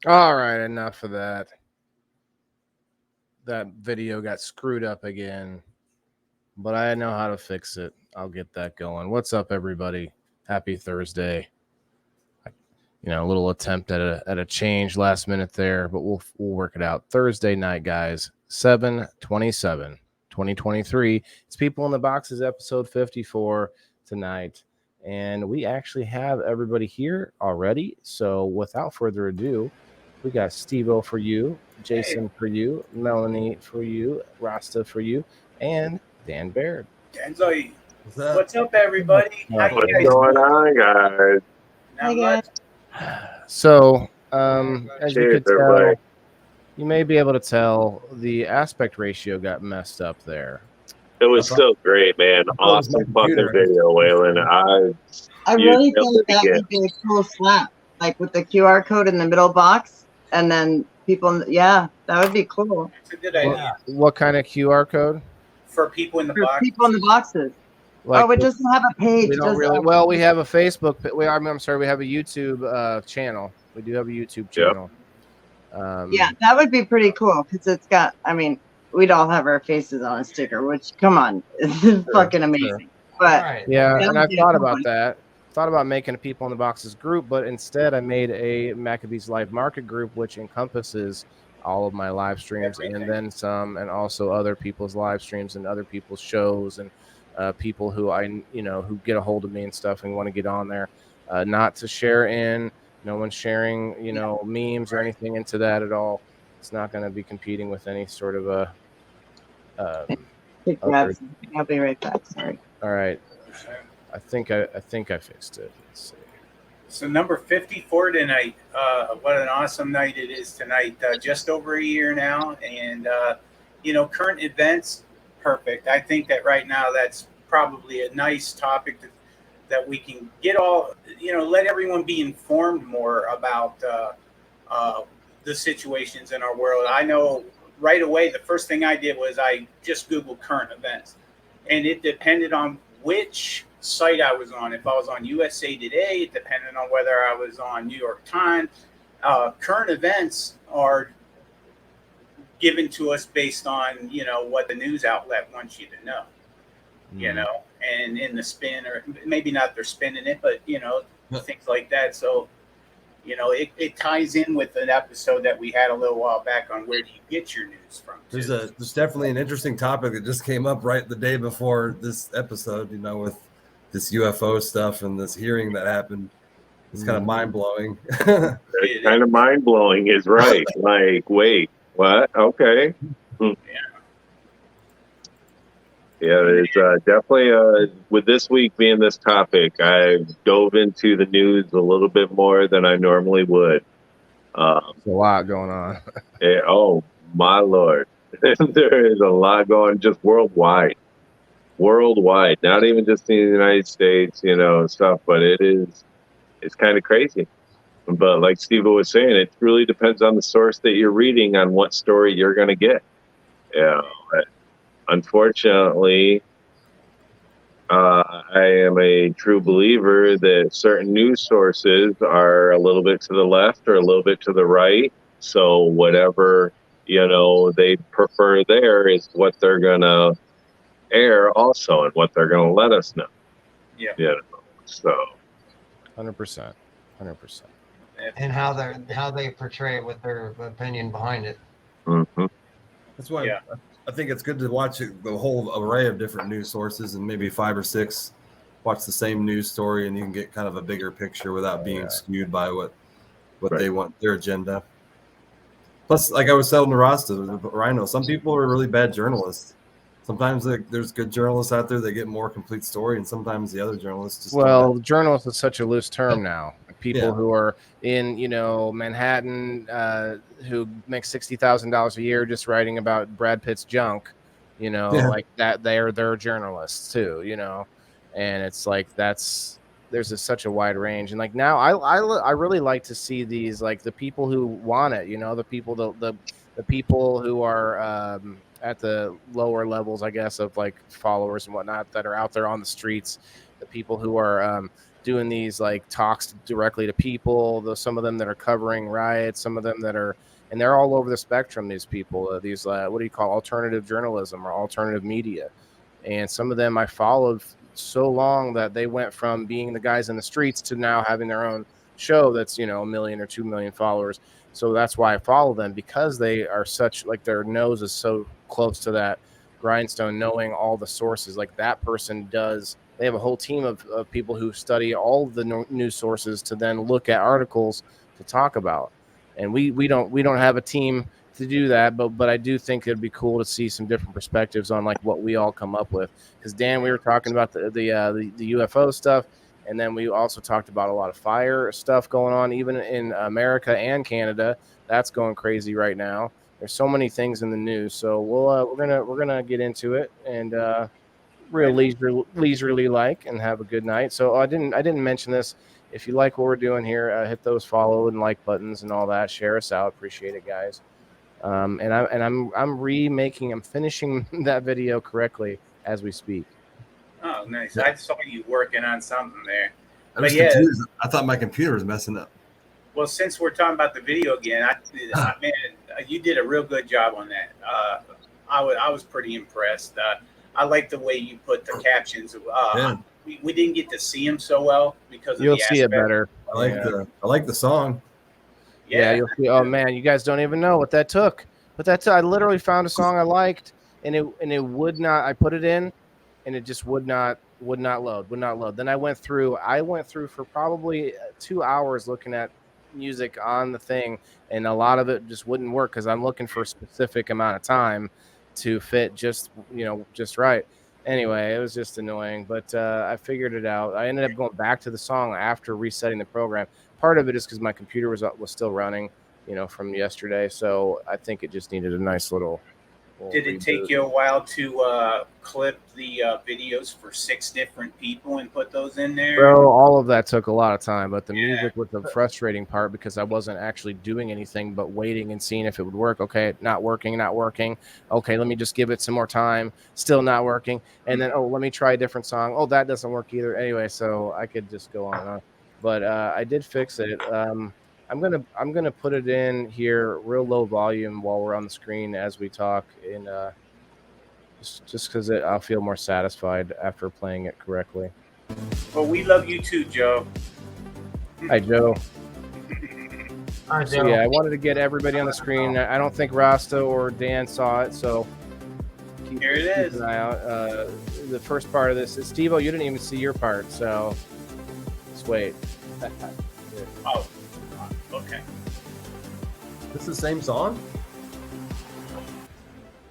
All right, enough of that. That video got screwed up again, but I know how to fix it. I'll get that going. What's up, everybody? Happy Thursday. A little attempt at a change last minute there, but we'll work it out. Thursday night, guys, 7/27, 2023. It's People in the Boxes, episode 54 tonight. And we actually have everybody here already. So without further ado, we got Steve-O for you, Jason for you, Melanie for you, Rasta for you, and Dan Baird. Danzo, what's up, everybody? How you What's guys going doing? on, guys? Not much. So, as you Cheers, could tell, everybody. you may be able to tell the aspect ratio got messed up there. It was still great, man. Awesome fucking video, Waylon. I really think that would be a cool slap, like with the QR code in the middle box, and then people. Yeah, that would be cool. It's a good idea What kind of QR code? for people in the For box. people in the boxes. Like, it doesn't have a page. we don't really. Well, we have a Facebook. I'm sorry, we have a YouTube channel. We do have a YouTube channel. Yeah, that would be pretty cool because it's got. I mean, we'd all have our faces on a sticker, which come on, is fucking amazing. But yeah, and I thought about that. Thought about making a People in the Boxes group, but instead I made a Maccabees Live Market group, which encompasses all of my live streams and then some, and also other people's live streams and other people's shows and people who who get a hold of me and stuff and want to get on there. Not to share in. No one's sharing, memes or anything into that at all. It's not going to be competing with any sort of a. I'll be right back. Sorry. All right. I think I fixed it. Let's see. So number 54 tonight. What an awesome night it is tonight. Just over a year now, and current events. Perfect. I think that right now that's probably a nice topic that we can get let everyone be informed more about the situations in our world. I know right away the first thing I did was I just Googled current events, and it depended on which site I was on. If I was on USA Today, it depended on whether I was on New York Times. Current events are given to us based on what the news outlet wants you to know. And in the spin, or maybe not they're spinning it, but things like that. So it ties in with an episode that we had a little while back on where do you get your news from. There's definitely an interesting topic that just came up right the day before this episode, with this UFO stuff and this hearing that happened. It's kind of mind-blowing. It's kind of mind-blowing is right. Like, wait, what? Okay. Yeah, it's definitely, with this week being this topic, I dove into the news a little bit more than I normally would. There's a lot going on. Oh, my Lord. There is a lot going just worldwide. Worldwide, not even just in the United States, stuff, but it's kind of crazy. But like Steve was saying, it really depends on the source that you're reading on what story you're going to get. Unfortunately, I am a true believer that certain news sources are a little bit to the left or a little bit to the right. So whatever, they prefer there is what they're going to air also and what they're going to let us know. Yeah. So 100%. And how they portray it with their opinion behind it. Mm-hmm. That's why I think it's good to watch the whole array of different news sources and maybe 5 or 6 watch the same news story, and you can get kind of a bigger picture without being skewed by what they want, their agenda. Plus, like I was telling the Rasta, Rhino, some people are really bad journalists. Sometimes there's good journalists out there that get more complete story, and sometimes the other journalists just journalist is such a loose term now. People who are in, Manhattan, who make $60,000 a year just writing about Brad Pitt's junk, like that. They're journalists too, and it's like there's such a wide range. And like now, I really like to see these, like the people who want it, the people who are at the lower levels, I guess, of like followers and whatnot that are out there on the streets, the people who are doing these like talks directly to people. Though some of them that are covering riots, some of them that are, and they're all over the spectrum. These people, these what do you call alternative journalism or alternative media, and some of them I followed so long that they went from being the guys in the streets to now having their own show that's 1 million or 2 million followers. So that's why I follow them, because they are such, like, their nose is so close to that grindstone, knowing all the sources. Like that person does, they have a whole team of people who study all the news sources to then look at articles to talk about. And we don't have a team to do that, but I do think it'd be cool to see some different perspectives on like what we all come up with. Because Dan, we were talking about the UFO stuff, and then we also talked about a lot of fire stuff going on, even in America and Canada. That's going crazy right now. There's so many things in the news, so we're gonna get into it and real leisurely like, and have a good night. So I didn't mention this. If you like what we're doing here, hit those follow and like buttons and all that. Share us out. Appreciate it, guys. I'm finishing that video correctly as we speak. Oh, nice. I saw you working on something there. I thought my computer was messing up. Well, since we're talking about the video again, man, you did a real good job on that. I was pretty impressed. I like the way you put the captions. We didn't get to see them so well because you'll see it better. I like the song. Yeah, you'll see. Oh man, you guys don't even know what that took. But I literally found a song I liked, and it would not. I put it in, and it just would not load. Then I went through for probably 2 hours looking at music on the thing, and a lot of it just wouldn't work because I'm looking for a specific amount of time to fit just right. Anyway, it was just annoying, but I figured it out. I ended up going back to the song after resetting the program. Part of it is because my computer was still running, from yesterday, so I think it just needed a nice little Did it take you a while to clip the videos for 6 different people and put those in there? Bro, all of that took a lot of time, but the music was the frustrating part because I wasn't actually doing anything but waiting and seeing if it would work. Okay, not working. Okay, let me just give it some more time. Still not working. And then, let me try a different song. Oh, that doesn't work either. Anyway, so I could just go on and on. But I did fix it. I'm gonna put it in here real low volume while we're on the screen as we talk, and just because I'll feel more satisfied after playing it correctly. Well, we love you too, Joe. Hi, Joe. Hi, Joe. So, yeah, I wanted to get everybody on the screen. I don't think Rasta or Dan saw it, so here it is. Keep an eye out. The first part of this is Steve-O. You didn't even see your part, so just wait. Oh. Okay. This is the same song?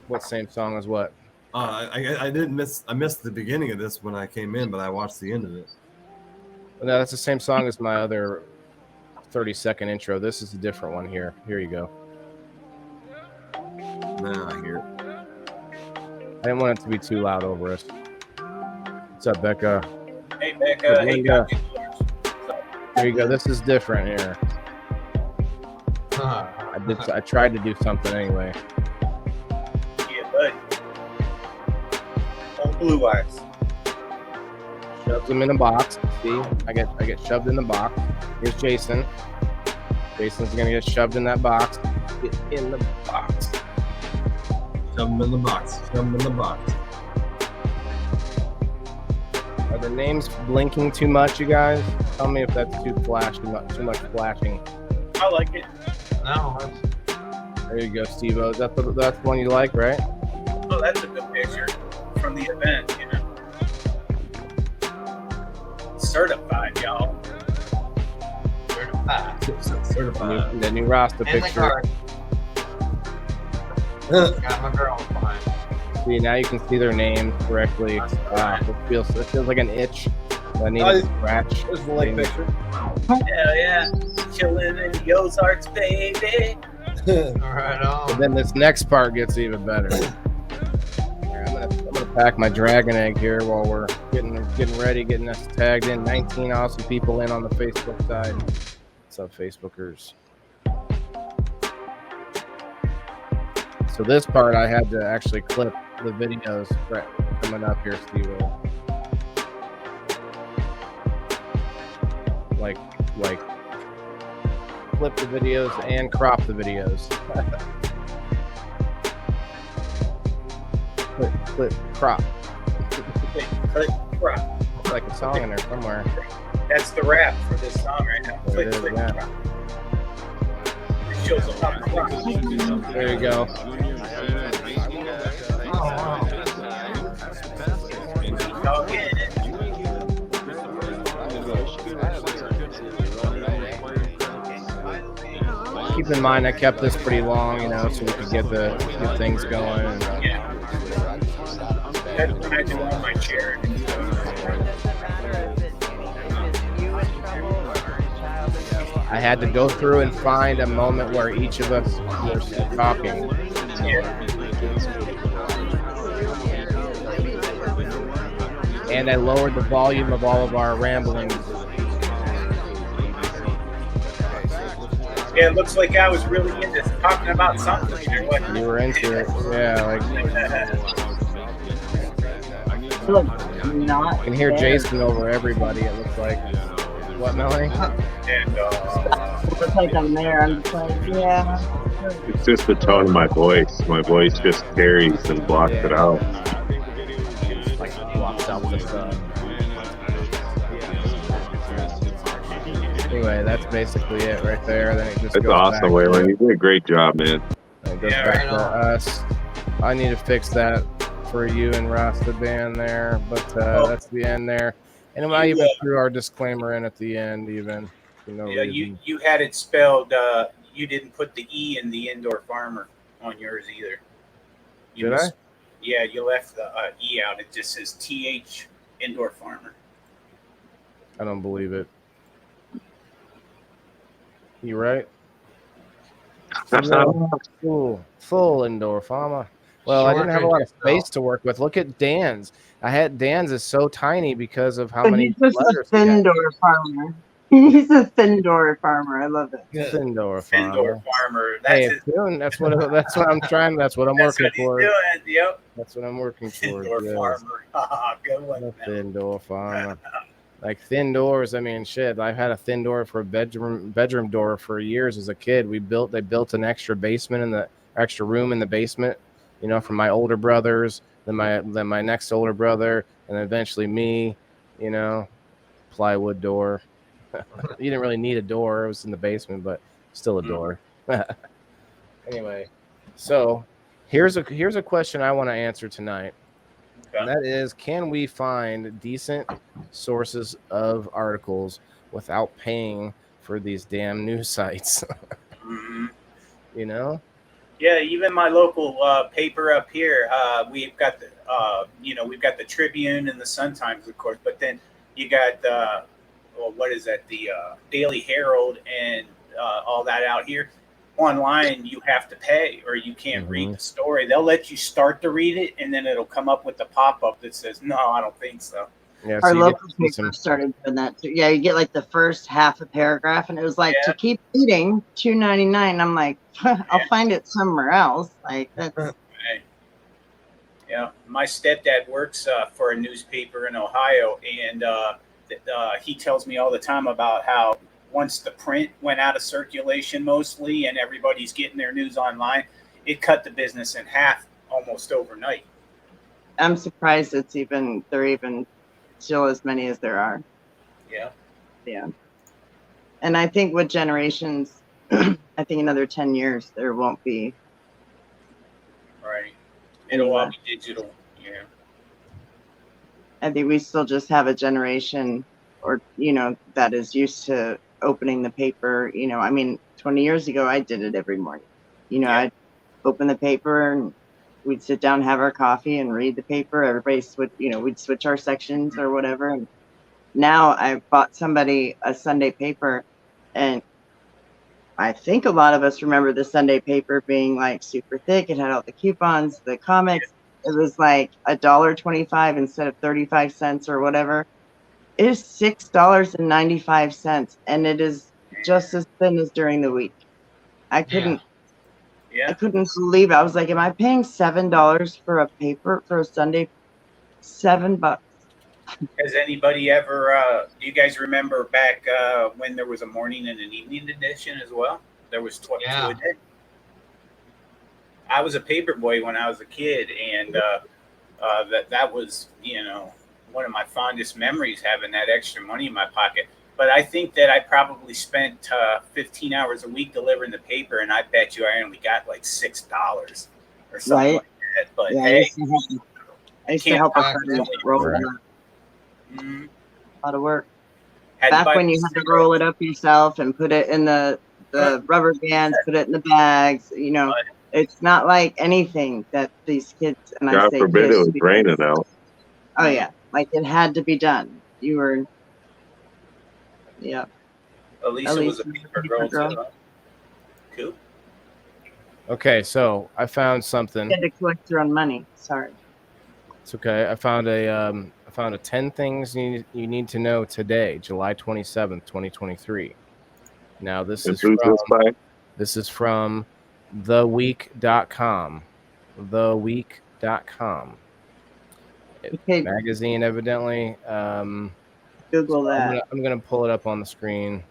What same song as what? I missed the beginning of this when I came in, but I watched the end of it. No, that's the same song as my other 30-second intro. This is a different one here. Here you go. Now I hear it. I didn't want it to be too loud over us. What's up, Becca? Hey, Becca. Hey, Linda. Here you go. This is different here. I tried to do something anyway. Yeah, buddy. Old blue eyes. Shoves him in a box. See, I get shoved in the box. Here's Jason. Jason's gonna get shoved in that box. Get in the box. Shove him in the box. Shove him in the box. Are the names blinking too much, you guys? Tell me if that's too much flashing. I like it. No, there you go, Steve-O. That's the one you like, right? Oh, that's a good picture from the event, Certified, y'all. Certified. The new Rasta picture. Got my girl behind. See, now you can see their names correctly. It feels like an itch. I need a scratch. There's the leg picture. Hell yeah. Chilling in the Ozarks, baby. Right on. But then this next part gets even better. Right, I'm gonna pack my dragon egg here while we're getting ready, getting us tagged in. 19 awesome people in on the Facebook side. What's up, Facebookers? So this part I had to actually clip the videos coming up here, Steve. like flip the videos and crop the videos. Clip, crop. Click, crop. It's like a song in there somewhere. That's the rap for this song right now. There Click, it is, click, yeah. crop. It shows a lot of crop. There you go. Oh, yeah. Keep in mind, I kept this pretty long, you know, so we could get things going. And, Yeah. That's when I do on my chair. I had to go through and find a moment where each of us were talking. And I lowered the volume of all of our ramblings. Yeah, it looks like I was really into talking about something. Or what? You were into it, yeah. Like Look, not I can hear there. Jason over everybody. It looks like. What, Melanie? And Looks like I'm there. I'm just like, yeah. It's just the tone of my voice. My voice just carries and blocks it out. Like blocks out the sun. Anyway, that's basically it right there. Then it just That's goes awesome, back Waylon. to, You did a great job, man. it goes Yeah, back right to on. us. I need to fix that for you and Rasta band there, but that's the end there. And I even threw our disclaimer in at the end, even. For no yeah, reason. you had it spelled. You didn't put the E in the indoor farmer on yours either. You Did I? Yeah, you left the E out. It just says TH indoor farmer. I don't believe it. You right? Full indoor farmer. Well, I didn't have a lot of space to work with. Look at Dan's. Dan's is so tiny because of how But many he's just a letters he thin has. door farmer. He's a thin door farmer. I love it. Thin door Indoor farmer. farmer. That's Hey, his. soon. That's what I'm trying. That's what I'm That's working what he's towards. doing. Yep. That's what I'm working towards. Indoor Yes. farmer. Good one. A thin door farmer. Like thin doors. I mean, shit. I've had a thin door for a bedroom door for years as a kid. They built an extra basement in the extra room in the basement. You know, from my older brothers, then my next older brother, and then eventually me. You know, plywood door. You didn't really need a door. It was in the basement, but still a door. Anyway, so here's a question I want to answer tonight. And that is, can we find decent sources of articles without paying for these damn news sites? Mm-hmm. You know? Yeah, even my local paper up here, we've got the Tribune and the Sun Times, of course, but then you got what is that? The Daily Herald and all that out here. Online, you have to pay, or you can't read the story. They'll let you start to read it, and then it'll come up with the pop-up that says, "No, I don't think so." Yeah, Our so local paper started doing that too. Yeah, you get like the first half a paragraph, and it was like to keep reading $2.99. I'm like, I'll find it somewhere else. Like that's. Right. Yeah, my stepdad works for a newspaper in Ohio, and he tells me all the time about how once the print went out of circulation mostly, and everybody's getting their news online, it cut the business in half almost overnight. I'm surprised they're even still as many as there are. Yeah. Yeah. And I think with generations, I think another 10 years there won't be. Right. It'll all be digital. Yeah. I think we still just have a generation, or that is used to opening the paper. I mean, 20 years ago, I did it every morning. I'd open the paper and we'd sit down, have our coffee, and read the paper. Everybody we'd switch our sections or whatever. And now I bought somebody a Sunday paper, and I think a lot of us remember the Sunday paper being like super thick. It had all the coupons, the comics. It was like $1.25 instead of 35 cents or whatever. It is $6.95, and it is just as thin as during the week. I couldn't believe it. I was like, am I paying $7 for a paper for a Sunday? $7. Has anybody ever? Do you guys remember back when there was a morning and an evening edition as well? There was two Yeah. a day. I was a paper boy when I was a kid, and that was one of my fondest memories, having that extra money in my pocket. But I think that I probably spent 15 hours a week delivering the paper, and I bet you I only got like $6 or something Right. like that. But Yeah, hey, I used to can't help a back friend then. roll Right. it up. mm, A lot of work. had to Back buy when you had to roll it up yourself and put it in the rubber bands, put it in the bags, it's not like anything that these kids, and I God say forbid it kids, was raining out. oh yeah, like it had to be done. You were, yeah. Elisa was Elise a was a paper paper girl girl. too. Huh? Cool. Okay, so I found She something. had to collect her own money. Sorry. It's okay. I found a 10 things you need to know today, July 27th, 2023. Now And who's this by? this is from theweek.com. Theweek.com. Okay, Magazine, evidently. Google So that. I'm gonna pull it up on the screen.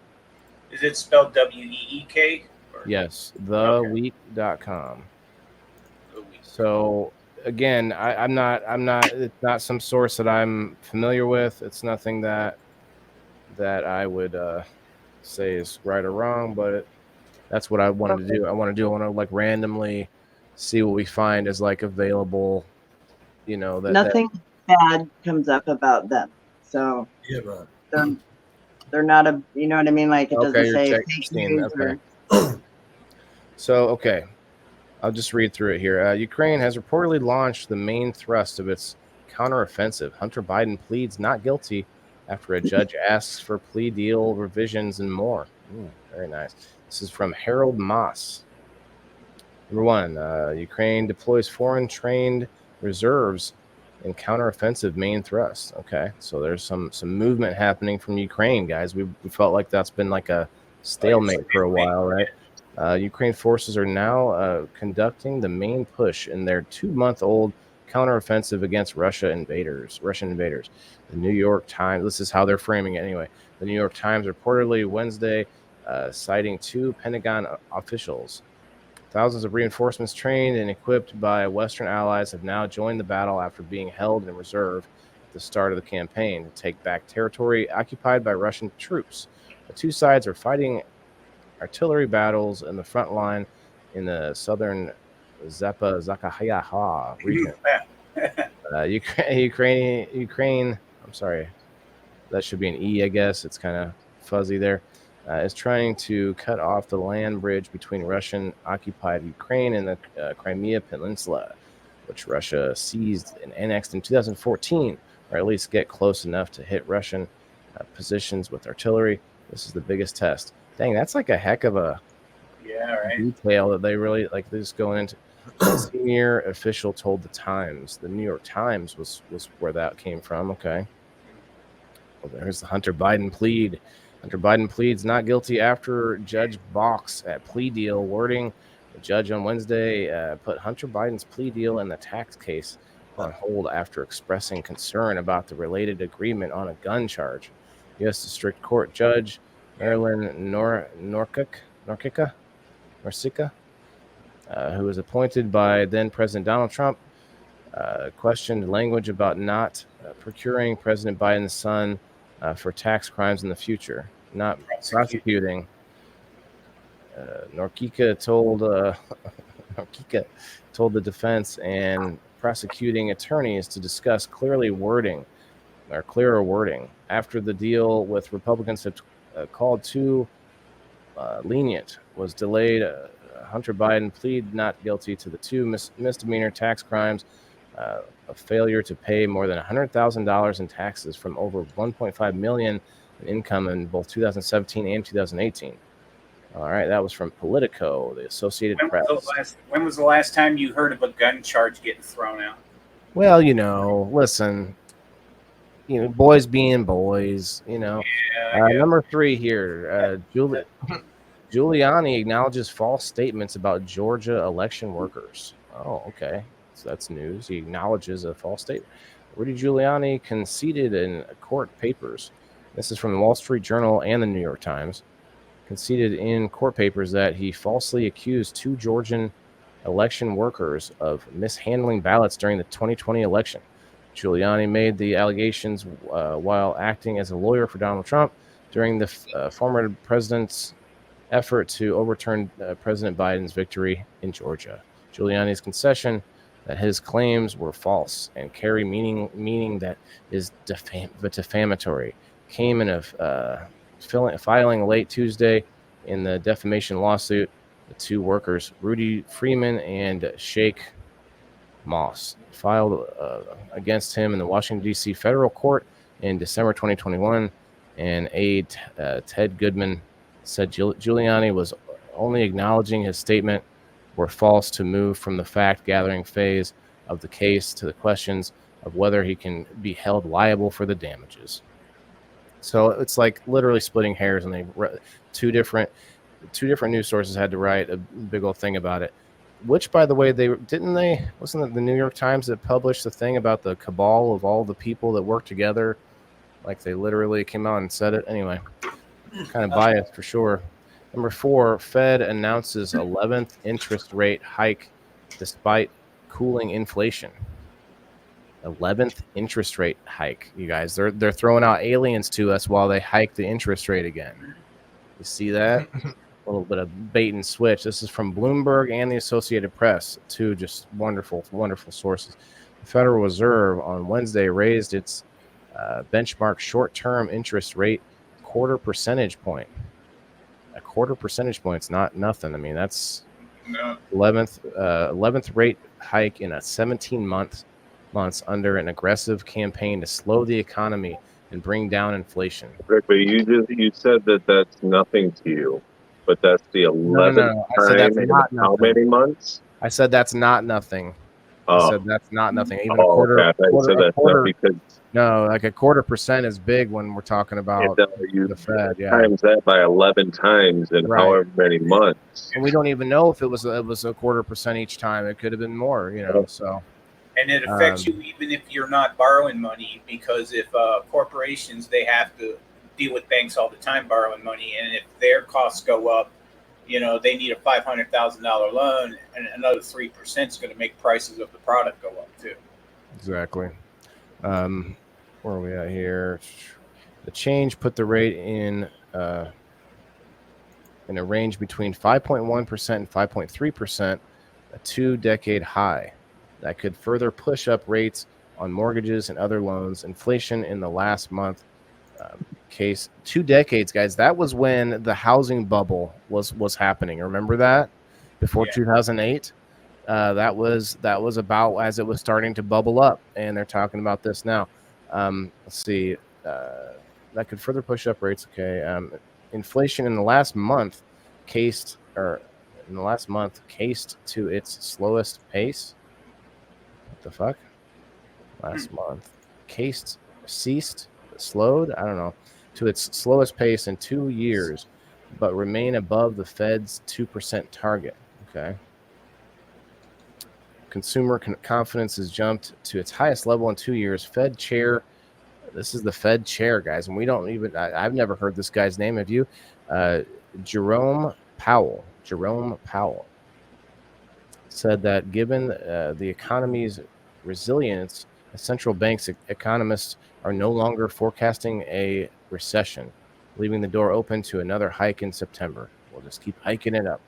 Is it spelled WEEK? Yes, Okay. theweek.com. So again, I'm not. It's not some source that I'm familiar with. It's nothing that I would say is right or wrong, but that's what I wanted to do. I want to like randomly see what we find is like available. That Nothing bad comes up about them. So Yeah, but they're not a, you know what I mean? Like it doesn't okay, you're say checking. fake news Okay. or So okay, I'll just read through it here. Ukraine has reportedly launched the main thrust of its counteroffensive. Hunter Biden pleads not guilty after a judge asks for plea deal revisions and more. Very nice. This is from Harold Moss. Number one, Ukraine deploys foreign trained reserves in counteroffensive main thrust. Okay, so there's some movement happening from Ukraine, guys. We felt like that's been like a stalemate for a while, right? Ukraine forces are now conducting the main push in their 2-month-old counteroffensive against Russian invaders. The New York Times. This is how they're framing it anyway. The New York Times reportedly Wednesday, citing 2 Pentagon officials. Thousands of reinforcements trained and equipped by Western allies have now joined the battle after being held in reserve at the start of the campaign to take back territory occupied by Russian troops. The two sides are fighting artillery battles in the front line in the southern Zaporizhzhia region. Ukraine. I'm sorry, that should be an E, I guess. It's kind of fuzzy there. Is trying to cut off the land bridge between Russian-occupied Ukraine and the Crimea Peninsula, which Russia seized and annexed in 2014, or at least get close enough to hit Russian positions with artillery. This is the biggest test. Dang, that's like a heck of a detail that they really like. They're just going into. A senior official told the Times. The New York Times was where that came from. Okay. Well, there's the Hunter Biden plead. Hunter Biden pleads not guilty after judge balks at plea deal wording. The judge on Wednesday put Hunter Biden's plea deal in the tax case on hold after expressing concern about the related agreement on a gun charge. U.S. District Court Judge Marilyn Norcica, who was appointed by then President Donald Trump, questioned language about not procuring President Biden's son for tax crimes in the future, not prosecuting. Norcica told the defense and prosecuting attorneys to discuss clearer wording after the deal with Republicans have called too lenient was delayed. Hunter Biden pleaded not guilty to the 2 misdemeanor tax crimes. A failure to pay more than $100,000 in taxes from over $1.5 million in income in both 2017 and 2018. All right, that was from Politico, the Associated Press. When was the last time you heard of a gun charge getting thrown out? Well, listen, boys being boys, number 3 here, Giuliani acknowledges false statements about Georgia election workers. Oh, okay. that's news. He acknowledges a false statement. Rudy Giuliani conceded in court papers. This is from the Wall Street Journal and the New York Times. Conceded in court papers that he falsely accused 2 Georgian election workers of mishandling ballots during the 2020 election. Giuliani made the allegations while acting as a lawyer for Donald Trump during the former president's effort to overturn President Biden's victory in Georgia. Giuliani's concession that his claims were false and carry meaning that is defamatory came in a filing late Tuesday in the defamation lawsuit. The 2 workers, Rudy Freeman and Sheikh Moss, filed against him in the Washington, D.C. federal court in December 2021. And aide Ted Goodman said Giuliani was only acknowledging his statement were false to move from the fact-gathering phase of the case to the questions of whether he can be held liable for the damages. So it's like literally splitting hairs, and they two different news sources had to write a big old thing about it. Which, by the way, wasn't it the New York Times that published the thing about the cabal of all the people that work together? Like they literally came out and said it. Anyway, kind of biased for sure. Number 4, Fed announces 11th interest rate hike despite cooling inflation. 11th interest rate hike, you guys. They're throwing out aliens to us while they hike the interest rate again. You see that? A little bit of bait and switch. This is from Bloomberg and the Associated Press, 2 just wonderful, wonderful sources. The Federal Reserve on Wednesday raised its benchmark short-term interest rate quarter percentage point. A quarter percentage point's not nothing. I mean, that's 11th rate hike in a 17 months under an aggressive campaign to slow the economy and bring down inflation. Rick, but you said that that's nothing to you, but that's the 11th time in how many months? I said that's not nothing. I said that's not nothing. Even a quarter. No, like a quarter percent is big when we're talking about the Fed. Yeah, times that by 11 times in however many months. And we don't even know if it was a quarter percent each time. It could have been more, you know. So. And it affects you even if you're not borrowing money, because if corporations, they have to deal with banks all the time borrowing money, and if their costs go up, you know, they need a $500,000 loan, and another 3% is going to make prices of the product go up too. Exactly. Where are we at here? The change put the rate in a range between 5.1% and 5.3%, a 2-decade high. That could further push up rates on mortgages and other loans. Inflation in the last month case, 2 decades, guys. That was when the housing bubble was happening. Remember that? Before 2008? That was about as it was starting to bubble up, and they're talking about this now. Let's see. That could further push up rates. Okay. Inflation in the last month cased to its slowest pace. What the fuck? Last month. Slowed? I don't know. To its slowest pace in 2 years, but remain above the Fed's 2% target. Okay. Consumer confidence has jumped to its highest level in 2 years. Fed chair. This is the Fed chair, guys. And we don't even, I've never heard this guy's name. Have you? Jerome Powell said that given the economy's resilience, central banks economists are no longer forecasting a recession, leaving the door open to another hike in September. We'll just keep hiking it up.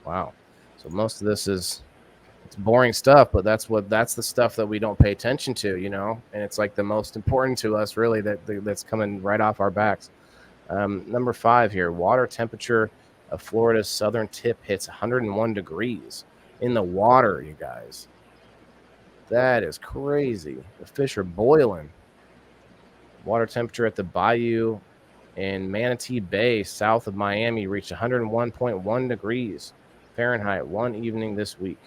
Wow. So most of this it's boring stuff, but that's the stuff that we don't pay attention to, you know, and it's like the most important to us, really, that's coming right off our backs. Number 5 here, water temperature of Florida's southern tip hits 101 degrees in the water, you guys. That is crazy. The fish are boiling. Water temperature at the bayou in Manatee Bay, south of Miami, reached 101.1 degrees Fahrenheit one evening this week,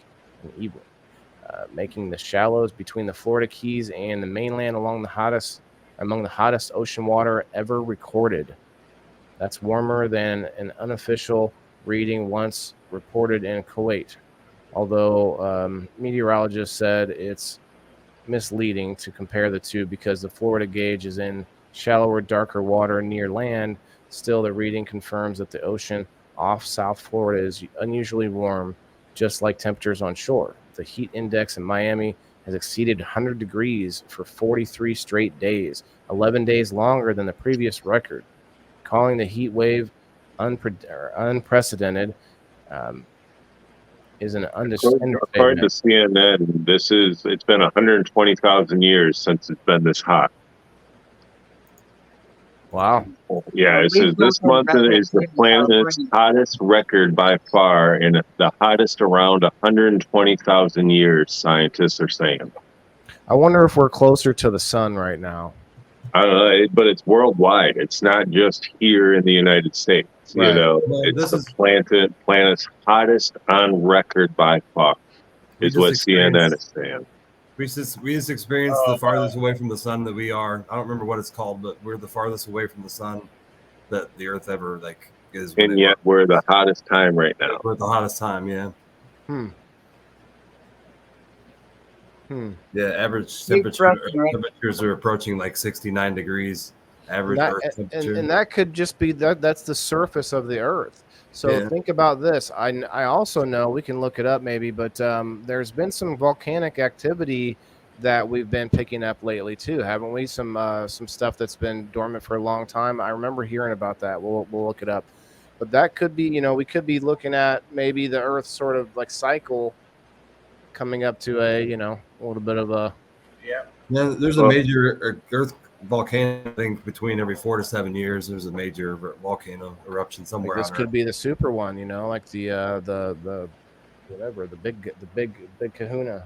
making the shallows between the Florida Keys and the mainland among the hottest ocean water ever recorded. That's warmer than an unofficial reading once reported in Kuwait. although meteorologists said it's misleading to compare the two because the Florida gauge is in shallower, darker water near land. Still, the reading confirms that the ocean off South Florida is unusually warm, just like temperatures on shore. The heat index in Miami has exceeded 100 degrees for 43 straight days, 11 days longer than the previous record, calling the heat wave unprecedented. Is an According understatement. to CNN, it's been 120,000 years since it's been this hot. Wow. Yeah, it says this month is the planet's hottest record by far, and the hottest around 120,000 years, scientists are saying. I wonder if we're closer to the sun right now. I don't know, but it's worldwide. It's not just here in the United States. Right. You know, Well, it's the planet's hottest on record by far, is what CNN is saying. We just experienced the farthest away from the sun that we are. I don't remember what it's called, but we're the farthest away from the sun that the Earth ever is. And yet we're the hottest time right now. We're at the hottest time, yeah. Yeah, average temperatures are approaching like 69 degrees. Average Earth temperature. And that could just be that's the surface of the Earth. So think about this. I also know, we can look it up maybe, but there's been some volcanic activity that we've been picking up lately too, haven't we? Some stuff that's been dormant for a long time. I remember hearing about that. We'll look it up. But that could be, we could be looking at maybe the Earth sort of like cycle coming up to a little bit of a there's a major Earth volcano thing between every 4 to 7 years. There's a major volcano eruption somewhere. Like this could be the super one, like the whatever, the big kahuna.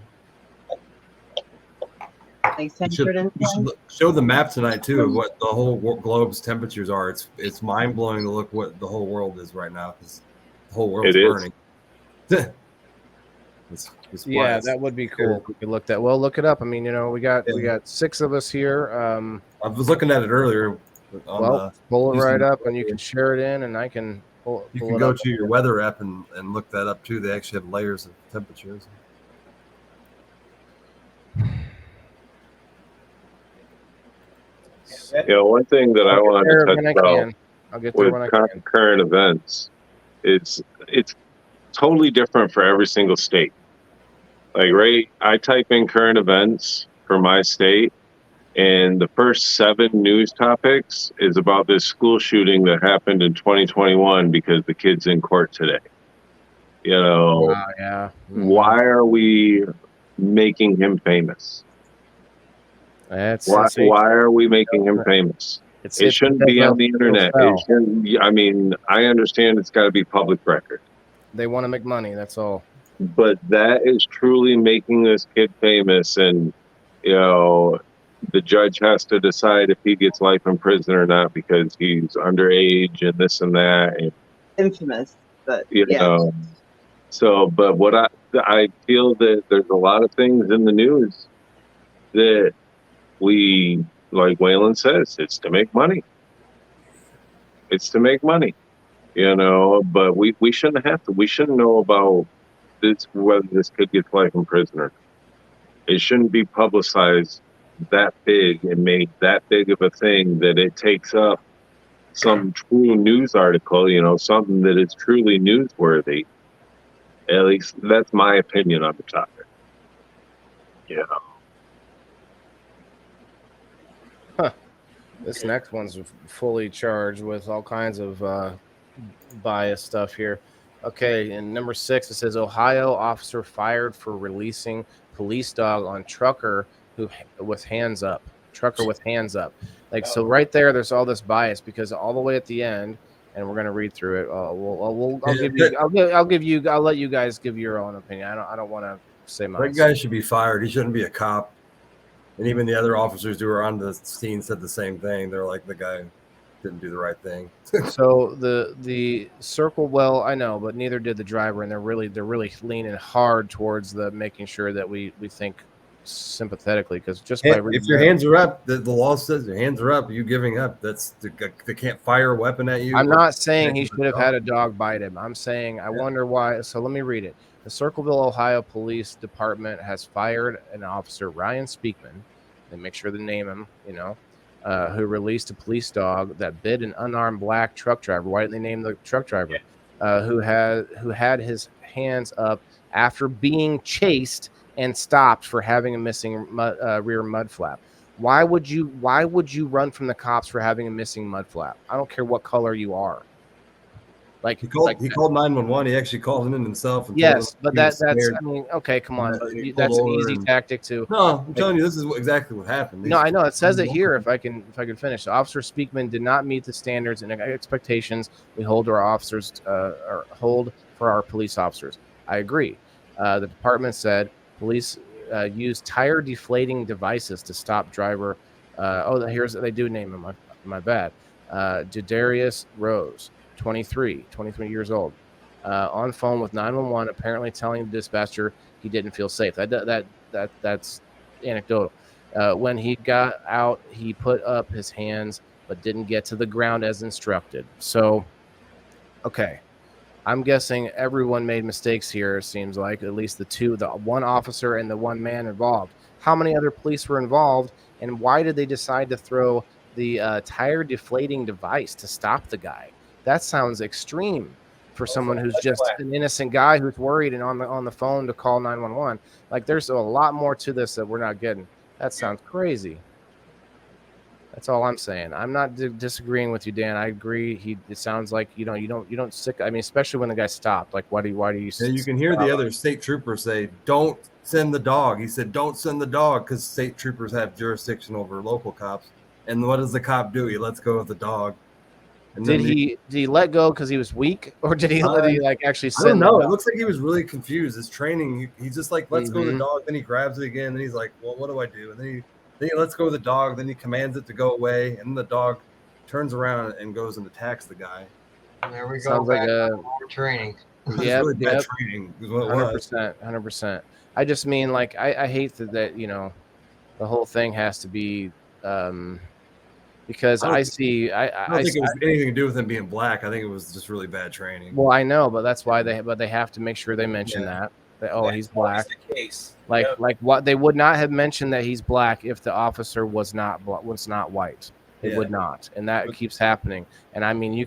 Show the map tonight too of what the whole globe's temperatures are. It's mind blowing to look what the whole world is right now, because the whole world's burning. Yeah, that would be cool. If we could look that. Well, look it up. I mean, we got 6 of us here. I was looking at it earlier. Pull it right up, and you can share it in, and I can pull you can go to your weather app and look that up too. They actually have layers of temperatures. One thing that I wanted to touch about with current events is it's totally different for every single state. Like, right, I type in current events for my state, and the first 7 news topics is about this school shooting that happened in 2021 because the kid's in court today. Why are we making him famous? Why are we making him famous? It shouldn't be on the internet. I understand it's got to be public record. They want to make money, that's all. But that is truly making this kid famous, and the judge has to decide if he gets life in prison or not because he's underage and this and that. And, infamous, but So, but what I feel that there's a lot of things in the news that we, like Waylon says, it's to make money. It's to make money. But we shouldn't have to. We shouldn't know about this, whether this kid gets life in prison or not. It shouldn't be publicized that big and made that big of a thing that it takes up some true news article, something that is truly newsworthy. At least that's my opinion on the topic. This next one's fully charged with all kinds of bias stuff here. Okay, in number 6, it says Ohio officer fired for releasing police dog on trucker with hands up. So right there, there's all this bias because all the way at the end, and we're gonna read through it. I'll let you guys give your own opinion. I don't want to say mine. That guy should be fired. He shouldn't be a cop. And even the other officers who were on the scene said the same thing. They're like, the guy didn't do the right thing. So the circle, well, I know, but neither did the driver, and they're really leaning hard towards the making sure that we think sympathetically, because just by if your hands are up, the law says your hands are up, you giving up. They can't fire a weapon at you. I'm not saying he should have had a dog bite him. I'm saying I wonder why. So let me read it. The Circleville, Ohio Police Department has fired an officer, Ryan Speakman. They make sure to name him, who released a police dog that bit an unarmed black truck driver. Why didn't they name the truck driver? Who had his hands up after being chased and stopped for having a missing rear mud flap. Why would you run from the cops for having a missing mud flap? I don't care what color you are. Like he called 911. He actually called in himself. And yes, told but that's I mean, okay, come on, that's an easy tactic to. No, I'm telling you, this is exactly what happened. No, I know it says it here. If I can finish, Officer Speakman did not meet the standards and expectations we hold our officers or hold for our police officers. I agree. The department said police used tire deflating devices to stop driver. They do name him. My bad. Jadarius Rose, 23 years old, on phone with 911, apparently telling the dispatcher he didn't feel safe. That's anecdotal. When he got out, he put up his hands but didn't get to the ground as instructed. So, okay. I'm guessing everyone made mistakes here, it seems like, at least the one officer and the one man involved. How many other police were involved, and why did they decide to throw the tire deflating device to stop the guy? That sounds extreme for someone who's just an innocent guy who's worried and on the phone to call 911. Like, there's a lot more to this that we're not getting. That sounds crazy. That's all I'm saying. I'm not disagreeing with you, Dan. I agree. It sounds like you don't sick. I mean, especially when the guy stopped. Like, why do you? And you can hear the other state trooper say, "Don't send the dog." He said, "Don't send the dog," because state troopers have jurisdiction over local cops. And what does the cop do? He lets go of the dog. And did he let go because he was weak, or did he like actually send? I don't know. It looks like he was really confused. His training, he's just like lets go of the dog, then he grabs it again, then he's like, "Well, what do I do?" And then he lets go of the dog, then he commands it to go away, and the dog turns around and goes and attacks the guy. And there we go. Sounds like more training. Yeah, really bad training. 100%. I just mean, like, I hate that the whole thing has to be. Because I don't think it was anything to do with him being black. I think it was just really bad training. Well, I know, but that's why they have to make sure they mention that he's black. The case. Like what they would not have mentioned that he's black if the officer was not white. They would not, and that keeps happening. And I mean, you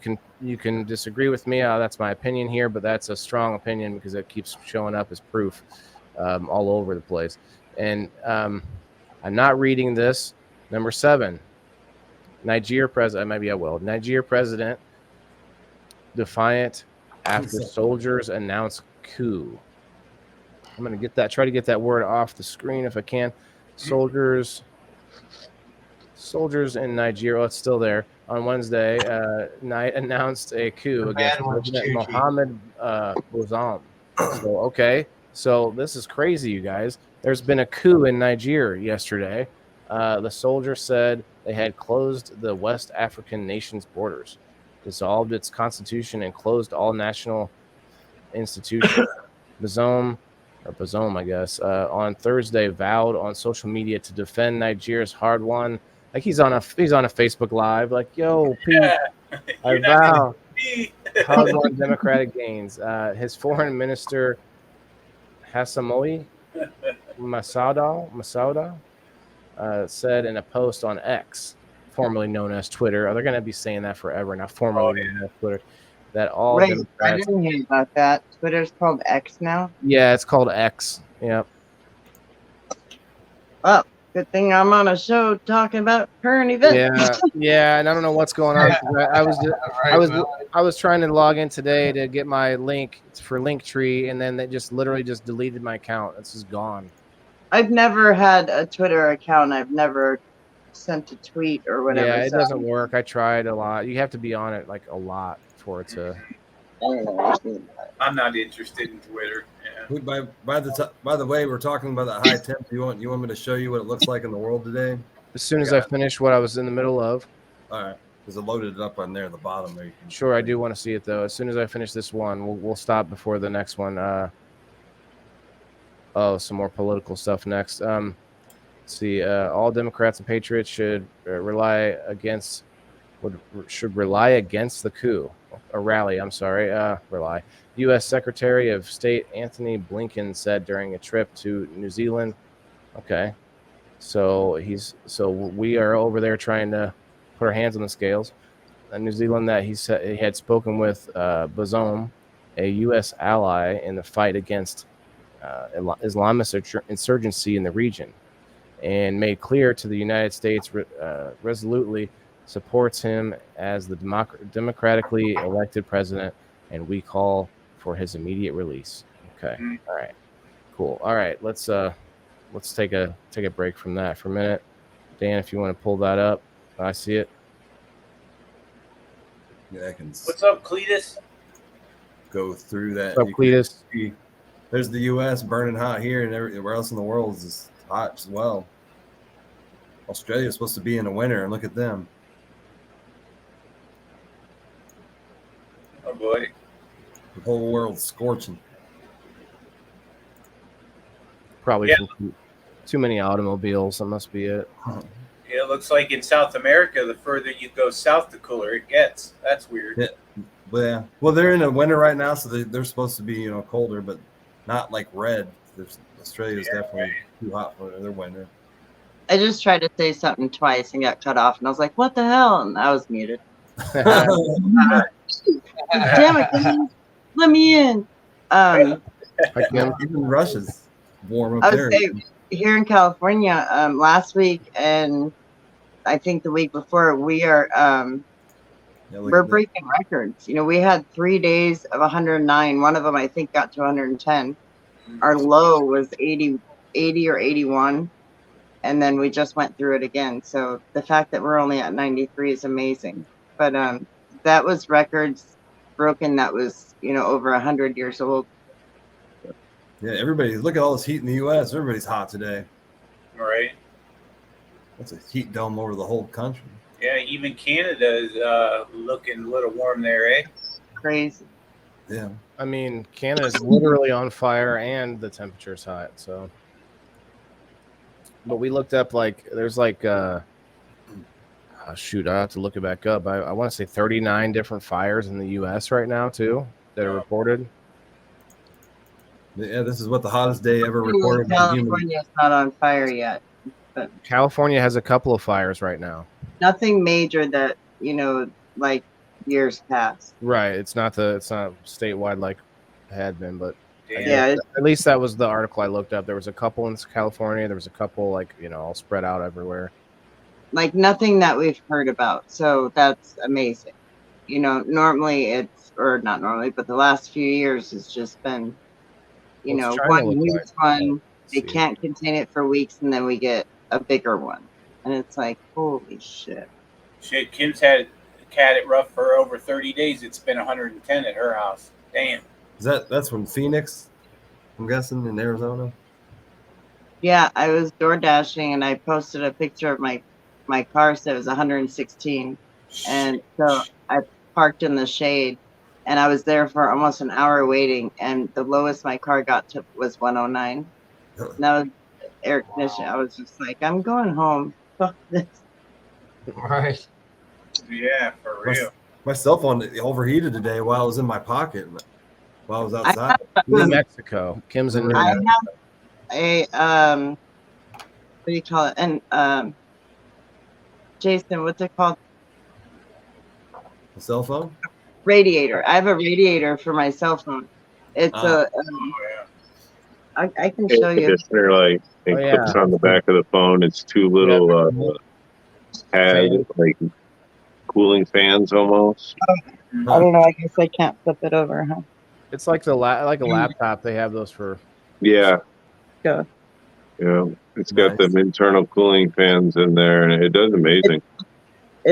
can disagree with me. That's my opinion here, but that's a strong opinion because it keeps showing up as proof all over the place. And I'm not reading this. Number 7. Nigeria president, maybe I will. Nigeria president defiant after soldiers announce coup. I'm going to try to get that word off the screen if I can. Soldiers in Nigeria, it's still there, on Wednesday night announced a coup against President Mohammed Bazoum. So this is crazy, you guys. There's been a coup in Nigeria yesterday. The soldiers said they had closed the West African nation's borders, dissolved its constitution, and closed all national institutions. Bazoum, I guess, on Thursday vowed on social media to defend Nigeria's hard-won. Like he's on a Facebook Live, like, "Yo, Pete, I vow hard-won democratic gains." His foreign minister Hassamoui Masauda. Said in a post on X, formerly known as Twitter. They're going to be saying that forever now, formerly known as Twitter. That all Democrats. I didn't hear about that. Twitter's called X now? Yeah, it's called X. Yep. Well, good thing I'm on a show talking about current events. Yeah, and I don't know what's going on. I was trying to log in today to get my link for Linktree, and then they just literally just deleted my account. It's just gone. I've never had a Twitter account. I've never sent a tweet or whatever. Yeah, it doesn't work. I tried a lot. You have to be on it like a lot for it to. I'm not interested in Twitter. Yeah. By the way, we're talking about that high temp. You want me to show you what it looks like in the world today? As soon as I finish what I was in the middle of. All right, because I loaded it up on there at the bottom there. Sure, I do want to see it though. As soon as I finish this one, we'll stop before the next one. Some more political stuff next. Let's see. All Democrats and patriots should rely against should rally against the coup or rally. I'm sorry, rely. U.S. Secretary of State Anthony Blinken said during a trip to New Zealand. Okay, so we are over there trying to put our hands on the scales. New Zealand, that he said he had spoken with Bazoum, a U.S. ally in the fight against Islamist insurgency in the region, and made clear to the United States resolutely supports him as the democratically elected president, and we call for his immediate release. Okay, all right, cool. All right, let's take a break from that for a minute. Dan, if you want to pull that up, I see it. Yeah, I can What's up, Cletus? go through that. What's up, Cletus? There's the U.S. burning hot here, and everywhere else in the world is just hot as well. Australia's supposed to be in the winter, and look at them. Oh boy. The whole world's scorching. Probably too many automobiles. That must be it. Yeah, it looks like in South America, the further you go south, the cooler it gets. That's weird. Yeah. Well, they're in the winter right now, so they're supposed to be, colder, but not like red. Australia's definitely too hot for their winter. I just tried to say something twice and got cut off, and I was like, "What the hell?" And I was muted. Damn it! Let me in. Even Russia's warm I up would there. say here in California, last week and I think the week before, we're breaking records. We had 3 days of 109. One of them, I think, got to 110. Our low was 80 or 81. And then we just went through it again. So the fact that we're only at 93 is amazing. But that was records broken that was, over 100 years old. Yeah, look at all this heat in the U.S. Everybody's hot today. Right. That's a heat dome over the whole country. Yeah, even Canada is looking a little warm there, eh? Crazy. Yeah. I mean, Canada's literally on fire and the temperature's hot. So, but we looked up there's shoot, I have to look it back up. I want to say 39 different fires in the U.S. right now too that are reported. Yeah, this is what the hottest day ever recorded. California's not on fire yet. But California has a couple of fires right now. Nothing major that, like years past. Right. It's not statewide like it had been, but yeah, at least that was the article I looked up. There was a couple in California. There was a couple all spread out everywhere. Like nothing that we've heard about. So that's amazing. Normally or not normally, but the last few years has just been, one huge one. They can't contain it for weeks, and then we get a bigger one. And it's like, holy shit. Shit, Kim's had it rough for over 30 days. It's been 110 at her house. Damn. That's from Phoenix, I'm guessing, in Arizona? Yeah, I was door dashing, and I posted a picture of my car, so it was 116. And so I parked in the shade, and I was there for almost an hour waiting, and the lowest my car got to was 109. And that was air conditioning. I was just like, I'm going home. Fuck this. Right. Yeah, for real. My cell phone overheated today while I was in my pocket, while I was outside. New Mexico. Kim's in New Mexico. I have what do you call it? And Jason, what's it called? A cell phone? Radiator. I have a radiator for my cell phone. It's I can show you. It clips on the back of the phone. It's two little cooling fans almost. I don't know. I guess I can't flip it over, huh? It's like a laptop. They have those for. Yeah. Yeah. Yeah. It's got them internal cooling fans in there, and it does amazing.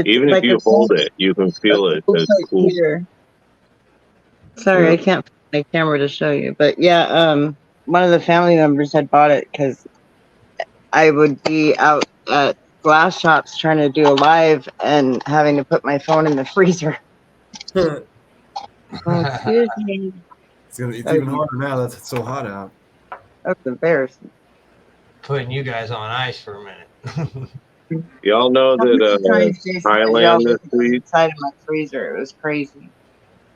Even if you hold it, you can feel it. It's cool. Sorry, I can't put my camera to show you, but yeah, one of the family members had bought it because I would be out at glass shops trying to do a live and having to put my phone in the freezer. Excuse me. It's even harder now that it's so hot out. That's embarrassing. Putting you guys on ice for a minute. Y'all know How many that times, Jason, did y'all Thailand look this week. inside of my freezer? It was crazy.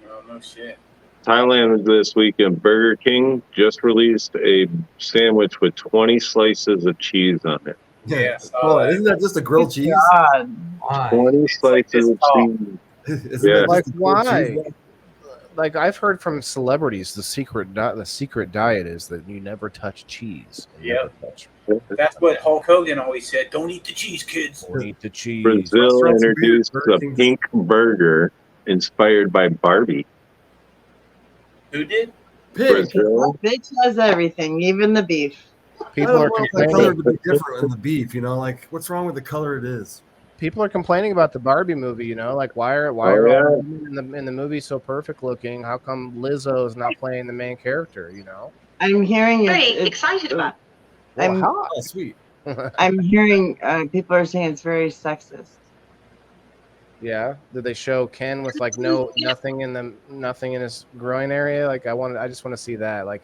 Oh, no shit. Thailand this weekend, Burger King just released a sandwich with 20 slices of cheese on it. Yeah, I saw Oh, that. isn't that just a grilled cheese? God. Why? 20 It's like slices this of tall. cheese. Isn't Yeah. that Like just a grilled why? cheese? Like I've heard from celebrities, the secret diet is that you never touch cheese. You Yep. never touch. That's what Hulk Hogan always said. Don't eat the cheese, kids. Don't eat the cheese. Brazil Restaurants are weird. introduced Burger a King's- pink burger inspired by Barbie. Who did? Pig. Brazil. That bitch has everything, even the beef. I People don't are want the color complaining. to be different in the beef, you know, like what's wrong with the color it is? People are complaining about the Barbie movie. You know, like why are Oh, all yeah. the women in the movie so perfect looking? How come Lizzo is not playing the main character? You know, I'm hearing Very it's excited about. well, I'm- how? Oh, sweet. I'm hearing people are saying it's very sexist. Yeah, did they show Ken with like nothing in his groin area? Like I just want to see that. Like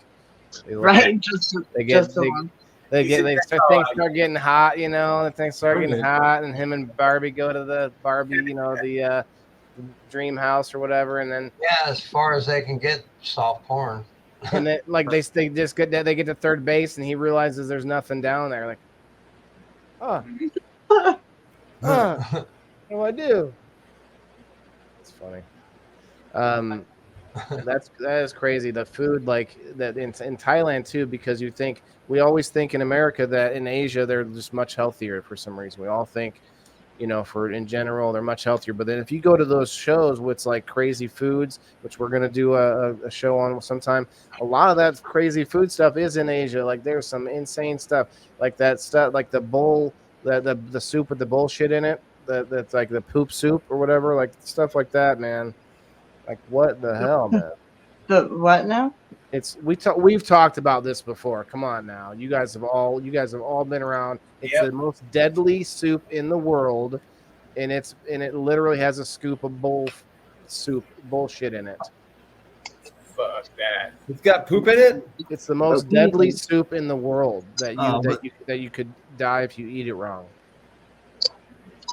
they look Right? like Just they get just the one. things start getting hot, you know, and things start getting Okay. hot, and him and Barbie go to the Barbie, you know, the dream house or whatever, and then Yeah, as far as they can get soft porn. like they just they get to third base, and he realizes there's nothing down there. Like, oh, what do I do? It's funny. That is crazy. The food, like that in Thailand too, because we always think in America that in Asia they're just much healthier for some reason. We all think, you know, for in general they're much healthier. But then if you go to those shows with like crazy foods, which we're gonna do a show on sometime, a lot of that crazy food stuff is in Asia. Like there's some insane stuff, like that stuff, like the bowl, the soup with the bullshit in it, that's like the poop soup or whatever, like stuff like that, man. Like what the hell, man? The what now? We've talked about this before. Come on now. You guys have all been around. It's Yep. the most deadly soup in the world, and it literally has a scoop of soup bullshit in it. Fuck that. It's got poop in it? It's the most deadly soup in the world that you could die if you eat it wrong.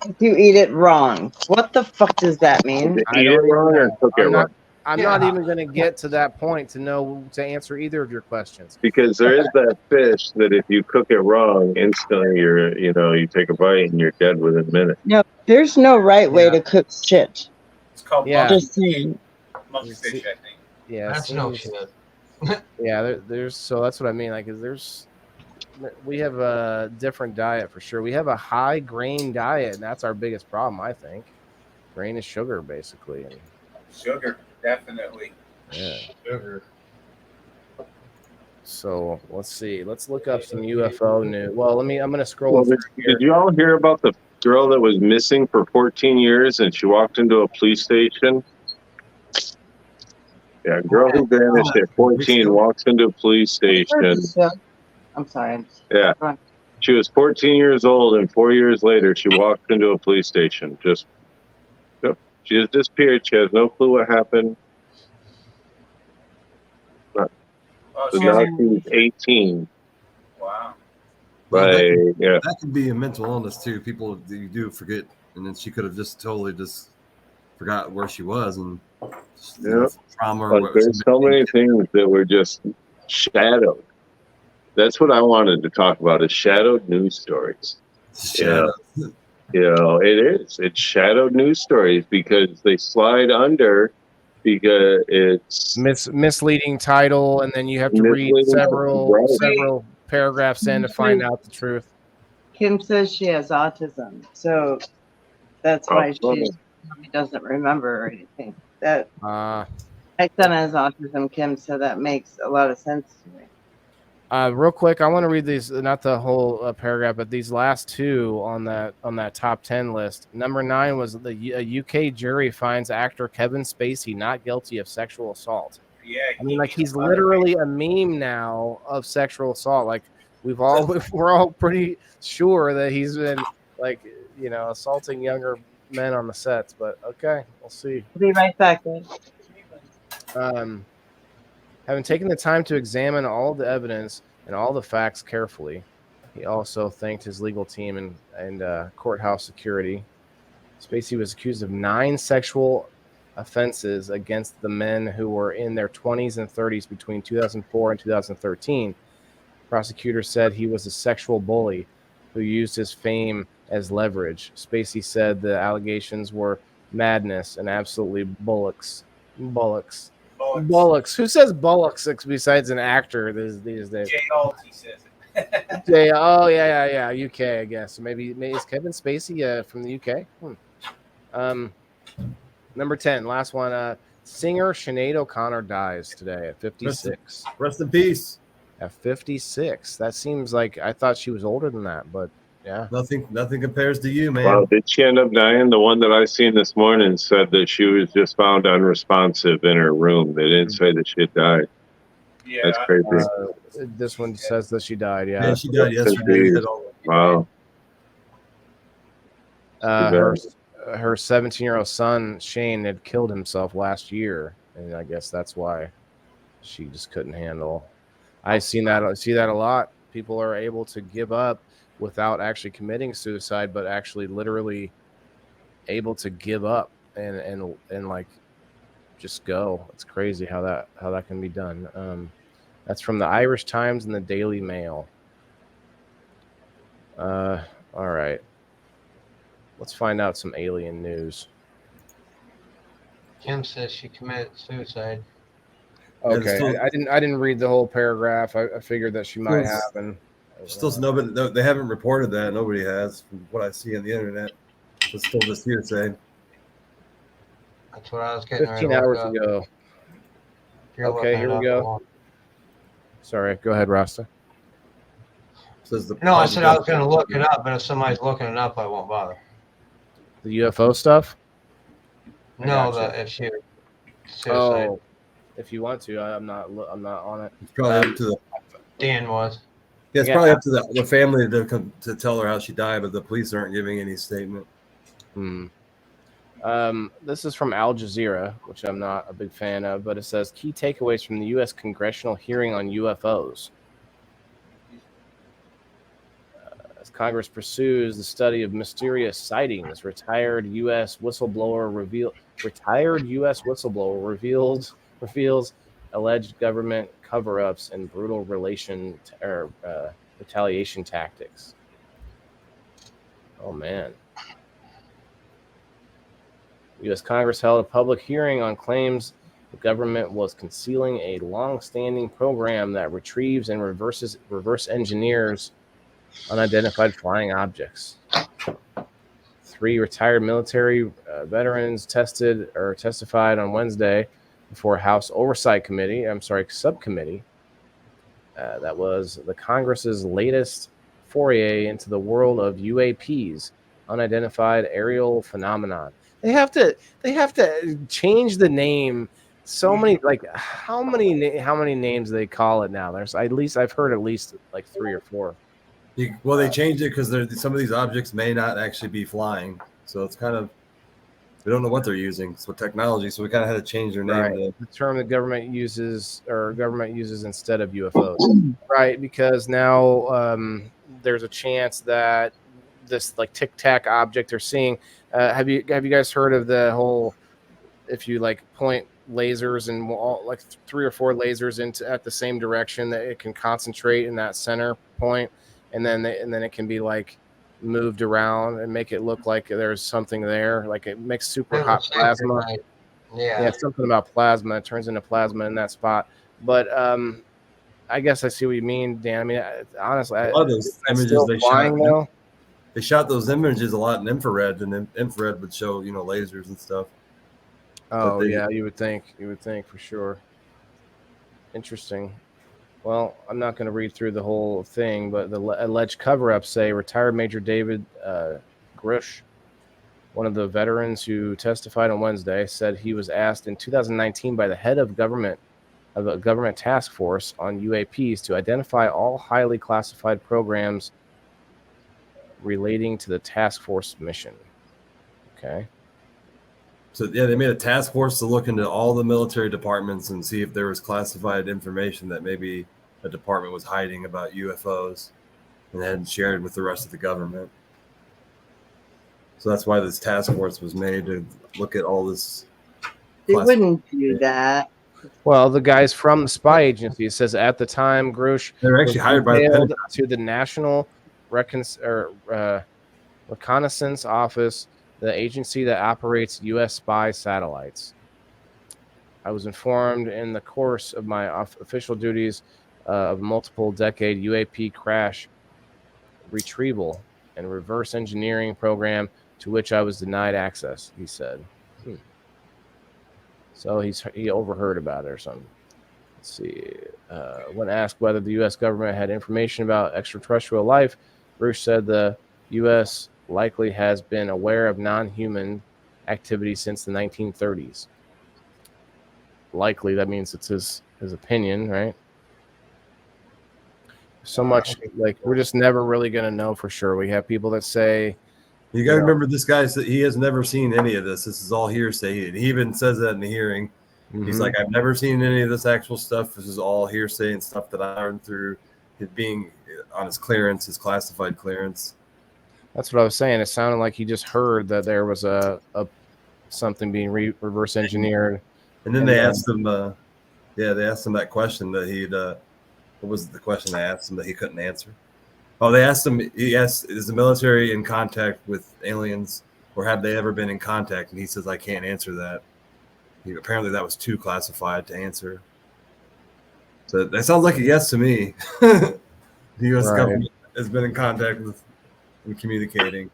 If you eat it wrong. What the fuck does that mean? I Eat it don't even wrong or know. cook it wrong? I'm not even going to get to that point to answer either of your questions. Because there is that fish that if you cook it wrong, instantly you take a bite and you're dead within a minute. No, there's no right way to cook shit. It's called Yeah. Just saying. monkfish, I think. Yeah, That's no shit. Yeah, there's so that's what I mean. Like, we have a different diet for sure. We have a high grain diet, and that's our biggest problem, I think. Grain is sugar, basically. And Sugar, definitely. yeah. Sugar. So let's see. Let's look up some UFO news. Well, I'm gonna scroll Well, through here. did you all hear about the girl that was missing for 14 years and she walked into a police station? Yeah, a girl who vanished at 14 walks into a police station. I'm sorry. Yeah. Go on. She was 14 years old, and 4 years later, she walked into a police station. She just disappeared. She has no clue what happened. Oh, So she's now in. she's 18. Wow. Well, Yeah. that could be a mental illness too. People, you do forget, and then she could have just totally just forgot where she was and trauma or But what. there's so many things that were just shadowed. That's what I wanted to talk about: is shadowed news stories. Yeah. It is. It's shadowed news stories because they slide under because it's Misleading title, and then you have to read misleading. several paragraphs in to find out the truth. Kim says she has autism, so that's why she doesn't remember or anything. That my son has autism, Kim, so that makes a lot of sense to me. Real quick, I want to read these, not the whole paragraph, but these last two on that top 10 list. Number 9 was a UK jury finds actor Kevin Spacey not guilty of sexual assault. Yeah. I mean, like, he's literally a meme now of sexual assault. Like, we're all pretty sure that he's been, like, assaulting younger men on the sets. But okay, we'll see. I'll be right back, then. Having taken the time to examine all the evidence and all the facts carefully, He also thanked his legal team and courthouse security. Spacey was accused of 9 sexual offenses against the men who were in their 20s and 30s between 2004 and 2013. Prosecutors said he was a sexual bully who used his fame as leverage. Spacey said the allegations were madness and absolutely bullocks. Who says bullocks besides an actor these days? Jay Alty says it. Oh yeah. UK, I guess. Maybe is Kevin Spacey from the UK? Number 10, last one. Singer Sinead O'Connor dies today at 56. Rest in peace. At 56. That seems like I thought she was older than that, but yeah. Nothing compares to you, man. Well, did she end up dying? The one that I seen this morning said that she was just found unresponsive in her room. They didn't say that she had died. Yeah, That's crazy. This one says that she died. Yeah, Yeah, she died yesterday. Wow. Her 17-year-old son Shane had killed himself last year, and I guess that's why she just couldn't handle. I see that a lot. People are able to give up without actually committing suicide, but actually literally able to give up and like just go. It's crazy how that can be done. That's from the Irish Times and the Daily Mail. All right. Let's find out some alien news. Kim says she committed suicide. Okay, I didn't read the whole paragraph. I figured that she might have. And they haven't reported that. Nobody has, from what I see on the internet. It's still just hearsay. That's what I was getting. 15 hours ago. Okay, here we go. Sorry, go ahead, Rasta. No, I said I was going to look it up, but if somebody's looking it up, I won't bother. The UFO stuff? No, if she suicide. Oh, if you want to, I'm not on it. It's probably up to Dan was. Yeah, it's probably up to the family to tell her how she died, but the police aren't giving any statement. This is from Al Jazeera, which I'm not a big fan of, but it says key takeaways from the U.S. congressional hearing on UFOs. As Congress pursues the study of mysterious sightings, retired U.S. whistleblower reveals alleged government cover-ups and brutal retaliation tactics. Oh man. U.S. Congress held a public hearing on claims the government was concealing a long-standing program that retrieves and reverse engineers unidentified flying objects. 3 retired military veterans testified on Wednesday before a House subcommittee. That was the Congress's latest foray into the world of UAPs, unidentified aerial phenomenon. They have to change the name. So many, like how many names they call it now? There's I've heard at least like 3 or 4. Well, they changed it because some of these objects may not actually be flying, so it's kind of we don't know what they're using. So technology, so we kind of had to change their name. Right. The term the government uses instead of UFOs, right? Because now there's a chance that this like Tic Tac object they're seeing. Have you guys heard of the whole? If you like point lasers and like 3 or 4 lasers at the same direction, that it can concentrate in that center point. And then it can be like moved around and make it look like there's something there. Like it makes super hot plasma. Yeah, something about plasma. It turns into plasma in that spot. But I guess I see what you mean, Dan. I mean, honestly, a lot of those images they shot those images a lot in infrared, and infrared would show lasers and stuff. Oh yeah, you would think for sure. Interesting. Well, I'm not going to read through the whole thing, but the alleged cover-ups say retired Major David Grush, one of the veterans who testified on Wednesday, said he was asked in 2019 by the head of a government task force on UAPs to identify all highly classified programs relating to the task force mission. Okay. So yeah, they made a task force to look into all the military departments and see if there was classified information that maybe a department was hiding about UFOs. and hadn't shared with the rest of the government. So that's why this task force was made, to look at all this. They wouldn't do that. Well, the guys from the spy agency, it says at the time, Grush They're actually hired by the Pentagon. to the National Reconnaissance Office, the agency that operates U.S. spy satellites. I was informed in the course of my official duties of multiple decade UAP crash retrieval and reverse engineering program to which I was denied access, he said. So he overheard about it or something. Let's see. When asked whether the U.S. government had information about extraterrestrial life, Bruce said the U.S. likely has been aware of non-human activity since the 1930s. Likely, that means it's his opinion, right? So much, like, we're just never really going to know for sure. We have people that say, you got to remember, this guy said he has never seen any of this. This is all hearsay. He even says that in the hearing. He's like, I've never seen any of this actual stuff. This is all hearsay and stuff that I learned through it being on his clearance, his classified clearance. That's what I was saying. It sounded like he just heard that there was a something being reverse engineered. And then they asked him, they asked him that question that what was the question they asked him that he couldn't answer? Oh, they asked him, is the military in contact with aliens, or have they ever been in contact? And he says, I can't answer that. Apparently that was too classified to answer. So that sounds like a yes to me. The U.S. government has been in contact with and communicating.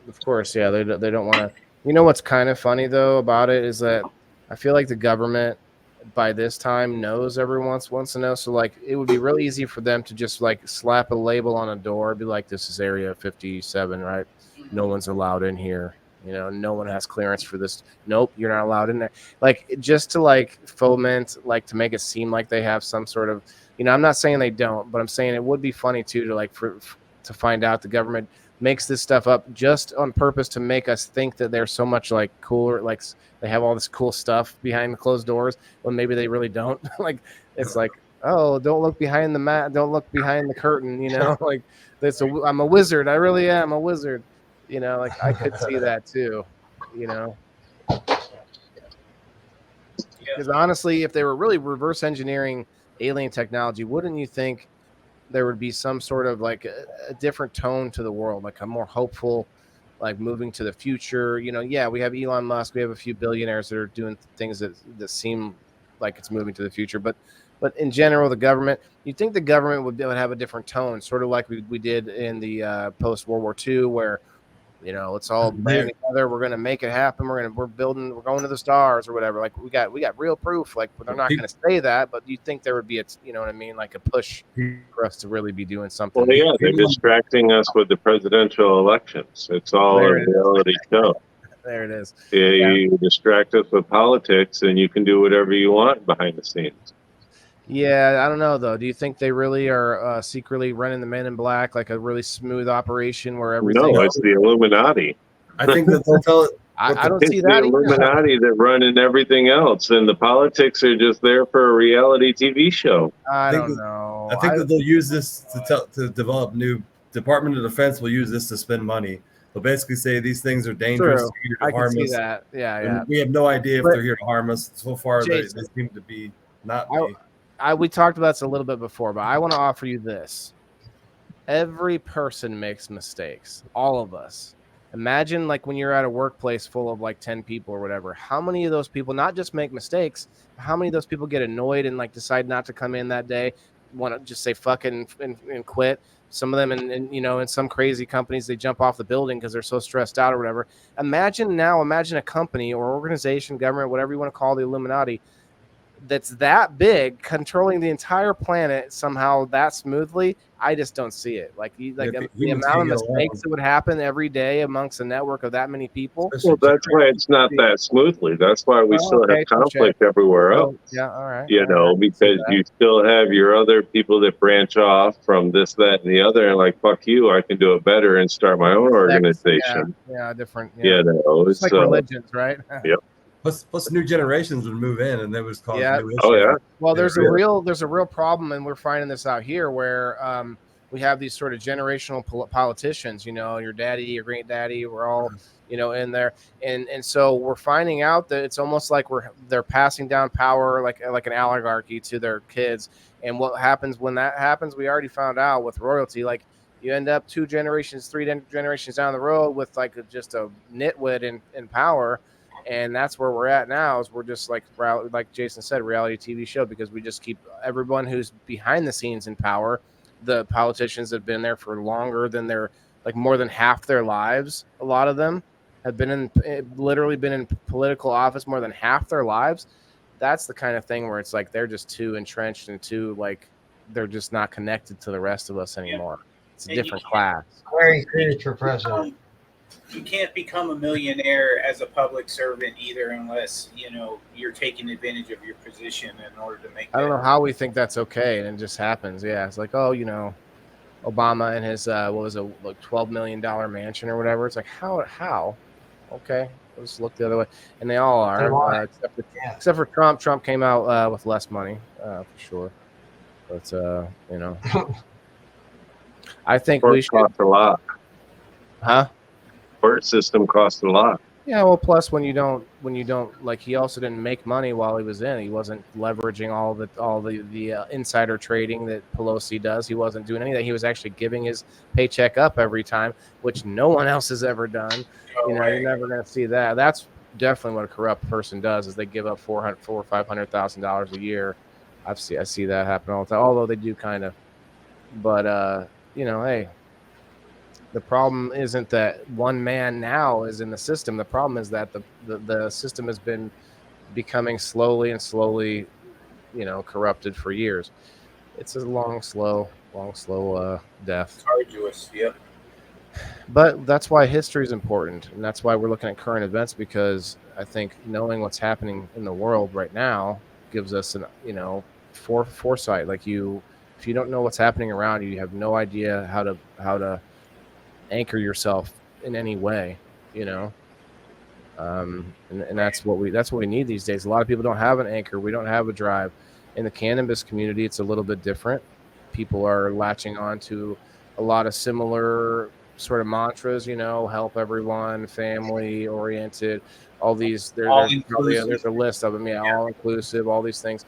Of course, yeah, they don't want to. You know what's kind of funny, though, about it is that I feel like the government by this time knows everyone wants to know. So, like, it would be really easy for them to just, like, slap a label on a door, be like, this is Area 57, right? No one's allowed in here. You know, no one has clearance for this. Nope, you're not allowed in there. Like, just to, like, foment, like, to make it seem like they have some sort of, you know, I'm not saying they don't, but I'm saying it would be funny, too, to, like, to find out the government makes this stuff up just on purpose to make us think that they're so much, like, cooler, like, they have all this cool stuff behind the closed doors when maybe they really don't. Like, it's like, oh, don't look behind the mat, don't look behind the curtain, you know, like, I'm a wizard. I really am a wizard. You know, like, I could see that too, you know. Because honestly, if they were really reverse engineering alien technology, wouldn't you think there would be some sort of, like, a different tone to the world, like a more hopeful, like, moving to the future? You know, yeah, we have Elon Musk, we have a few billionaires that are doing things that seem like it's moving to the future, but in general, the government, you'd think the government would have a different tone, sort of like we did in the post World War II, where, you know, let's all band together. We're going to make it happen. We're going to the stars or whatever. Like, we got real proof. Like, they're not going to say that, but you think there would be you know what I mean? Like a push for us to really be doing something. Well, yeah, they're distracting us with the presidential elections. It's all a reality show. There it is. Yeah, you distract us with politics and you can do whatever you want behind the scenes. Yeah, I don't know, though. Do you think they really are secretly running the Men in Black, like a really smooth operation where everything... No, it's the Illuminati. I think that they'll tell it. I don't see It's that the either. Illuminati that running everything else, and the politics are just there for a reality TV show. I don't know. I think that they'll use this to develop new... Department of Defense will use this to spend money. They'll basically say these things are dangerous. True. Here I to harm can see us. that. Yeah, yeah. And we have no idea if they're here to harm us. So far, Jason, they seem to be not be. We talked about this a little bit before, but I want to offer you this. Every person makes mistakes. All of us. Imagine, like, when you're at a workplace full of, like, 10 people or whatever, how many of those people not just make mistakes, how many of those people get annoyed and, like, decide not to come in that day, want to just say fuck it and quit? Some of them, and you know, in some crazy companies, they jump off the building because they're so stressed out or whatever. Imagine a company or organization, government, whatever you want to call the Illuminati, that's that big, controlling the entire planet somehow that smoothly. I just don't see it. Like the amount of mistakes that would happen every day amongst a network of that many people. Well, that's why it's not that smoothly. That's why we still have conflict everywhere else. Yeah, all right. You know, because you still have your other people that branch off from this, that, and the other, and like, fuck you, I can do it better and start my own organization. Yeah, different. Yeah. You know, it's like religions, right? Yep. Plus, new generations would move in, and that was causing new issues. Oh yeah. Well, there's a real problem, and we're finding this out here, where we have these sort of generational politicians, you know, your daddy, your great daddy, we're all, you know, in there. And so we're finding out that it's almost like they're passing down power like an oligarchy to their kids. And what happens when that happens, we already found out with royalty, like you end up 2 generations, 3 generations down the road with like just a nitwit in power. And that's where we're at now, is we're just like Jason said, reality TV show, because we just keep everyone who's behind the scenes in power. The politicians have been there for longer than their, like more than half their lives. A lot of them have been literally been in political office more than half their lives. That's the kind of thing where it's like they're just too entrenched and too like they're just not connected to the rest of us anymore. It's a different class. Very curious for president. You can't become a millionaire as a public servant either, unless, you know, you're taking advantage of your position in order to make. I don't know how we think that's okay, and it just happens. Yeah, it's like, oh, you know, Obama and his what was it, like $12 million mansion or whatever. It's like how? Okay, let's look the other way, and they all are, except for Trump. Trump came out with less money for sure, but you know, I think we should. Cost a lot. Huh? Court system costs a lot. Yeah, well, plus when you don't like, he also didn't make money while he was in. He wasn't leveraging all the insider trading that Pelosi does. He wasn't doing any of that. He was actually giving his paycheck up every time, which no one else has ever done. You know, you're never going to see that. That's definitely what a corrupt person does, is they give up $400,000 or $500,000 a year. I see that happen all the time. Although they do kind of, but you know, hey. The problem isn't that one man now is in the system. The problem is that the system has been becoming slowly, you know, corrupted for years. It's a long, slow death. It's arduous, yep. But that's why history is important, and that's why we're looking at current events, because I think knowing what's happening in the world right now gives us an, you know, foresight. Like if you don't know what's happening around you, you have no idea how to anchor yourself in any way, you know. And that's what we need these days. A lot of people don't have an anchor. We don't have a drive. In the cannabis community, it's a little bit different. People are latching on to a lot of similar sort of mantras, you know, help everyone, family oriented, all these. There's a list of them. Yeah, all inclusive, all these things.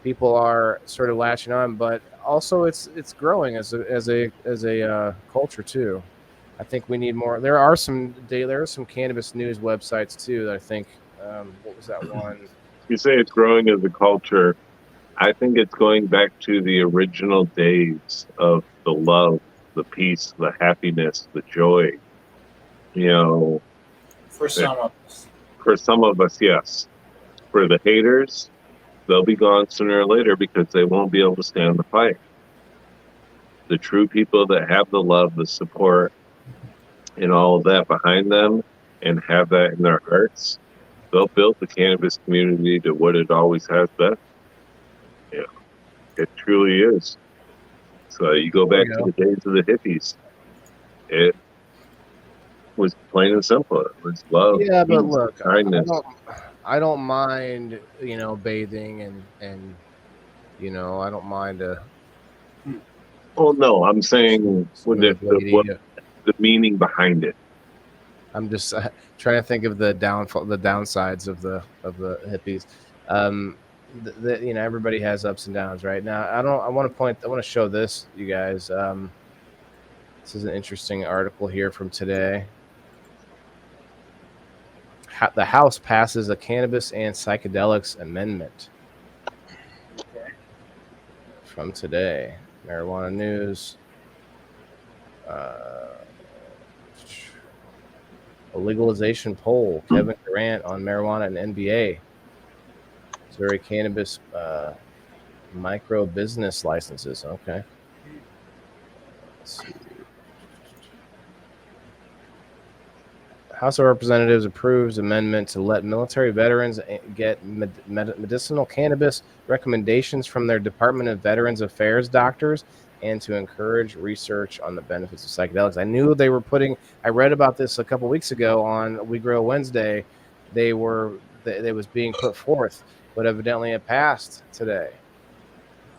People are sort of latching on, but also it's growing as a culture too. I think we need more. There are some cannabis news websites too that I think. What was that one? You say it's growing as a culture. I think it's going back to the original days of the love, the peace, the happiness, the joy. You know, for some of us. For some of us, yes. For the haters, they'll be gone sooner or later because they won't be able to stand the fight. The true people that have the love, the support, and all of that behind them, and have that in their hearts, they'll build the cannabis community to what it always has been. Yeah, it truly is. So you go back to the days of the hippies. It was plain and simple. It was love. Yeah, but look, kindness. I don't mind, you know, bathing and you know, I don't mind Well, no, I'm saying the meaning behind it. I'm just trying to think of the downsides of the hippies. You know, everybody has ups and downs, right? Now, I want to show this, you guys. This is an interesting article here from today. The House passes a cannabis and psychedelics amendment. From today, Marijuana News. A legalization poll. Kevin Durant on marijuana and NBA. Missouri cannabis micro business licenses. Okay. Let's see. House of Representatives approves amendment to let military veterans get medicinal cannabis recommendations from their Department of Veterans Affairs doctors, and to encourage research on the benefits of psychedelics. I knew they were I read about this a couple weeks ago on We Grow Wednesday. They was being put forth, but evidently it passed today.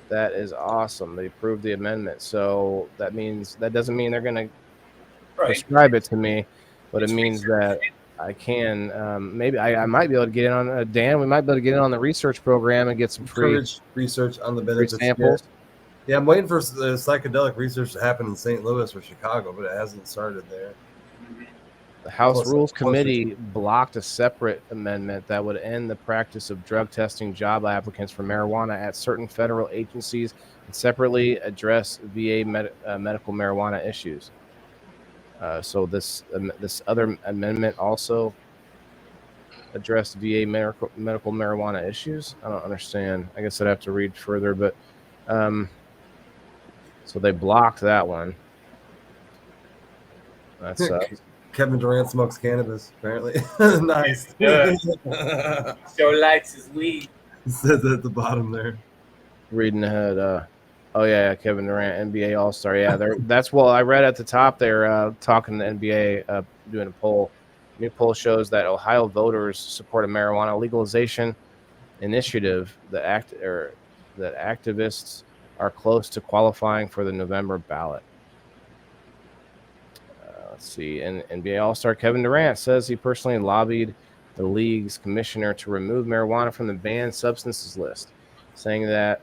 That is awesome. They approved the amendment. So that doesn't mean they're going to Right. prescribe it to me, but It's it means research. that I can maybe I might be able to get in on Dan. We might be able to get in on the research program and get some free Encourage research on the free benefits. samples. Yeah, I'm waiting for the psychedelic research to happen in St. Louis or Chicago, but it hasn't started there. The House Plus, Rules it's closer Committee blocked a separate amendment that would end the practice of drug testing job applicants for marijuana at certain federal agencies and separately address VA medical marijuana issues. So this other amendment also addressed VA medical marijuana issues. I don't understand. I guess I'd have to read further, but so they blocked that one. That sucks. Kevin Durant smokes cannabis, apparently. Nice. Still likes his weed. It says at the bottom there. Reading ahead. Oh yeah, Kevin Durant, NBA All Star. Yeah, that's well. I read at the top there, talking to the NBA, doing a poll. New poll shows that Ohio voters support a marijuana legalization initiative. That activists are close to qualifying for the November ballot. Let's see. And NBA All Star Kevin Durant says he personally lobbied the league's commissioner to remove marijuana from the banned substances list, saying that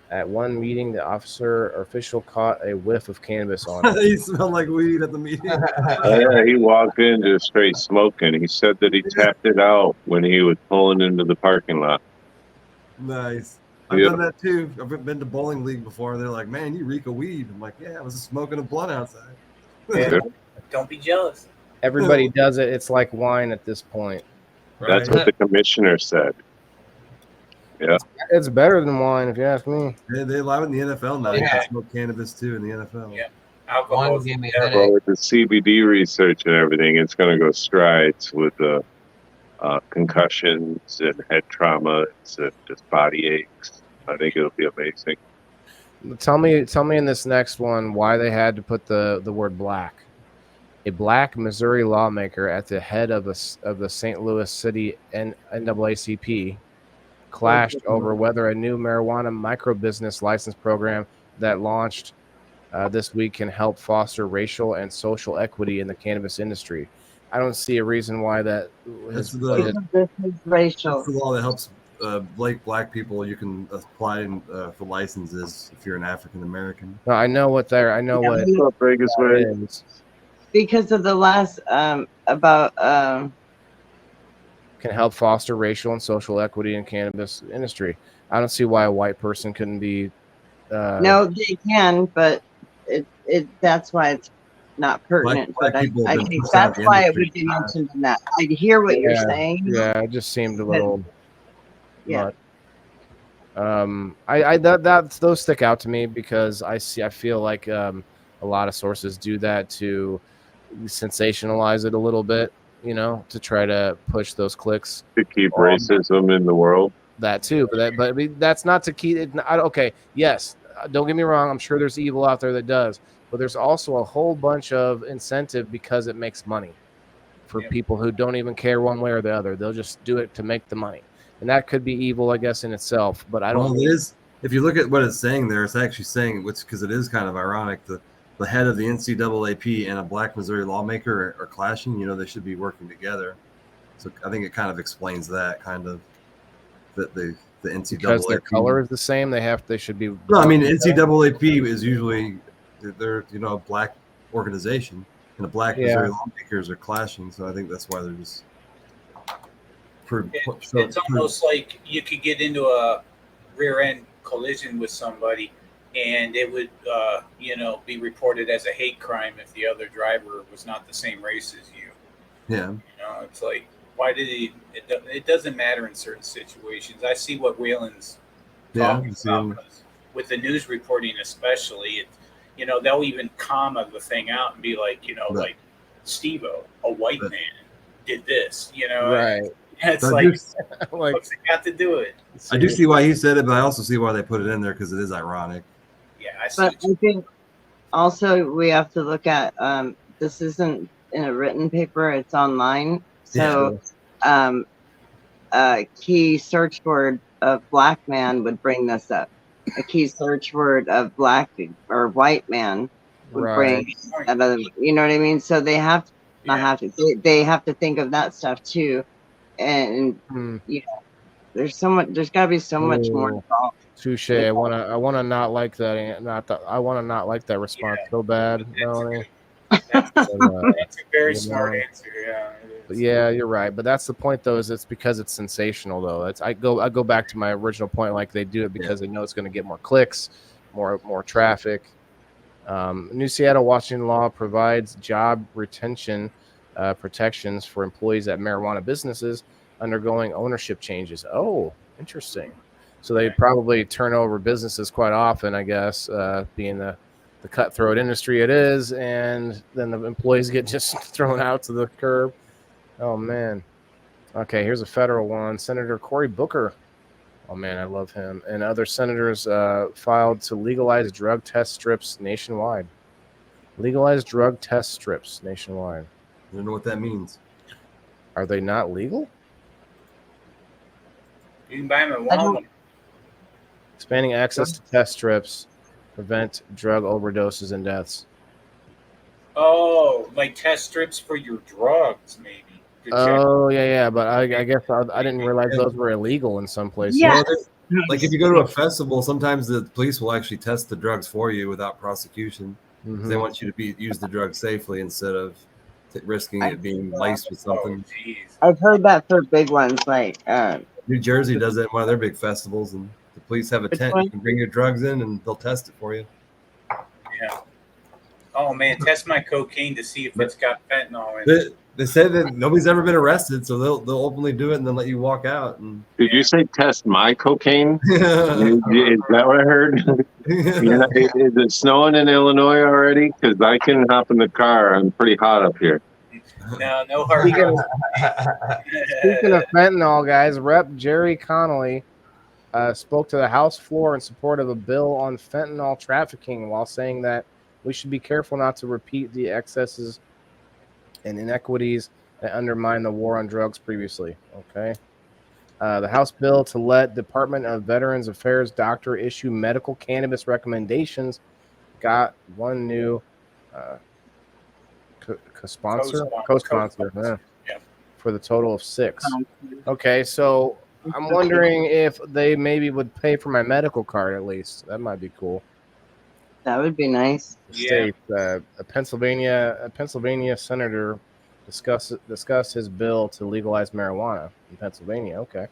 at one meeting, the official caught a whiff of cannabis on it. He smelled like weed at the meeting. Yeah, he walked into straight smoking. He said that he tapped it out when he was pulling into the parking lot. Nice. I've done that too. I've been to bowling league before. They're like, "Man, you reek of weed." I'm like, "Yeah, I was just smoking a blunt outside." Yeah. Don't be jealous. Everybody does it. It's like wine at this point. That's what the commissioner said. Yeah, it's better than wine, if you ask me. They allow it in the NFL now. You Yeah. can smoke cannabis too in the NFL. Yeah. Alcohol. One gave me a well, headache. with the CBD research and everything, it's going to go strides with the concussions and head traumas and just body aches. I think it'll be amazing. Tell me in this next one why they had to put the word black. A black Missouri lawmaker at the head of the St. Louis City NAACP clashed over whether a new marijuana microbusiness license program that launched this week can help foster racial and social equity in the cannabis industry. I don't see a reason why that This is racial. That's the law that helps black people. You can apply for licenses if you're an African American. No, I know what they're. I know what it is. Because of the last about can help foster racial and social equity in cannabis industry. I don't see why a white person couldn't be. No, they can, but that's why it's not pertinent. Black but people I have been think pushed out of that's the why it industry. would be mentioned in that. I hear what you're saying. Yeah, it just seemed a little. Yeah. But, those stick out to me because I feel like a lot of sources do that to sensationalize it a little bit, to try to push those clicks to keep racism in the world. That too, but that's not to keep it. Okay, yes, don't get me wrong. I'm sure there's evil out there that does, but there's also a whole bunch of incentive because it makes money for people who don't even care one way or the other. They'll just do it to make the money, and that could be evil, I guess, in itself. But I don't. Well, it is. If you look at what it's saying there, it's actually saying, which because it is kind of ironic, the head of the NCAAP and a black Missouri lawmaker are clashing. They should be working together. So I think it kind of explains that kind of that the NCAA because their color is the same. They should be. No, I mean NCAAP is usually they're a black organization, and the black Missouri lawmakers are clashing. So I think that's why they're just. It's almost like you could get into a rear end collision with somebody, and it would, be reported as a hate crime if the other driver was not the same race as you. Yeah. It's like, why did he? It doesn't matter in certain situations. I see what Whalen's talking about with the news reporting, especially. They'll even comma the thing out and be like, like Steve-O, a white man, did this. Right. It's what's it got to do it? I do see why he said it, but I also see why they put it in there because it is ironic. Yeah, I see. But I think also we have to look at this isn't in a written paper; it's online. So, key search word of black man would bring this up. a key search word of black or white man would Right. bring that other, you know what I mean? So they have to, not Yeah. have to, they have to think of that stuff too. And Hmm. you know, there's got to be so much more Ooh. involved. Touche. I wanna not like that. I wanna not like that response so bad, Melanie. That's, But, that's a very you smart know, answer. Yeah. It but is. yeah, you're right. But that's the point, though, is it's because it's sensational, though. I go back to my original point. Like they do it because they know it's going to get more clicks, more traffic. New Seattle, Washington law provides job retention protections for employees at marijuana businesses undergoing ownership changes. Oh, interesting. So they probably turn over businesses quite often, I guess, being the cutthroat industry it is, and then the employees get just thrown out to the curb. Oh man. Okay, here's a federal one. Senator Cory Booker. Oh man, I love him. And other senators filed to legalize drug test strips nationwide. Legalize drug test strips nationwide. I don't know what that means. Are they not legal? You can buy them at I don't- Walmart. Expanding access to test strips prevent drug overdoses and deaths. Oh, like test strips for your drugs, maybe. To check. Oh yeah, but I guess I didn't realize those were illegal in some places. Yeah. Well, like if you go to a festival, sometimes the police will actually test the drugs for you without prosecution. 'Cause Mhm. They want you to use the drug safely instead of risking it being laced with Oh, something. jeez. I've heard that for big ones like New Jersey does that at one of their big festivals, and the police have a Which tent. one? You can bring your drugs in, and they'll test it for you. Yeah. Oh man, test my cocaine to see if it's got fentanyl in it. They said that nobody's ever been arrested, so they'll openly do it and then let you walk out. And Did you say test my cocaine? Is that what I heard? Yeah, is it snowing in Illinois already? Because I can hop in the car. I'm pretty hot up here. No hard Speaking drugs. Speaking of fentanyl, guys, Rep. Jerry Connolly spoke to the House floor in support of a bill on fentanyl trafficking while saying that we should be careful not to repeat the excesses and inequities that undermined the war on drugs previously. Okay. The House bill to let Department of Veterans Affairs doctor issue medical cannabis recommendations got one new co-sponsor Yeah. for the total of 6. Okay, so I'm wondering if they maybe would pay for my medical card at least. That might be cool. that would be nice. State a Pennsylvania senator discussed his bill to legalize marijuana in Pennsylvania. Okay.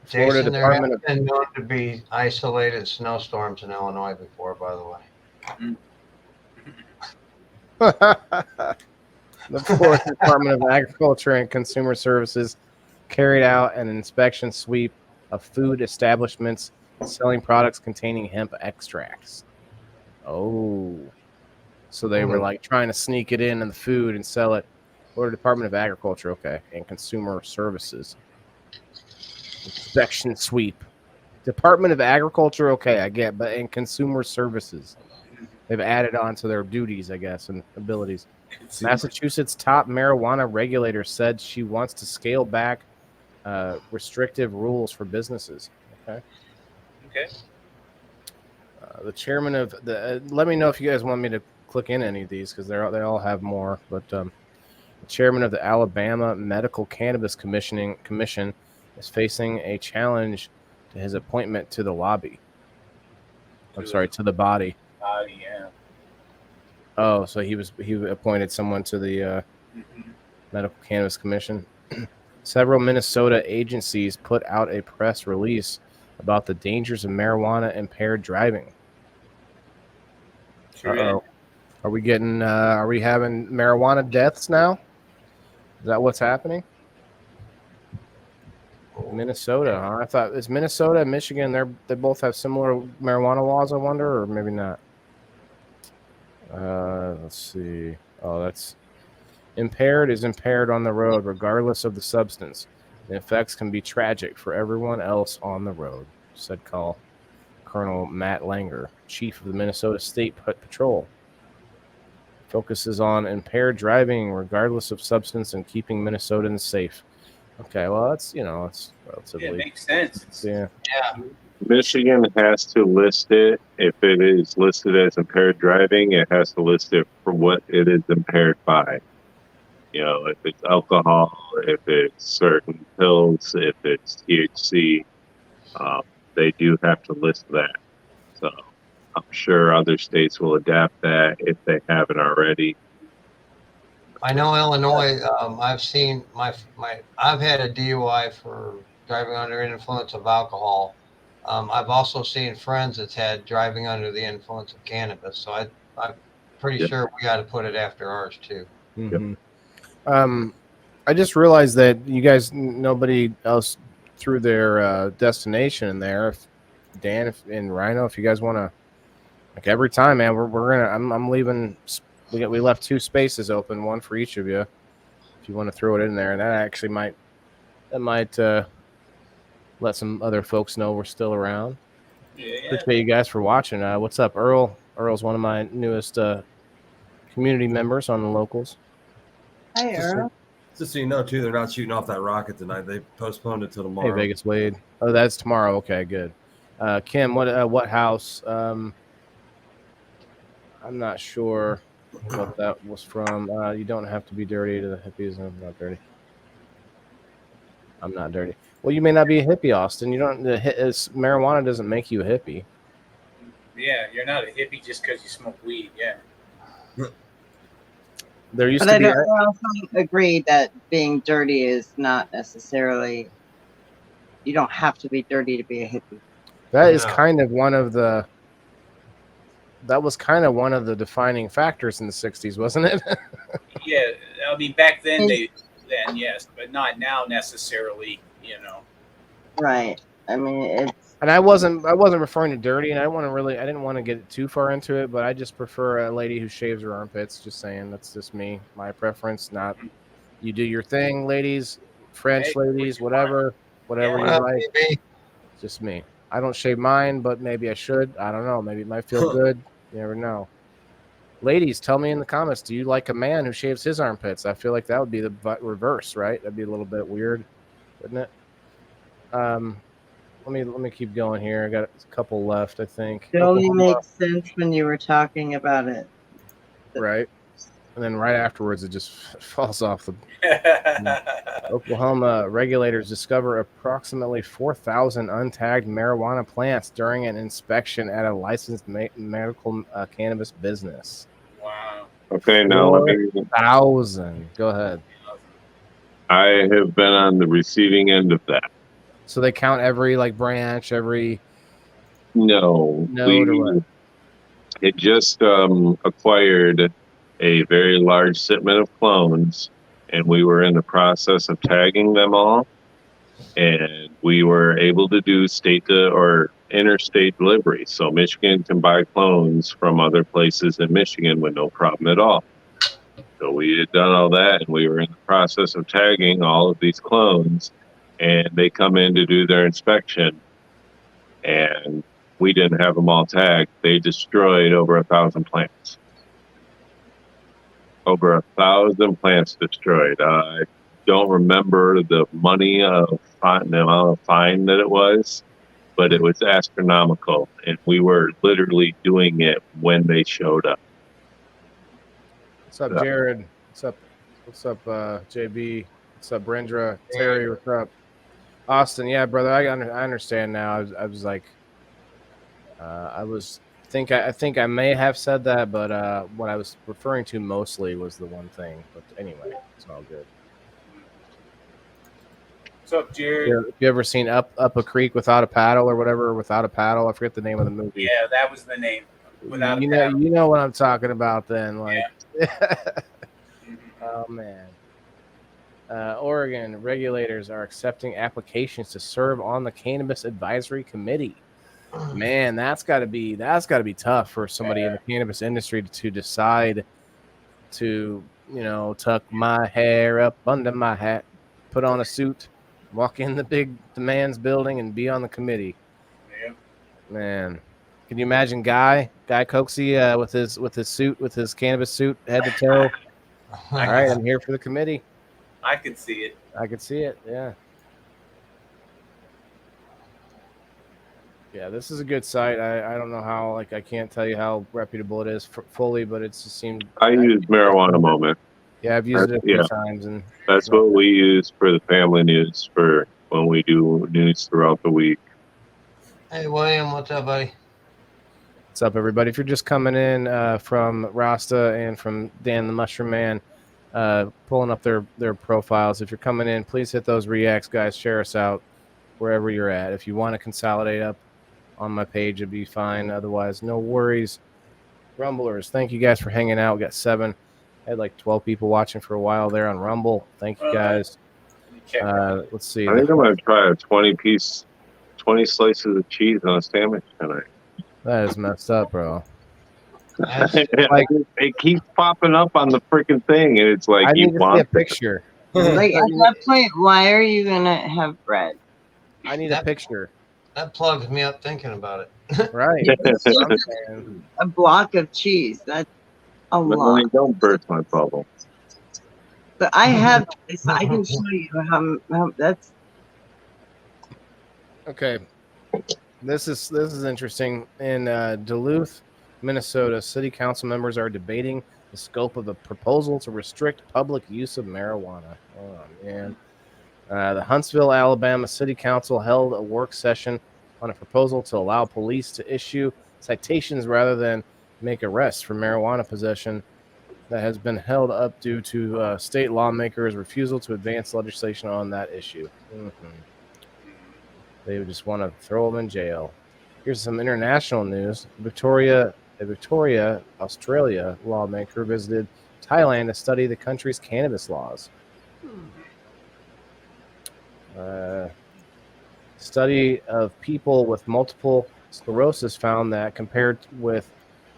Florida Jason, there Department have been known to be isolated snowstorms in Illinois before, by the way. The Florida Department of Agriculture and Consumer Services carried out an inspection sweep of food establishments selling products containing hemp extracts. Oh, so they were like trying to sneak it in the food and sell it. Florida Department of Agriculture, okay, and Consumer Services. Inspection sweep. Department of Agriculture, okay, I get, but in Consumer Services, they've added on to their duties, I guess, and abilities. Massachusetts top marijuana regulator said she wants to scale back restrictive rules for businesses. Okay. The chairman of the let me know if you guys want me to click in any of these because they all have more. But the chairman of the Alabama Medical Cannabis Commission is facing a challenge to his appointment to the lobby. To the body. Yeah. Oh, so he appointed someone to the Medical Cannabis Commission. Several Minnesota agencies put out a press release about the dangers of marijuana impaired driving. Uh-oh. Are we having marijuana deaths now? Is that what's happening? Minnesota, huh? I thought it's Minnesota and Michigan. They both have similar marijuana laws. I wonder, or maybe not. Let's see. Oh, that's impaired is impaired on the road, regardless of the substance. The effects can be tragic for everyone else on the road," said Colonel Matt Langer, chief of the Minnesota State Patrol. Focuses on impaired driving, regardless of substance, and keeping Minnesotans safe. Okay, well, it's relatively. Yeah, it makes sense. Yeah. Michigan has to list it. If it is listed as impaired driving, it has to list it for what it is impaired by. You know, if it's alcohol, if it's certain pills, if it's THC, they do have to list that. So I'm sure other states will adapt that if they haven't already. I know Illinois. I've seen I've had a DUI for driving under influence of alcohol. I've also seen friends that's had driving under the influence of cannabis. So I'm pretty Yep. sure we got to put it after ours too. Mm-hmm. I just realized that you guys, nobody else threw their destination in there. If Dan and Rhino, if you guys want to, like every time, man, we're gonna. I'm leaving. We left 2 spaces open, one for each of you. If you want to throw it in there, and that actually might let some other folks know we're still around. Yeah. Appreciate you guys for watching. What's up, Earl? Earl's one of my newest community members on the locals. Hi, Earl. Just so you know, too, they're not shooting off that rocket tonight. They postponed it till tomorrow. Hey, Vegas Wade. Oh, that's tomorrow. Okay, good. Kim, what house? I'm not sure what that was from. You don't have to be dirty to the hippies. I'm not dirty. I'm not dirty. Well, you may not be a hippie, Austin. You don't. Marijuana doesn't make you a hippie. Yeah, you're not a hippie just because you smoke weed. Yeah. There used But to be. I also agree that being dirty is not necessarily. You don't have to be dirty to be a hippie. That is kind of one of the. That was kind of one of the defining factors in the '60s, wasn't it? Yeah, I mean back then then yes, but not now necessarily. You know. Right. I mean, it's. And I wasn't referring to dirty, and I didn't want to get too far into it, but I just prefer a lady who shaves her armpits. Just saying, that's just me, my preference. Not you do your thing, ladies, French ladies, whatever you like. Maybe. Just me. I don't shave mine, but maybe I should. I don't know. Maybe it might feel good. You never know. Ladies, tell me in the comments, do you like a man who shaves his armpits? I feel like that would be the reverse, right? That'd be a little bit weird, wouldn't it? Let me keep going here. I got a couple left, I think. It only makes sense when you were talking about it. Right. And then right afterwards, it just falls off the. Oklahoma regulators discover approximately 4,000 untagged marijuana plants during an inspection at a licensed medical cannabis business. Wow. Okay, now 4,000. Go ahead. I have been on the receiving end of that. So they count every branch, every. No, node or what? It just acquired a very large shipment of clones, and we were in the process of tagging them all, and we were able to do state or interstate delivery. So Michigan can buy clones from other places in Michigan with no problem at all. So we had done all that, and we were in the process of tagging all of these clones, and they come in to do their inspection, and we didn't have them all tagged. They destroyed over 1,000 plants. Over 1,000 plants destroyed. I don't remember the money of the amount of fine that it was, but it was astronomical, and we were literally doing it when they showed up. What's up, Jared? What's up, JB? What's up, Brendra? Terry, what's up? Austin, yeah, brother, I understand now. I was like, I think I may have said that, but what I was referring to mostly was the one thing. But anyway, it's all good. What's up, Jared? Yeah, have you ever seen Up a Creek Without a Paddle or whatever? Without a Paddle, I forget the name of the movie. Yeah, that was the name. Without you a paddle. know, you know what I'm talking about. Then, like, Yeah. Oh man. Oregon regulators are accepting applications to serve on the Cannabis Advisory Committee. Man, that's got to be tough for somebody in the cannabis industry to decide to, tuck my hair up under my hat, put on a suit, walk in the man's building, and be on the committee. Yeah. Man, can you imagine Guy Coxey with his suit, with his cannabis suit, head to toe? All right, I'm here for the committee. I could see it. I could see it. Yeah. Yeah, this is a good site. I don't know how, like, I can't tell you how reputable it is fully, but it's just seemed. I use Marijuana Moment. Yeah, I've used it a few Yeah. times, and That's what we use for the family news for when we do news throughout the week. Hey, William, what's up, buddy? what's up, everybody? If you're just coming in from Rasta and from Dan the Mushroom Man, pulling up their profiles. If you're coming in, please hit those reacts, guys. Share us out wherever you're at. If you want to consolidate up on my page, it'd be fine. Otherwise, no worries. Rumblers, thank you guys for hanging out. We got 7. I had like 12 people watching for a while there on Rumble. Thank you guys. Check. Let's see. I think I'm gonna try a 20 slices of cheese on a sandwich tonight. That is messed up, bro. That's, Like, it keeps popping up on the freaking thing, and it's like I you need to see a want it. picture. Like at that point, why are you gonna have bread? I need a picture. that plugs me up thinking about it. Right. It's just I'm saying. a block of cheese. That's a lot. Melanie, don't burst my bubble. But I have this. I can show you how that's. Okay. This is interesting. In Duluth, Minnesota, city council members are debating the scope of a proposal to restrict public use of marijuana. Oh, man. The Huntsville, Alabama City Council held a work session on a proposal to allow police to issue citations rather than make arrests for marijuana possession that has been held up due to state lawmakers' refusal to advance legislation on that issue. They would just want to throw them in jail. Here's some international news. Victoria, Australia lawmaker visited Thailand to study the country's cannabis laws. Study of people with multiple sclerosis found that compared with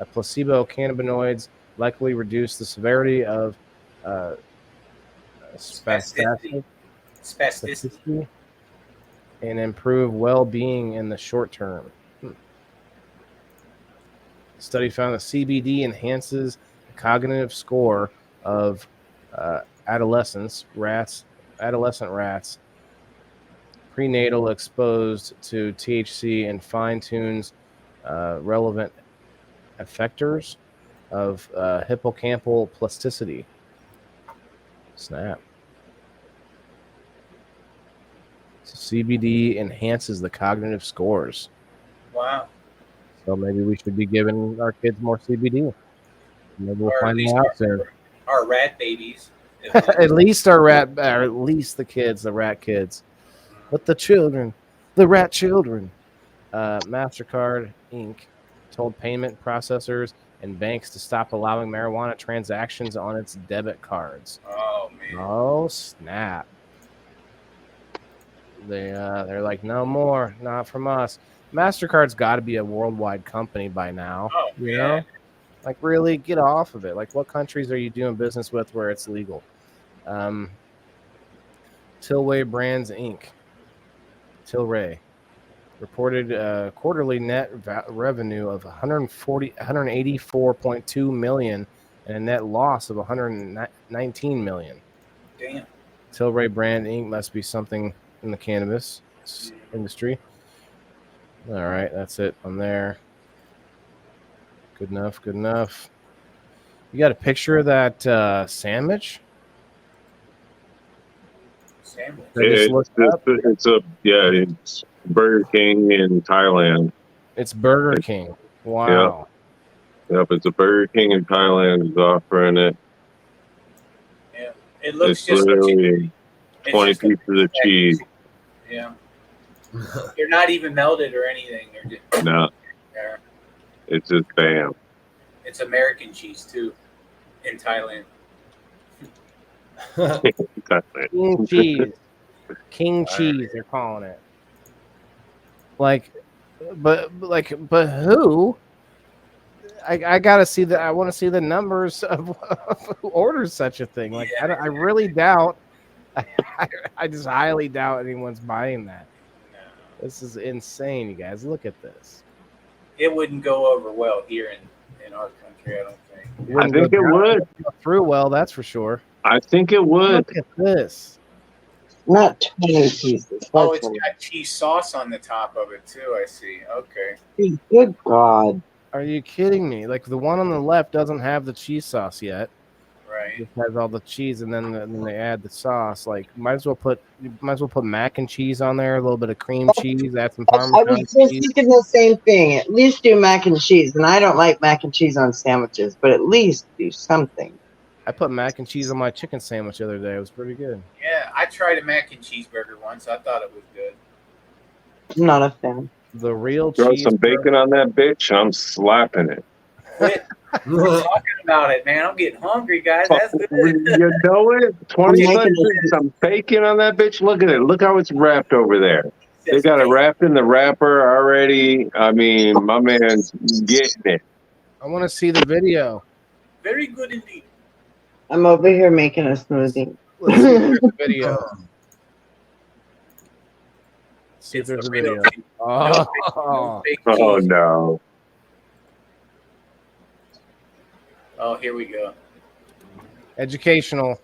a placebo, cannabinoids likely reduce the severity of spasticity and improve well-being in the short term. Study found that CBD enhances the cognitive score of adolescent rats prenatal exposed to THC and fine-tunes relevant effectors of hippocampal plasticity. Snap. So CBD enhances the cognitive scores. Wow. So maybe we should be giving our kids more CBD. Maybe we'll Or at find least out soon. our rat babies. At least our rat, or at least the kids, the rat kids. But the children, the rat children. MasterCard Inc. told payment processors and banks to stop allowing marijuana transactions on its debit cards. Oh man. Oh snap! They're like, no more, not from us. MasterCard's got to be a worldwide company by now. Oh, you yeah. know, like really get off of it. Like, what countries are you doing business with where it's legal? Tilray Brands Inc. Tilray reported quarterly net revenue of $184.2 million and a net loss of $119 million. Damn. Tilray Brand Inc. must be something in the cannabis industry. All right, that's it on there. Good enough. Good enough. You got a picture of that sandwich? Sandwich. It's Burger King in Thailand. It's Burger King. Wow. Yep, it's a Burger King in Thailand is offering it. Yeah. It looks It's just literally 20 pieces of cheese. Yeah. They're not even melted or anything. They're just No, yeah. it's just bam. It's American cheese too in Thailand. King cheese. King cheese, they're calling it. But who? I gotta see that. I want to see the numbers of who orders such a thing. Like, Yeah. I really doubt. I just highly doubt anyone's buying that. No. This is insane, you guys. Look at this. It wouldn't go over well here in our country, I don't think. I think it would. Go through well, that's for sure. I think it would. Look at this. Not 20 pieces. Oh, That's it's got cheese sauce on the top of it too. I see. Okay. good God. Are you kidding me? Like the one on the left doesn't have the cheese sauce yet. Right. It has all the cheese, and then they add the sauce. Like, might as well put mac and cheese on there, a little bit of cream cheese, add some I Parmesan was just cheese. thinking the same thing. At least do mac and cheese. And I don't like mac and cheese on sandwiches, but at least do something. I put mac and cheese on my chicken sandwich the other day. It was pretty good. Yeah, I tried a mac and cheeseburger once. I thought it was good. I'm not a fan. The real Throw cheese. some bacon on that bitch, I'm slapping it. Quit talking about it, man. I'm getting hungry, guys. That's good. You know it? 20 I'm making slices, some bacon on that bitch. Look at it. Look how it's wrapped over there. They got it wrapped in the wrapper already. I mean, my man's getting it. I want to see the video. Very good indeed. I'm over here making a smoothie. Let's see if there's a video. See if It's there's a the real video. cheese. Oh, Fake Oh, cheese. no. Oh, here we go. educational.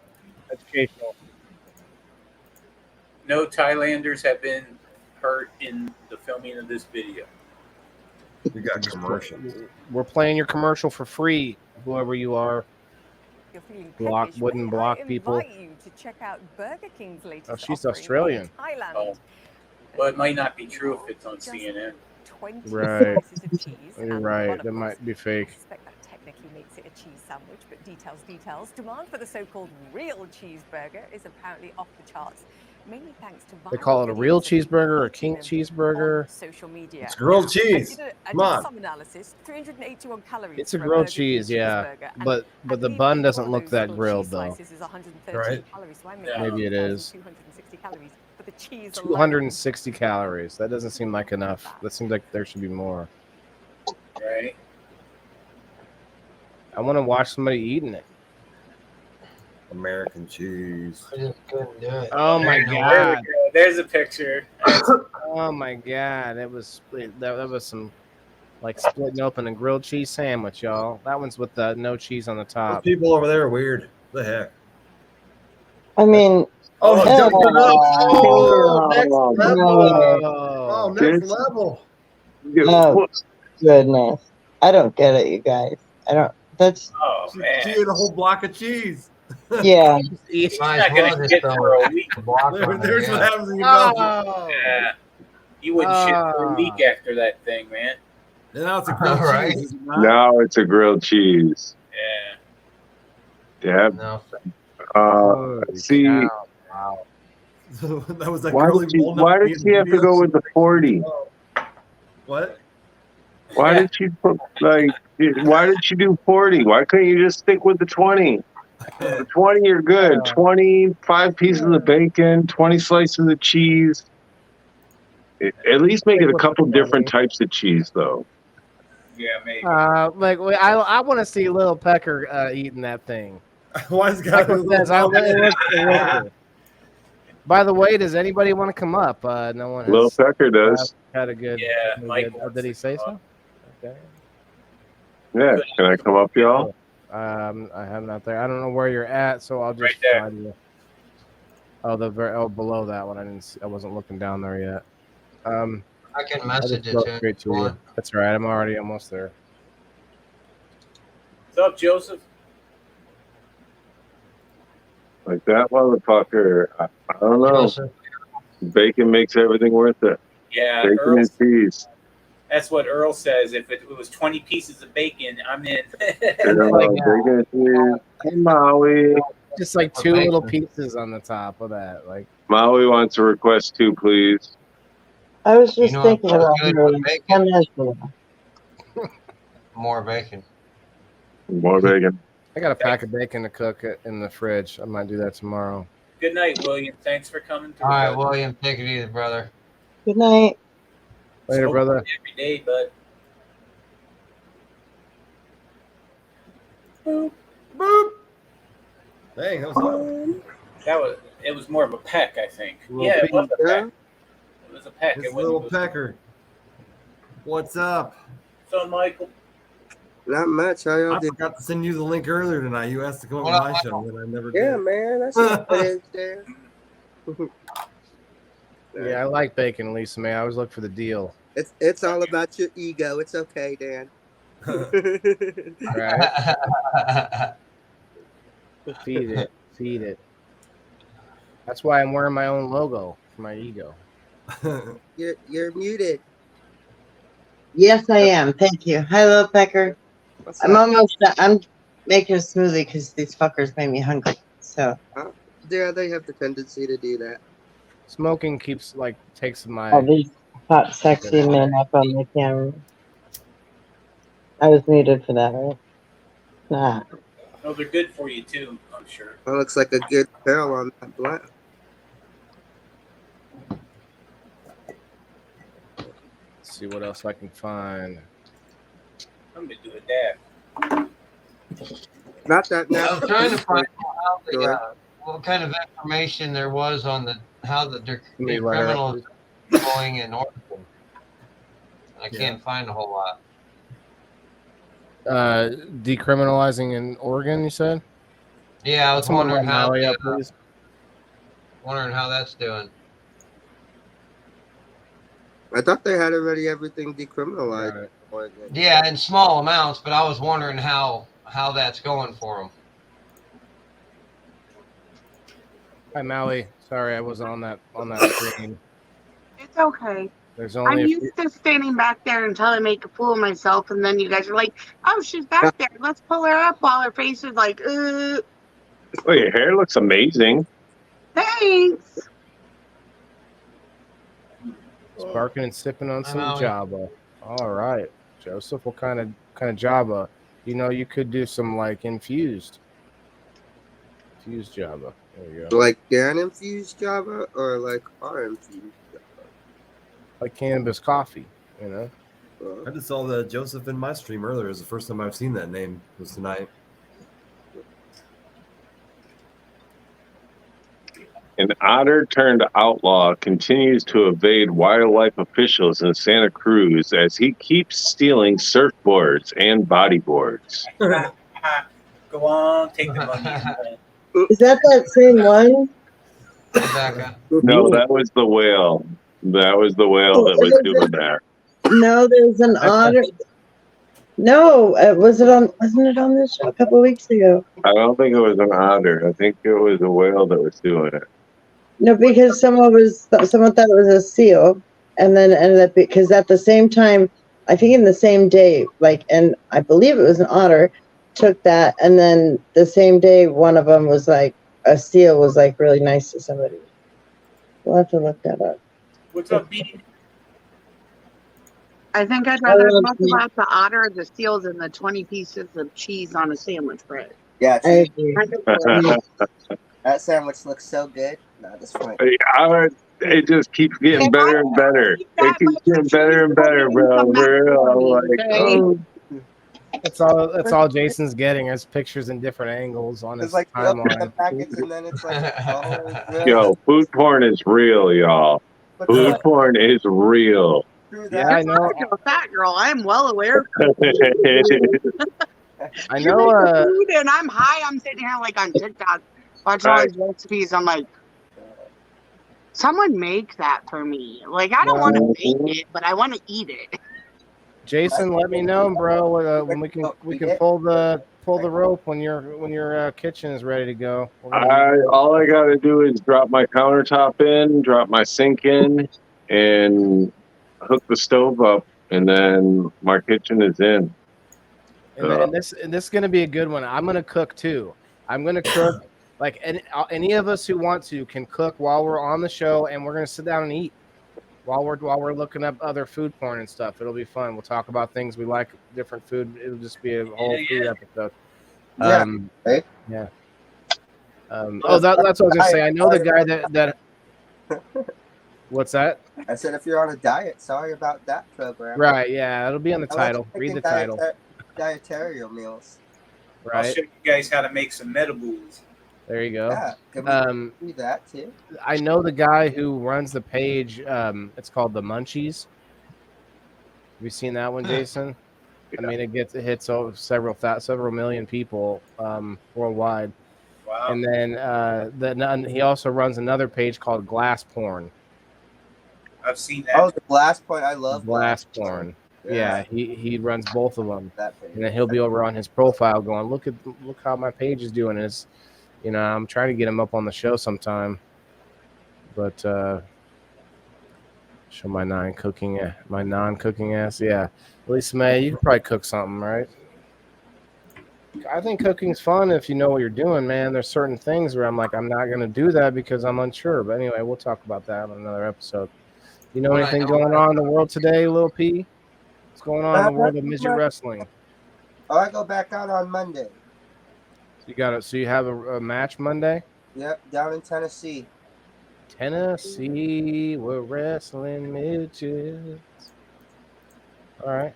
No Thailanders have been hurt in the filming of this video. We got commercial. We're playing your commercial for free, whoever you are. You're feeling Block- peckish, wouldn't may block I people. invite you to check out Burger King's latest Oh, she's offering in Australian. Thailand. Oh. Well, it might not be true if it's on Just CNN. 20 Right. pieces of cheese. You're and right. one, of That course, might be I fake. suspect that technically makes it a cheese sandwich, but details. Demand for the so-called real cheeseburger is apparently off the charts, mainly thanks to They call it a viral real videos of people cheeseburger or eating king them cheeseburger. on social media. It's grilled Now, cheese. I Come did on. some analysis. 381 calories. It's a for grilled Burger King cheese, yeah. cheeseburger, and But I the believe bun each doesn't one of look those that little grilled cheese though. slices is 113 Right. calories, so I make Yeah. Maybe it is. 260 calories. But the cheese 260 calories. That doesn't seem like enough. That seems like there should be more. Right? I want to watch somebody eating it. American cheese. I just couldn't do it. Oh my There we god. go. There's a picture. Oh my god. It was split. That was some like splitting open a grilled cheese sandwich, y'all. That one's with the no cheese on the Those top. people over there are weird. What the heck? I mean, Oh, he Oh. jumped it up. Oh, next Oh, level. Oh, Oh, next This- level. Oh. goodness. I don't get it, you guys. I don't. That's, Oh, She man. ate a whole block of cheese. yeah. She's Might not as well going to just shit throw for a week. a block There- on there, there's what yeah. happens when you melt it. Oh. Yeah. You wouldn't shit for a week after that thing, man. And now it's a grilled Right. cheese. is it not? Now it's a grilled cheese. Yeah. Yeah. No, Holy See, cow. Wow. That was that why girly did she, walnut why did cheese she have to video. go with the 40? What? Why did she put, like, why did she do 40? Why couldn't you just stick with the 20? The 20, you're good. 25 pieces of bacon, 20 slices of cheese. At least make it a couple different types of cheese, though. Yeah, maybe. I want to see Little Pecker eating that thing. Why is it Like got it says, it looks good. By the way, does anybody want to come up? No one has Lil Pecker does. had a good. Yeah, had a Mike good- wants did he to say come so? Okay. Yeah. Can I come up, y'all? I have not there. I don't know where you're at, so I'll just Right there. find you. Below that one. I didn't. See, I wasn't looking down there yet. I can I'll message just it go to straight to you. you. That's all right. I'm already almost there. What's up, Joseph? Like that motherfucker. I don't know. Joseph. Bacon makes everything worth it. Yeah, Bacon Earl, and cheese. that's what Earl says. If it was 20 pieces of bacon, I'm in. Bacon and cheese. Hey, Maui. Just like two Bacon. little pieces on the top of that. Like Maui wants a request too, please. I was just know, thinking I'm about good her with bacon. 10 minutes ago. More bacon. More bacon. I got a pack of bacon to cook in the fridge. I might do that tomorrow. Good night, William. Thanks for coming through. All right, bud. William, take it easy, brother. Good night. Later, Smoke brother. Every day, bud. Boop. Dang, that was loud. It was more of a peck, I think. Little Yeah, it was a piggy. peck. It was a peck. It's It little wasn't. pecker. What's up? So, Michael. Not much. How y'all I did? forgot to send you the link earlier tonight. You asked to come on What up, my show, Michael? and I never Yeah, did. man. That's footage there. Yeah, I like bacon, Lisa May. I always look for the deal. It's all about your ego. It's okay, Dan. Right? Feed it. Feed it. That's why I'm wearing my own logo for my ego. You're muted. Yes, I am. Thank you. Hello, Pecker. What's I'm up? almost done. I'm making a smoothie because these fuckers made me hungry. So Yeah, they have the tendency to do that. Smoking keeps takes my. all these hot, sexy men up on the camera. I was muted for that, right? Nah. No, they're good for you too, I'm sure. That looks like a good barrel on that blunt. Let's see what else I can find. I'm gonna do a dab. Not that I'm natural. trying to find out Sure. what kind of information there was on how the me let her- decriminal is going in Oregon. I Yeah. can't find a whole lot. Decriminalizing in Oregon, you said? Yeah, I was Someone wondering let how Maui up, please. that's doing. I thought they had already everything Got decriminalized. it. Yeah, in small amounts, but I was wondering how that's going for them. Hi, Maui. Sorry, I wasn't on that screen. It's okay. There's I'm only a few. used to standing back there until I make a fool of myself, and then you guys are like, "Oh, she's back there. Let's pull her up." While her face is like, Oh, your hair looks amazing. thanks." Sparking and sipping on Hi, some Maui. Java. All right, Joseph. What kind of Java? You could do some infused Java. There you go. Like Dan infused Java or like R infused Like cannabis coffee. Java? I just saw the Joseph in my stream earlier. It was the first time I've seen that name. Was tonight. An otter turned outlaw continues to evade wildlife officials in Santa Cruz as he keeps stealing surfboards and bodyboards. Go on, take the money. Is that same one? Rebecca. No, that was the whale. That was the whale that was doing that. No, there's an otter. No, wasn't it on this show a couple of weeks ago? I don't think it was an otter. I think it was a whale that was doing it. No, because someone thought it was a seal, and then ended up because at the same time, I think in the same day, and I believe it was an otter, took that, and then the same day, one of them was like a seal was really nice to somebody. We'll have to look that up. What's up, B? I think I'd rather talk about the otter, the seals, and the 20 pieces of cheese on a sandwich bread. Yeah, I agree. that sandwich looks so good. No, that's fine. It just keeps getting If better I and better. eat It that keeps much getting better and cheese, better, I'm bro. gonna For real. I'm eat like, some oh. That's all Jason's getting is pictures in different angles on his It's like you open the timeline. package and then it's like Yo, food porn is real, y'all. Food porn is real. Yeah, I know. I'm a fat girl. I'm well aware. I You know. make the food and I'm high. I'm sitting here like on TikTok watching all Right. these recipes. I'm like, someone make that for me. Like, I don't No. want to make it, but I want to eat it. Jason, let me know, bro. When we can pull the rope when your kitchen is ready to go. All I gotta do is drop my countertop in, drop my sink in, and hook the stove up, and then my kitchen is in. And this is gonna be a good one. I'm gonna cook too. I'm gonna cook. Like any of us who want to can cook while we're on the show, and we're gonna sit down and eat while we're looking up other food porn and stuff. It'll be fun. We'll talk about things we like, different food. It'll just be a whole food episode. Yeah. Right? Yeah. That's what I was gonna say. I know the guy that. What's that? I said if you're on a diet, sorry about that program. Right. Yeah, it'll be on the title. Read the title. Dietarian meals. I'll Right. show you guys how to make some medibles. There you go. Yeah, can we do that too? I know the guy who runs the page. It's called the Munchies. Have you seen that one, Jason? I mean, it hits over several million people worldwide. Wow. And then he also runs another page called Glass Porn. I've seen that. Oh, the Glass Point. I love Glass Porn. Yeah, he runs both of them. That page. And then he'll be over on his profile going, look how my page is doing. It's, I'm trying to get him up on the show sometime. But show my non-cooking ass. Yeah. Lisa May, you can probably cook something, right? I think cooking's fun if you know what you're doing, man. There's certain things where I'm like, I'm not gonna do that because I'm unsure. But anyway, we'll talk about that on another episode. You know anything going on in the world today, Lil P? What's going on in the world of midget wrestling? Oh, I go back out on Monday. So you have a match Monday? Yep, down in Tennessee. Tennessee, we're wrestling midgets. All right.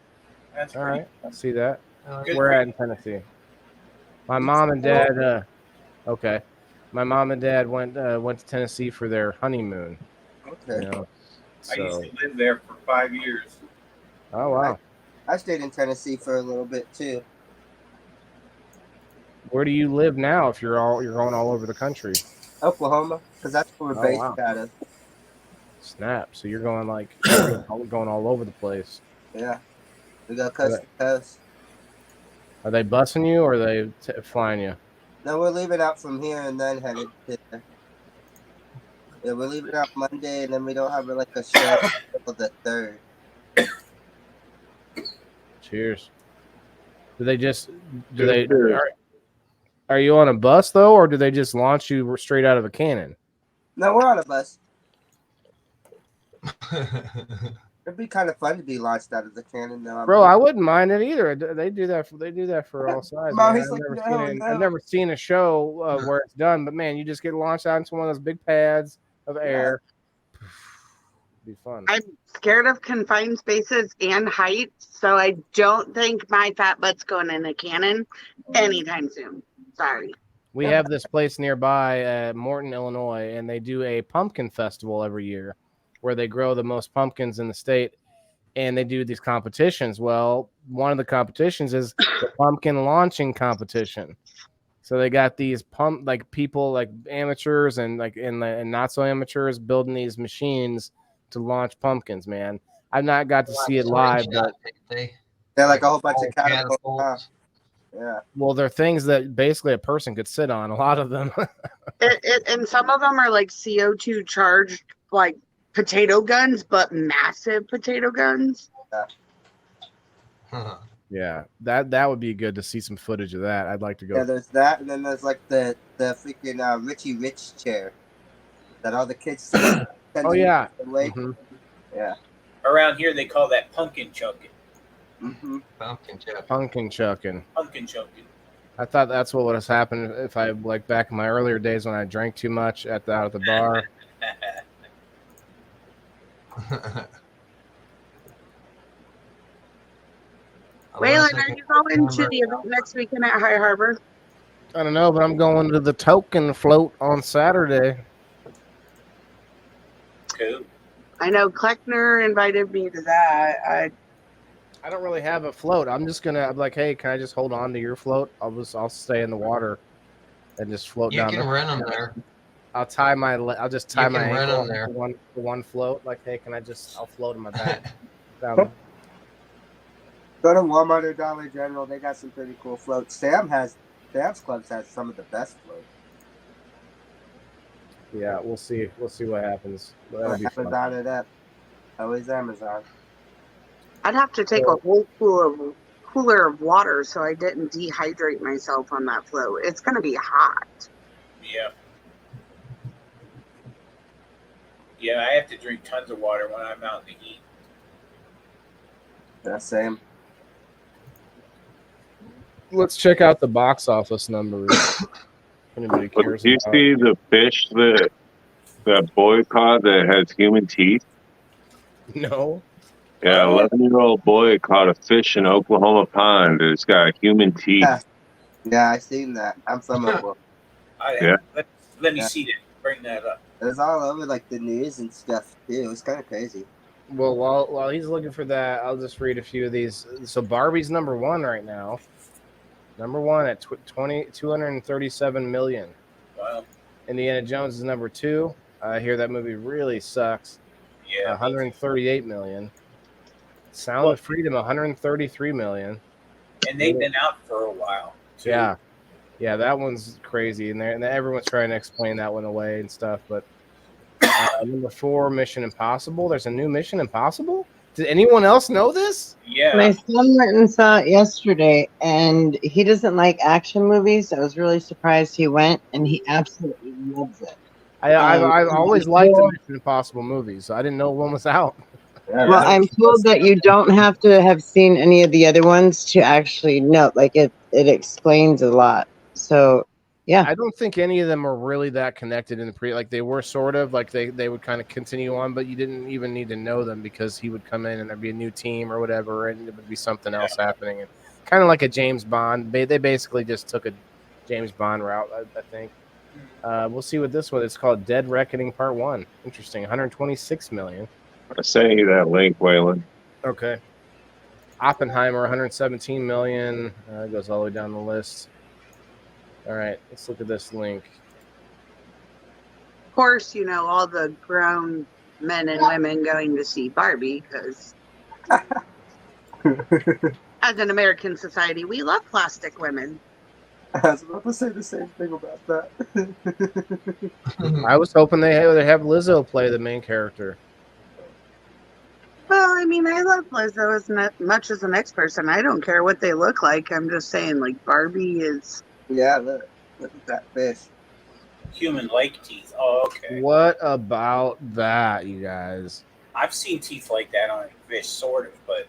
That's All pretty. right. I see that. Good We're for at in Tennessee. My mom and dad. Okay. My mom and dad went to Tennessee for their honeymoon. Okay. I used to live there for 5 years. Oh wow. I stayed in Tennessee for a little bit too. Where do you live now? If you're going all over the country. Oklahoma, because that's where we're based out of. Snap! So you're going going all over the place. Yeah, we go coast to coast. Are they busing you or are they flying you? No, we're leaving out from here and then headed to. Yeah, we're leaving out Monday and then we don't have a show until the 3rd. Cheers. Are you on a bus though, or do they just launch you straight out of a cannon? No, we're on a bus. It'd be kind of fun to be launched out of the cannon, though. Bro, I wouldn't mind it either. They do that for all sides. I've never seen a show where it's done, but man, you just get launched out into one of those big pads of air. Be fun. I'm scared of confined spaces and heights, so I don't think my fat butt's going in a cannon anytime soon. Sorry. We have this place nearby, Morton, Illinois, and they do a pumpkin festival every year where they grow the most pumpkins in the state, and they do these competitions. Well, one of the competitions is the pumpkin launching competition. So they got these people like amateurs and not so amateurs building these machines to launch pumpkins, man. I've not got to see it live, but they're like a whole bunch of catapults. Yeah. Well, they're things that basically a person could sit on. A lot of them. And some of them are like CO2 charged, like potato guns, but massive potato guns. Yeah, that would be good to see some footage of that. I'd like to go. Yeah, there's that, and then there's like the freaking Richie Rich chair that all the kids see. Oh yeah. Mm-hmm. Yeah. Around here, they call that pumpkin chucking. Mm-hmm. Pumpkin chucking. Pumpkin chucking. I thought that's what would have happened if I back in my earlier days when I drank too much out at the bar. Waylon, are you going to the event next weekend at High Harbor? I don't know, but I'm going to the token float on Saturday. Cool. I know Kleckner invited me to that. I don't really have a float. I'm like, hey, can I just hold on to your float? I'll stay in the water and just float down. You can rent them there. I'll just tie my ankle there. One float. Like, hey, I'll float in my back. Down. Go to Walmart or Dollar General. They got some pretty cool floats. Sam's Club has some of the best floats. Yeah, we'll see. We'll see what happens. Amazon it up. Always Amazon. I'd have to take a whole cooler of water so I didn't dehydrate myself on that float. It's going to be hot. Yeah. Yeah, I have to drink tons of water when I'm out in the heat. Yeah, same. Let's check out the box office numbers. Anybody cares? Do you see the fish that boy caught that has human teeth? No. Yeah, 11-year-old boy caught a fish in Oklahoma pond. It's got human teeth. Yeah, I seen that. I'm from Oklahoma. Let me see that. Bring that up. It was all over like the news and stuff too. It was kind of crazy. Well, while he's looking for that, I'll just read a few of these. So Barbie's number one right now. Number one at 237 million. Wow. Indiana Jones is number 2. I hear that movie really sucks. Yeah. 138 million. Sound of Freedom, 133 million. And they've been out for a while, too. Yeah. Yeah, that one's crazy. And everyone's trying to explain that one away and stuff. But number 4, Mission Impossible. There's a new Mission Impossible? Did anyone else know this? Yeah. My son went and saw it yesterday, and he doesn't like action movies. I was really surprised he went, and he absolutely loves it. I've always liked the Mission Impossible movies. So I didn't know one was out. Yeah, Well, I'm told that you don't have to have seen any of the other ones to actually know. Like it explains a lot. So yeah, I don't think any of them are really that connected in the like they were sort of like they would kind of continue on, but you didn't even need to know them because he would come in and there'd be a new team or whatever, and it would be something else happening, and kind of like a James Bond. They basically just took a James Bond route, I think. We'll see what this one is called. Dead Reckoning Part 1. Interesting. 126 million. I sent you that link, Waylon. Okay. Oppenheimer, 117 million. It goes all the way down the list. All right, let's look at this link. Of course, you know, all the grown men and women going to see Barbie because as an American society, we love plastic women. I was about to say the same thing about that. I was hoping they have Lizzo play the main character. Well, I mean, I love Lizzo as much as the next person. I don't care what they look like. I'm just saying, like, Barbie is... Yeah, look at that fish. Human-like teeth. Oh, okay. What about that, you guys? I've seen teeth like that on a fish, sort of, but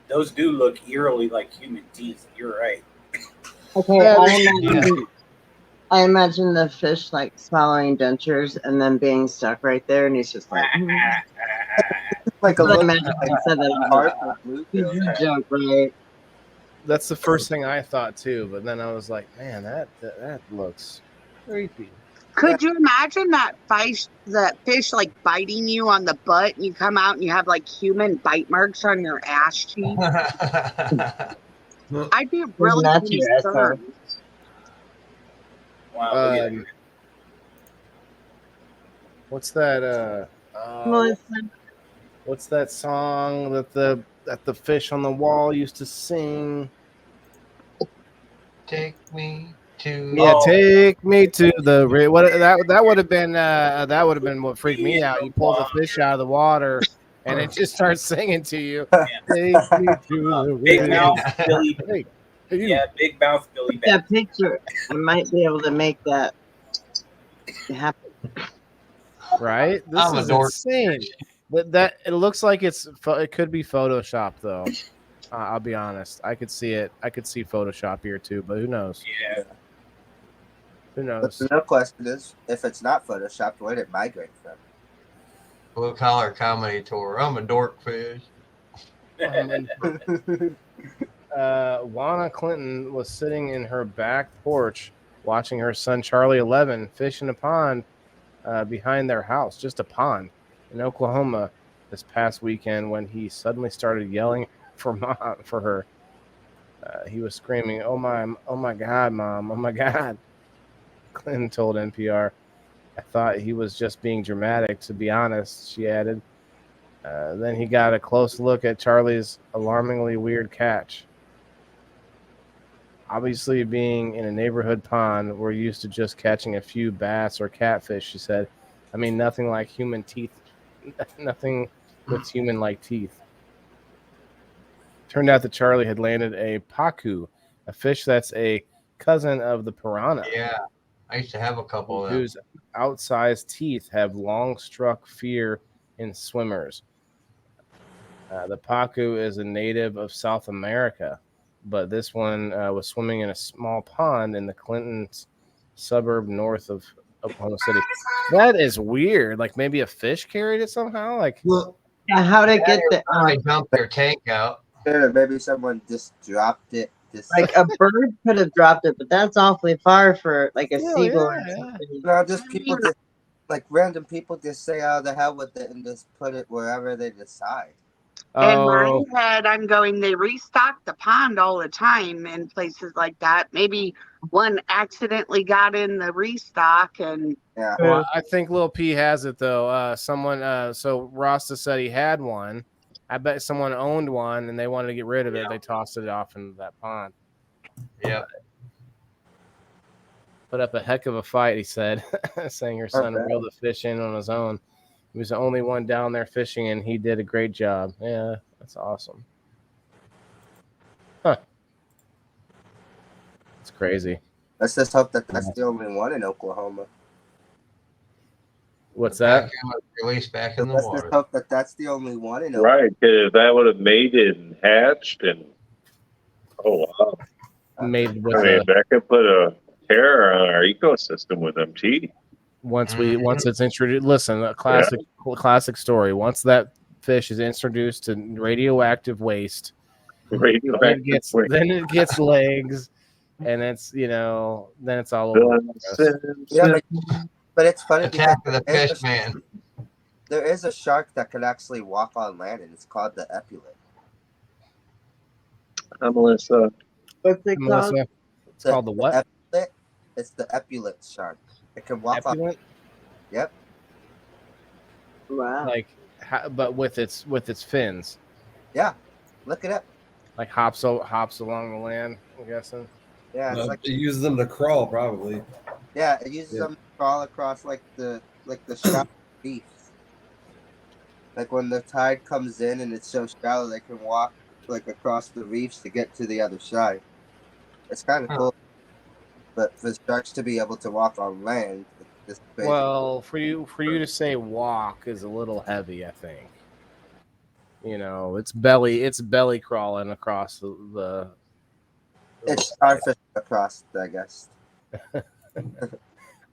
those do look eerily like human teeth. You're right. Okay, I imagine the fish like swallowing dentures and then being stuck right there, and he's just like, Like a I little imagine I said that on joke, right? That's the first thing I thought too, but then I was like, man, that looks creepy. Could you imagine that fish like biting you on the butt and you come out and you have like human bite marks on your ass cheek? I'd be really concerned. Wow. What's that? What's that song that the fish on the wall used to sing? Take me to take me to the what that would have been what freaked me out. You pull the fish out of the water and it just starts singing to you. Take me to the Big mouth Billy. Hey, yeah, big mouth Billy. That picture, I might be able to make that happen. Right? This is insane. That it looks like it could be Photoshop though. I'll be honest. I could see it. I could see Photoshop here too, but who knows? Yeah. Who knows? But the real question is, if it's not Photoshopped, where did it migrate from? Blue Collar Comedy Tour. I'm a dork fish. Lana Clinton was sitting in her back porch watching her son Charlie 11 fish in a pond behind their house, just a pond in Oklahoma this past weekend when he suddenly started yelling for her. He was screaming, oh my God, Mom, oh my God. Clinton told NPR, I thought he was just being dramatic, to be honest, she added. Then he got a close look at Charlie's alarmingly weird catch. Obviously, being in a neighborhood pond, we're used to just catching a few bass or catfish, she said. I mean, nothing like human teeth. Nothing with human-like teeth. Turned out that Charlie had landed a pacu, a fish that's a cousin of the piranha. Yeah, I used to have a couple of them. Whose outsized teeth have long struck fear in swimmers. The pacu is a native of South America, but this one was swimming in a small pond in the Clinton's suburb north of Oklahoma City. That is weird. Like maybe a fish carried it somehow. Like, yeah, how to get the they dumped their tank out. Yeah, maybe someone just dropped it. Like a bird could have dropped it, but that's awfully far for like a seagull. Yeah. No, just people just like random people just say, "Oh, the hell with it," and just put it wherever they decide. In my Oh, head, I'm going, they restock the pond all the time in places like that. Maybe one accidentally got in the restock and Yeah. well, I think Lil P has it though. So Rasta said he had one. I bet someone owned one and they wanted to get rid of it. They tossed it off into that pond. Yep. Put up a heck of a fight, he said, saying her son Okay. reeled the fish in on his own. He was the only one down there fishing, and he did a great job. Yeah, that's awesome. Huh. It's crazy. Let's just hope that that's the only one in Oklahoma. What's The that? Pac was released back in the Let's just water. hope that that's the only one in Oklahoma. Right, because that would have mated and hatched, and oh wow, Made with I mean a that could put a terror on our ecosystem with MT. once it's introduced. Listen, a classic story. Once that fish is introduced to radioactive waste, Radioactive waste. then it gets legs, and it's then it's all over. Yeah, but it's funny Attack because of the Fish Man. there is a shark that can actually walk on land, and it's called the epulet. Melissa. What's it called? Melissa, it's called the what? Epulet. It's the epulet shark. It can walk on. Epulet? Yep. Wow. Like, but with its fins, Yeah. Look it up. like hops along the land. I'm guessing. Yeah. It's like It uses them to crawl, probably. yeah. It uses them to crawl across like the shallow reefs. Like when the tide comes in and it's so shallow, they can walk like across the reefs to get to the other side. It's kind of cool. But for sharks to be able to walk on land, it's crazy. Well, for you to say walk is a little heavy, I think. It's belly crawling across the It's starfish across, I guess.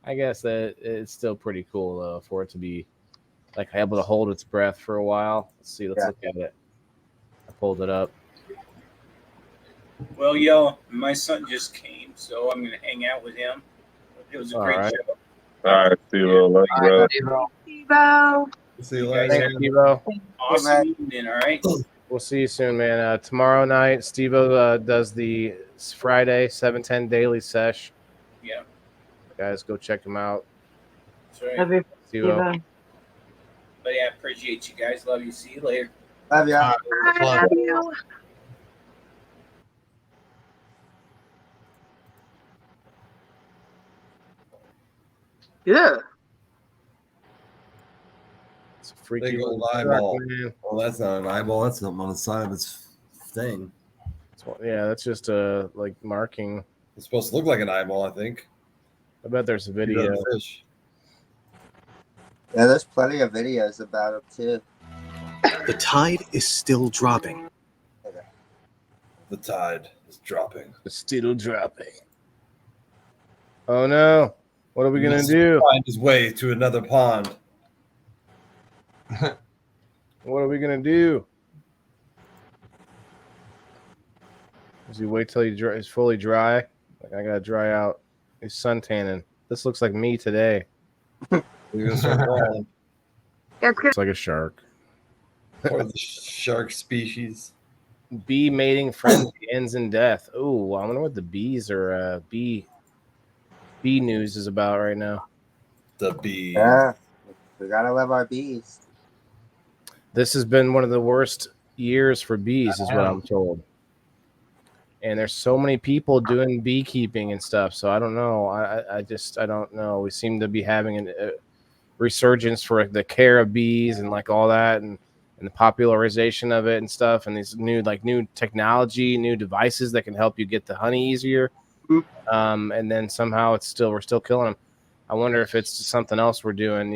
I guess that it's still pretty cool though for it to be like able to hold its breath for a while. Let's look at it. I pulled it up. Well, yo, my son just came, so I'm going to hang out with him. It was a All great right. show. All right, see you later, bro. Steve-O. See you guys later. Thanks, Steve-O. Awesome evening, all right? We'll see you soon, man. Tomorrow night, Steve-O does the Friday 7:10 daily sesh. Yeah, Guys, go check him out. that's right. Love you, Steve-O. Steve-O. But yeah, appreciate you guys. Love you. See you later. Love ya. I love you. Yeah. It's a freaky Big old little shark, eyeball. man. Well, that's not an eyeball. That's something on the side of its thing. Yeah, that's just a like marking. It's supposed to look like an eyeball, I think. I bet there's a You got video. a fish. Yeah, there's plenty of videos about them too. The tide is still dropping. The tide is dropping. It's still dropping. Oh no! What are we gonna Must do? Find his way to another pond. What are we gonna do? Does he wait till he's fully dry? Like I gotta dry out. He's sun tanning. This looks like me today. We're gonna start crawling. It's good. Looks like a shark. Or the shark species. Bee mating frenzy ends in death. Oh, I wonder what the bees are. Bee news is about right now. The bee. Yeah, we gotta love our bees. This has been one of the worst years for bees, is what I'm told. And there's so many people doing beekeeping and stuff. So I don't know. I don't know. We seem to be having a resurgence for the care of bees and like all that and the popularization of it and stuff. And these new technology, new devices that can help you get the honey easier. And then somehow we're still killing them. I wonder if it's something else we're doing,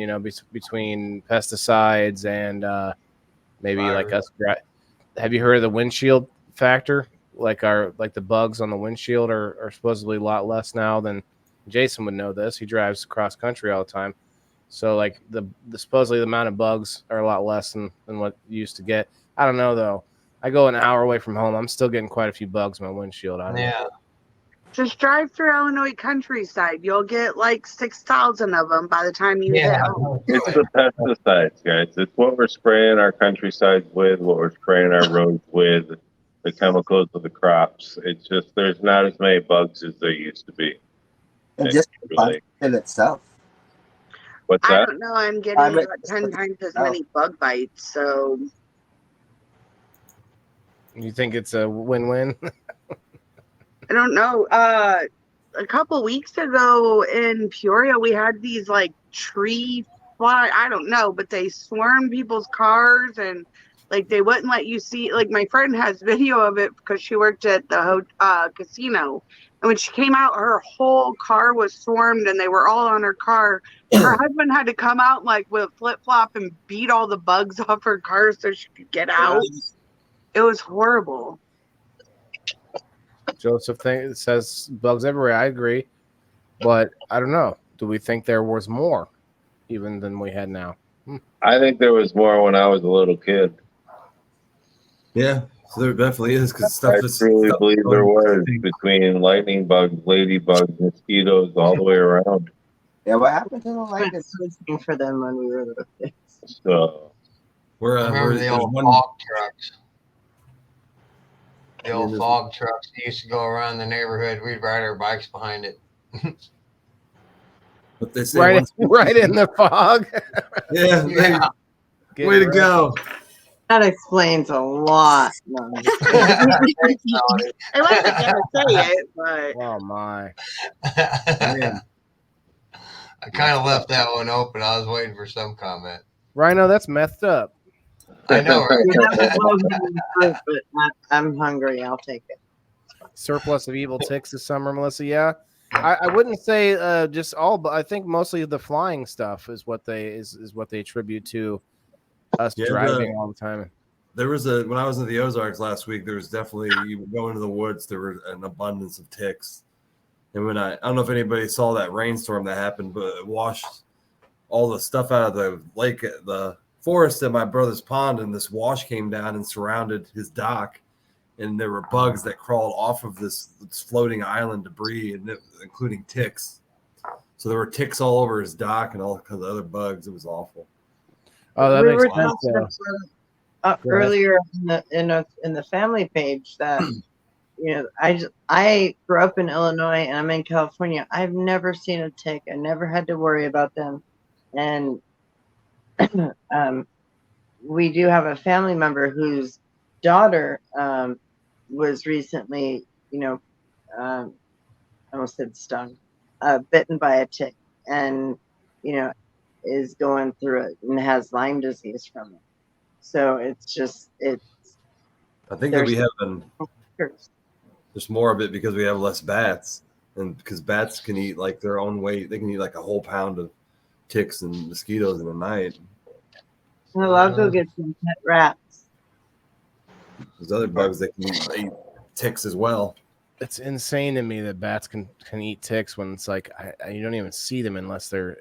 between pesticides and maybe like us. Have you heard of the windshield factor? Like the bugs on the windshield are supposedly a lot less now than Jason would know this. He drives cross country all the time. So like the supposedly the amount of bugs are a lot less than what you used to get. I don't know though. I go an hour away from home. I'm still getting quite a few bugs on my windshield. I don't know. Just drive through Illinois countryside. You'll get like 6,000 of them by the time you hit home. It's the pesticides, guys. It's what we're spraying our countrysides with, what we're spraying our roads with, the chemicals of the crops. It's just there's not as many bugs as there used to be. And just Really. in itself. What's I that? don't know. I'm getting I'm about 10 times as many bug bites. So You think it's a win-win? I don't know. A couple weeks ago in Peoria, we had these like tree fly. I don't know, but they swarmed people's cars and like they wouldn't let you see. Like my friend has video of it because she worked at the casino, and when she came out, her whole car was swarmed, and they were all on her car. Her husband had to come out like with a flip flop and beat all the bugs off her car so she could get out. It was horrible. Joseph says bugs everywhere. I agree, but I don't know. Do we think there was more, even than we had now? I think there was more when I was a little kid. Yeah, so there definitely is because stuff I just. truly stuff believe there going- was between lightning bugs, ladybugs, mosquitoes, all the way around. Yeah, what happened to the I light? was listening for them when we were little kids. So We're, Remember the there's old one- fog trucks? The Yeah, old there's- fog trucks that used to go around the neighborhood. We'd ride our bikes behind it. But they say Right, once- right in the fog. Yeah, Yeah. Getting way to ready. go. That explains a lot. No, I'm just kidding. I wasn't gonna say it, but Oh my! Man. I kind of left that one open. I was waiting for some comment. Rhino, that's messed up. I know, right? That was low-hanging fruit, but I'm hungry. I'll take it. Surplus of evil ticks this summer, Melissa. Yeah, I wouldn't say just all, but I think mostly the flying stuff is what they is what they attribute to us Yeah, driving all the time. There was when I was in the Ozarks last week, there was definitely, you would go into the woods, there was an abundance of ticks. And when I don't know if anybody saw that rainstorm that happened, but it washed all the stuff out of the lake, the forest at my brother's pond, and this wash came down and surrounded his dock. And there were bugs that crawled off of this floating island debris, and including ticks. So there were ticks all over his dock and all kinds of other bugs. It was awful. Oh, that we makes were sense. talking though. about, earlier in the family page that I grew up in Illinois and I'm in California. I've never seen a tick. I never had to worry about them, and we do have a family member whose daughter was recently, I almost said stung, bitten by a tick, and is going through it and has Lyme disease from it. So it's I think that we have there's more of it because we have less bats, and because bats can eat like their own weight. They can eat like a whole pound of ticks and mosquitoes in a night. Well, I'll go get some pet rats. There's other bugs that can eat ticks as well. It's insane to me that bats can eat ticks when it's like you don't even see them unless they're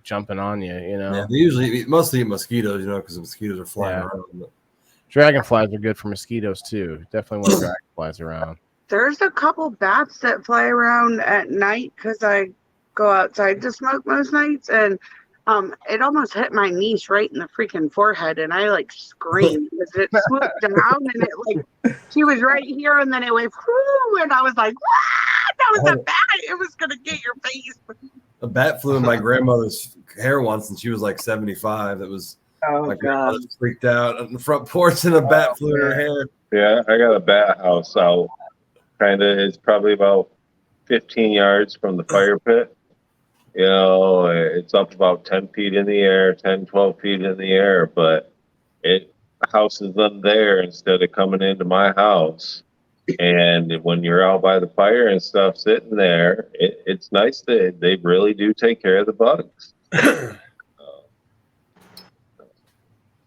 jumping on you. Yeah, they mostly eat mosquitoes, because the mosquitoes are flying around. But Dragonflies are good for mosquitoes too. Definitely want dragonflies around. there's a couple bats that fly around at night because I go outside to smoke most nights, and it almost hit my niece right in the freaking forehead, and I like screamed because it swooped down, and it like she was right here, and then it went whoo, and I was like, what? That was a bat. It was gonna get your face. a bat flew in my grandmother's hair once, and she was like 75. It was my grandmother freaked out on the front porch, and a bat flew in her hair. yeah, I got a bat house out. It's probably about 15 yards from the fire pit. It's up about 10 feet in the air, 10, 12 feet in the air, but it houses them there instead of coming into my house. And when you're out by the fire and stuff sitting there, it's nice that they really do take care of the bugs.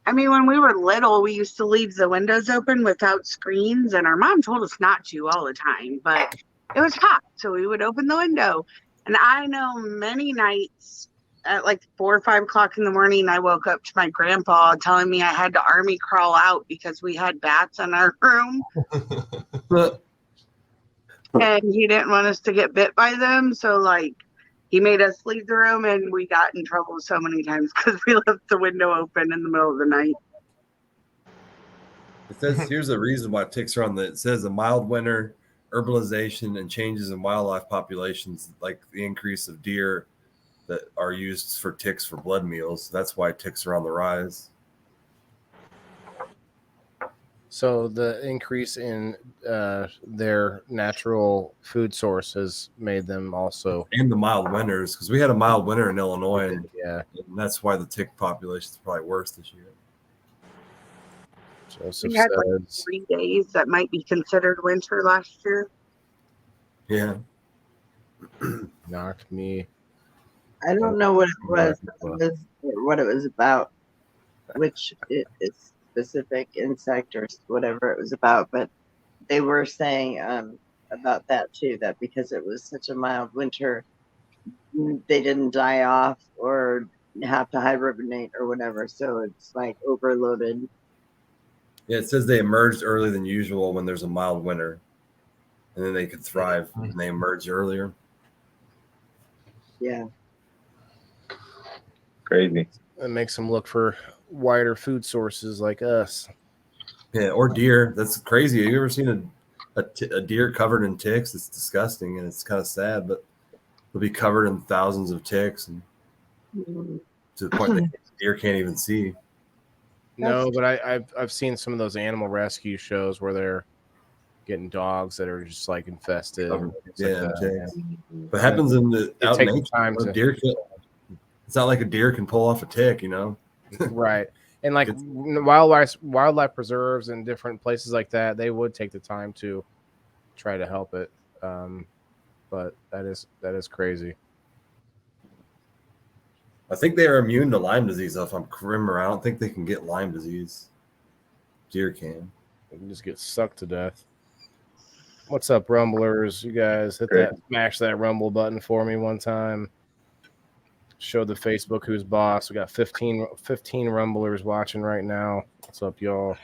I mean, when we were little, we used to leave the windows open without screens, and our mom told us not to all the time, but it was hot, so we would open the window. And I know many nights at like 4 or 5 o'clock in the morning, I woke up to my grandpa telling me I had to army crawl out because we had bats in our room. and he didn't want us to get bit by them. So like he made us leave the room, and we got in trouble so many times because we left the window open in the middle of the night. It says here's the reason why ticks are on the. It says a mild winter, urbanization, and changes in wildlife populations, like the increase of deer that are used for ticks for blood meals. That's why ticks are on the rise. So the increase in their natural food source has made them also. And the mild winters, because we had a mild winter in Illinois, and Yeah, that's why the tick population is probably worse this year. Joseph We had like says. 3 days that might be considered winter last year. Yeah. Knocked me. I don't know what it was about, which it's specific insect or whatever it was about, but they were saying about that too, that because it was such a mild winter, they didn't die off or have to hibernate or whatever. So it's like overloaded. Yeah, it says they emerged earlier than usual when there's a mild winter, and then they could thrive when they emerge earlier. Yeah. Crazy. It makes them look for wider food sources like us. Yeah, or deer. That's crazy. Have you ever seen a deer covered in ticks? It's disgusting, and it's kind of sad, but they'll be covered in thousands of ticks, and to the point that deer can't even see. No, but I've seen some of those animal rescue shows where they're getting dogs that are just like infested. Covered. Things like Yeah, that, ticks. yeah. But happens in the It out takes nature. time to Deer can, it's not like a deer can pull off a tick, right. And like wildlife preserves and different places like that, they would take the time to try to help it. But that is crazy. I think they are immune to Lyme disease. If I'm remember, I don't think they can get Lyme disease. Deer can. They can just get sucked to death. What's up, Rumblers? You guys smash that Rumble button for me one time. Show the Facebook who's boss. We got 15 Rumblers watching right now. What's up, y'all?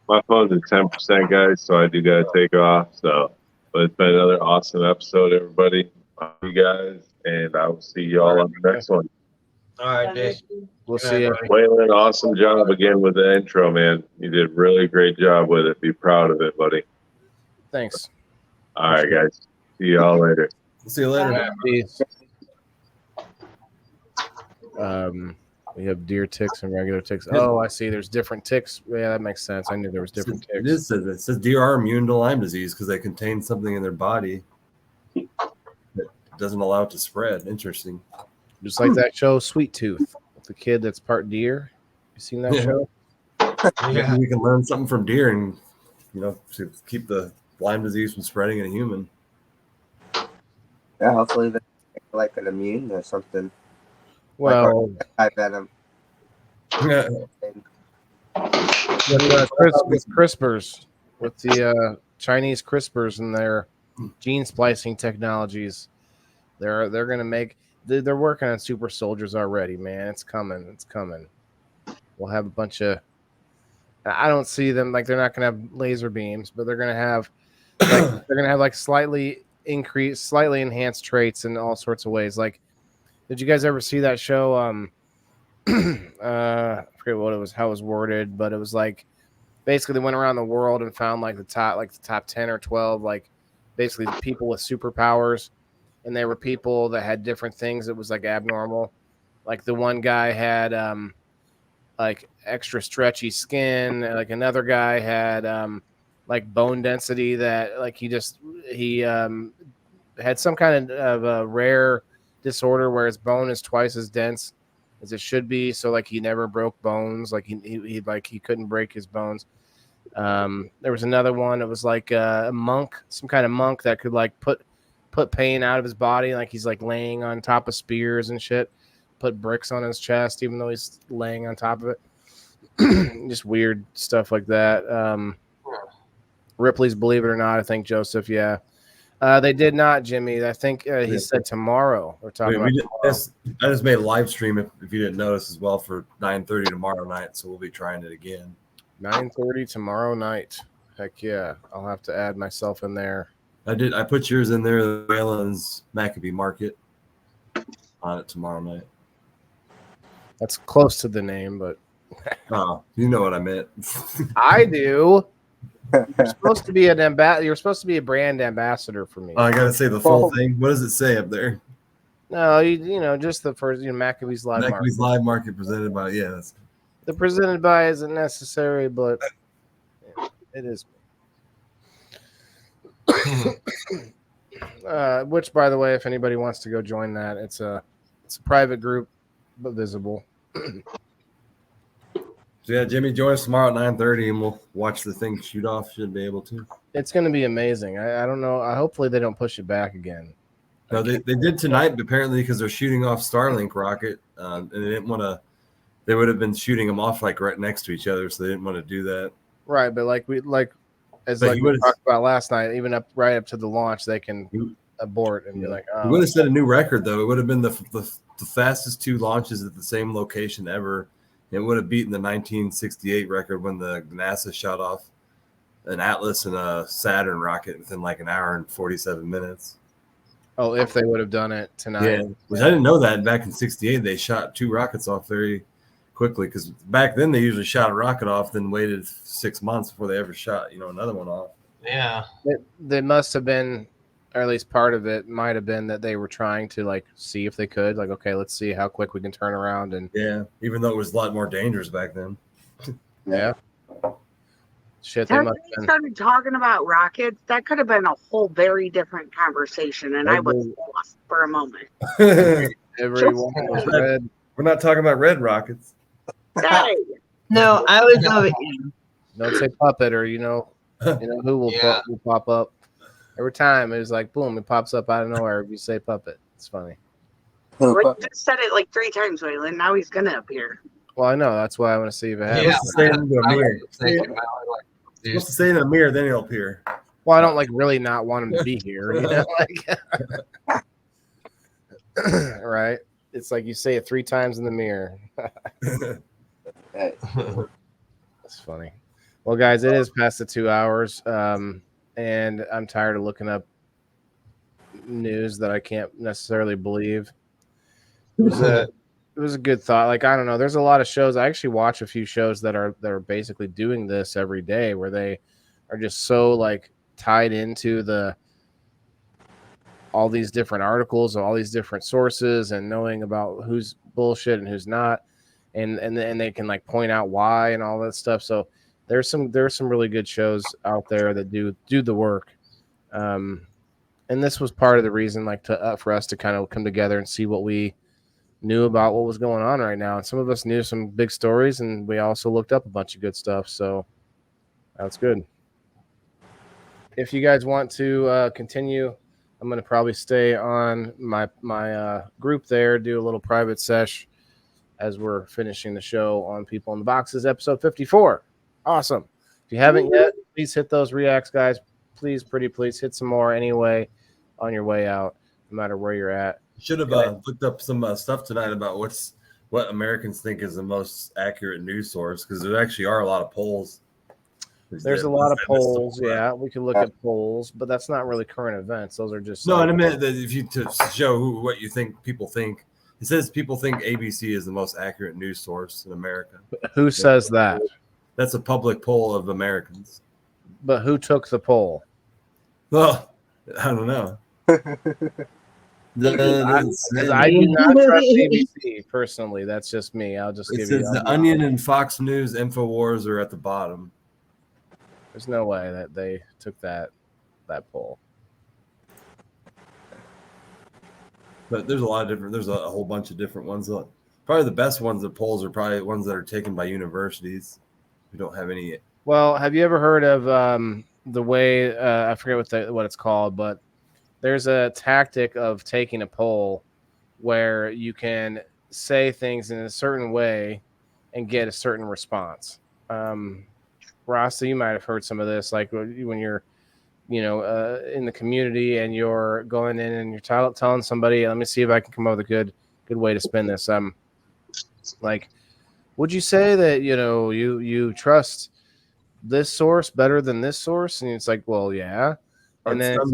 My phone's at 10%, guys, so I do gotta take off. So, but it's been another awesome episode, everybody. Love you guys, and I will see y'all on the next one. All right, Jason. We'll see you. Waylon, awesome job again with the intro, man. You did a really great job with it. Be proud of it, buddy. Thanks. All right, guys. See y'all later. We'll see you later. Peace. We have deer ticks and regular ticks. Oh, I see. There's different ticks. Yeah, that makes sense. I knew there was different ticks. It says deer are immune to Lyme disease because they contain something in their body that doesn't allow it to spread. Interesting. Just like that show, Sweet Tooth, with the kid that's part deer. You seen that show? Yeah. We can learn something from deer and, to keep the Lyme disease from spreading in a human. Yeah, hopefully they like an immune or something. Well, like venom. with CRISPRs, with the Chinese CRISPRs and their gene splicing technologies, they're gonna make. They're working on super soldiers already, man. It's coming. It's coming. We'll have a bunch of. I don't see them like they're not gonna have laser beams, but they're gonna have like slightly enhanced traits in all sorts of ways. Like, did you guys ever see that show? I forget what it was, how it was worded, but it was like basically they went around the world and found like the top 10 or 12, like basically the people with superpowers, and they were people that had different things that was like abnormal. Like the one guy had like extra stretchy skin, like another guy had like bone density that like he had some kind of a rare disorder where his bone is twice as dense as it should be. So like he never broke bones. Like he couldn't break his bones. There was another one. It was like a monk, some kind of monk that could like put pain out of his body. Like he's like laying on top of spears and shit, put bricks on his chest, even though he's laying on top of it. Just weird stuff like that. Ripley's Believe It or Not, I think, Joseph. Yeah. They did not, Jimmy. I think he said tomorrow. We're talking about I just made a live stream, if you didn't notice, as well, for 9:30 tomorrow night. So we'll be trying it again. 9:30 tomorrow night. Heck yeah. I'll have to add myself in there. I put yours in there. The Wayland's Maccabee Market on it tomorrow night. That's close to the name, but Oh, you know what I meant. I do. You're supposed to be You're supposed to be a brand ambassador for me. Oh, I gotta say the full thing. What does it say up there? No, you know, just the first, Maccabee's Live Maccabee Market. Live Market presented by The presented by isn't necessary, but it is. Which, by the way, if anybody wants to go join that, it's a private group, but visible. So yeah, Jimmy, join us tomorrow at 9:30, and we'll watch the thing shoot off. Should be able to. It's going to be amazing. I don't know. Hopefully they don't push it back again. No, they did tonight, but apparently because they're shooting off Starlink rocket, and they didn't want to. They would have been shooting them off like right next to each other, so they didn't want to do that. Right, but we talked about last night, even right up to the launch, they can abort and be like, oh. We would have set a new record though. It would have been the fastest 2 launches at the same location ever. It would have beaten the 1968 record when the NASA shot off an Atlas and a Saturn rocket within like an hour and 47 minutes. Oh, if they would have done it tonight. Yeah, which I didn't know that back in 68 they shot 2 rockets off very quickly, because back then they usually shot a rocket off, then waited 6 months before they ever shot, another one off. Yeah. They must have been, or at least part of it might have been that they were trying to like see if they could, like, okay, let's see how quick we can turn around. And yeah, even though it was a lot more dangerous back then. Yeah. Shit, they started talking about rockets. That could have been a whole very different conversation, and I was lost for a moment. Everyone was red. We're not talking about red rockets. Hey. No, I was over it. Don't say puppet, or who will pop up. Every time it was like boom, it pops up out of nowhere if you say puppet. It's funny. Well, you just said it like 3 times, Waylon. Now he's gonna appear. Well, I know, that's why I want to see if it happens. Yeah, supposed to say it into a mirror. Supposed to say it in a mirror, then he'll appear. Well, I don't like really not want him to be here, right? It's like you say it 3 times in the mirror. That's funny. Well, guys, it is past the 2 hours, and I'm tired of looking up news that I can't necessarily believe. It was a good thought. Like, I don't know. There's a lot of shows. I actually watch a few shows that are basically doing this every day, where they are just so like tied into all these different articles and all these different sources and knowing about who's bullshit and who's not, and they can like point out why and all that stuff. So there's some really good shows out there that do the work. And this was part of the reason, like, for us to kind of come together and see what we knew about what was going on right now. And some of us knew some big stories, and we also looked up a bunch of good stuff. So that's good. If you guys want to continue, I'm going to probably stay on my group there, do a little private sesh as we're finishing the show on People in the Boxes, episode 54. Awesome. If you haven't yet, please hit those reacts, guys. Please, pretty please, hit some more anyway on your way out, no matter where you're at. Should have looked up some stuff tonight about what Americans think is the most accurate news source, because there actually are a lot of polls. There's a lot of polls. Yeah, we could look at polls, but that's not really current events. Those are just and I meant that if you to show what you think people think. It says people think ABC is the most accurate news source in America. Who says that? That's a public poll of Americans. But who took the poll? Well, I don't know. I do not trust ABC personally. That's just me. I'll just give you. The Onion and Fox News, InfoWars are at the bottom. There's no way that they took that poll. But there's a lot of different. There's a whole bunch of different ones. Probably the best ones. The polls are probably ones that are taken by universities. We don't have any. Well, have you ever heard of the way? I forget what it's called, but there's a tactic of taking a poll where you can say things in a certain way and get a certain response. Rasta, you might have heard some of this, like when you're, in the community and you're going in and you're telling somebody, let me see if I can come up with a good way to spin this. Like, would you say that, you trust this source better than this source? And it's like, well, yeah. And then it's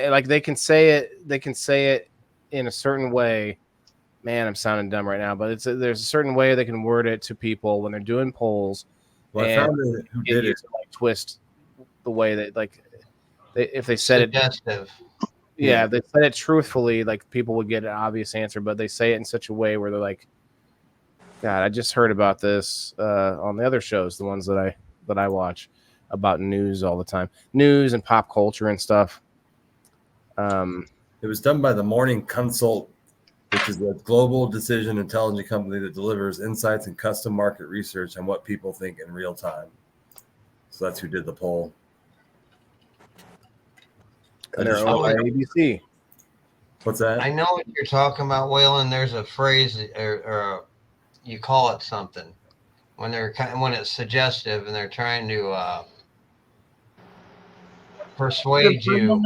like, they can say it in a certain way. Man, I'm sounding dumb right now, but there's a certain way they can word it to people when they're doing polls. Well, I found it who did it. To, like, twist the way that, like, if they said Suggestive. if they said it truthfully, like, people would get an obvious answer, but they say it in such a way where they're like, God, I just heard about this on the other shows, the ones that I watch about news all the time, news and pop culture and stuff. It was done by the Morning Consult, which is a global decision intelligence company that delivers insights and custom market research on what people think in real time. So that's who did the poll. And they're owned by ABC. What's that? I know what you're talking about, Waylon. There's a phrase, or you call it something when it's suggestive and they're trying to persuade you.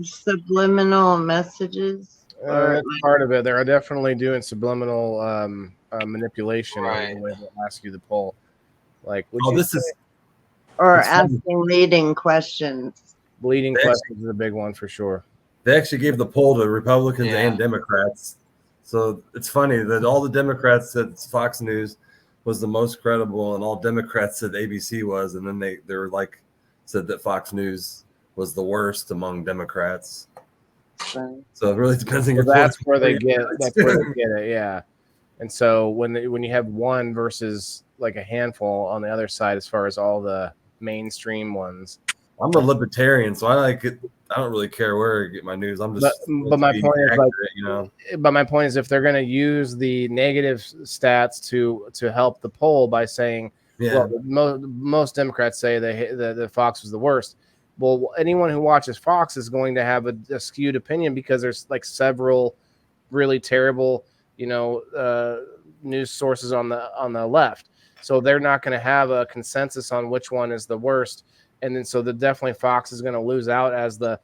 Subliminal messages. That's part of it. They're definitely doing subliminal manipulation Right. in the way they ask you the poll. Like, asking leading questions. Leading questions is a big one for sure. They actually gave the poll to Republicans and Democrats. So it's funny that all the Democrats said Fox News was the most credible, and all Democrats said ABC was, and then they were like said that Fox News was the worst among Democrats. Right. So it really depends on your. That's where they get. That's where they get it. Yeah. And so when you have one versus like a handful on the other side, as far as all the mainstream ones. I'm a libertarian, so I like it. I don't really care where I get my news. I'm just. But my point is, like, you know. But my point is, if they're going to use the negative stats to help the poll by saying, well, most Democrats say that Fox was the worst. Well, anyone who watches Fox is going to have a skewed opinion because there's like several really terrible, news sources on the left. So they're not going to have a consensus on which one is the worst. And then so definitely Fox is going to lose out as the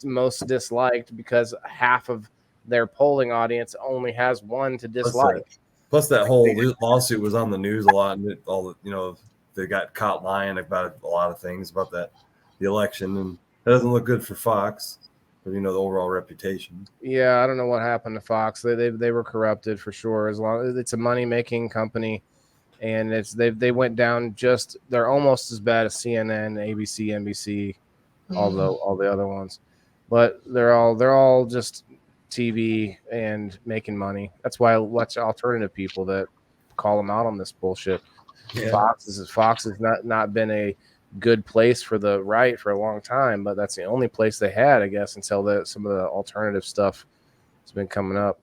most disliked because half of their polling audience only has one to dislike. Plus that whole lawsuit was on the news a lot, and they got caught lying about a lot of things about the election, and it doesn't look good for Fox, but the overall reputation. Yeah, I don't know what happened to Fox. They were corrupted for sure. As long as it's a money making company. And they went down they're almost as bad as CNN, ABC, NBC, although all the other ones, but they're all just TV and making money. That's why I watch alternative people that call them out on this bullshit. Yeah. Fox has not been a good place for the right for a long time, but that's the only place they had, I guess, until some of the alternative stuff has been coming up.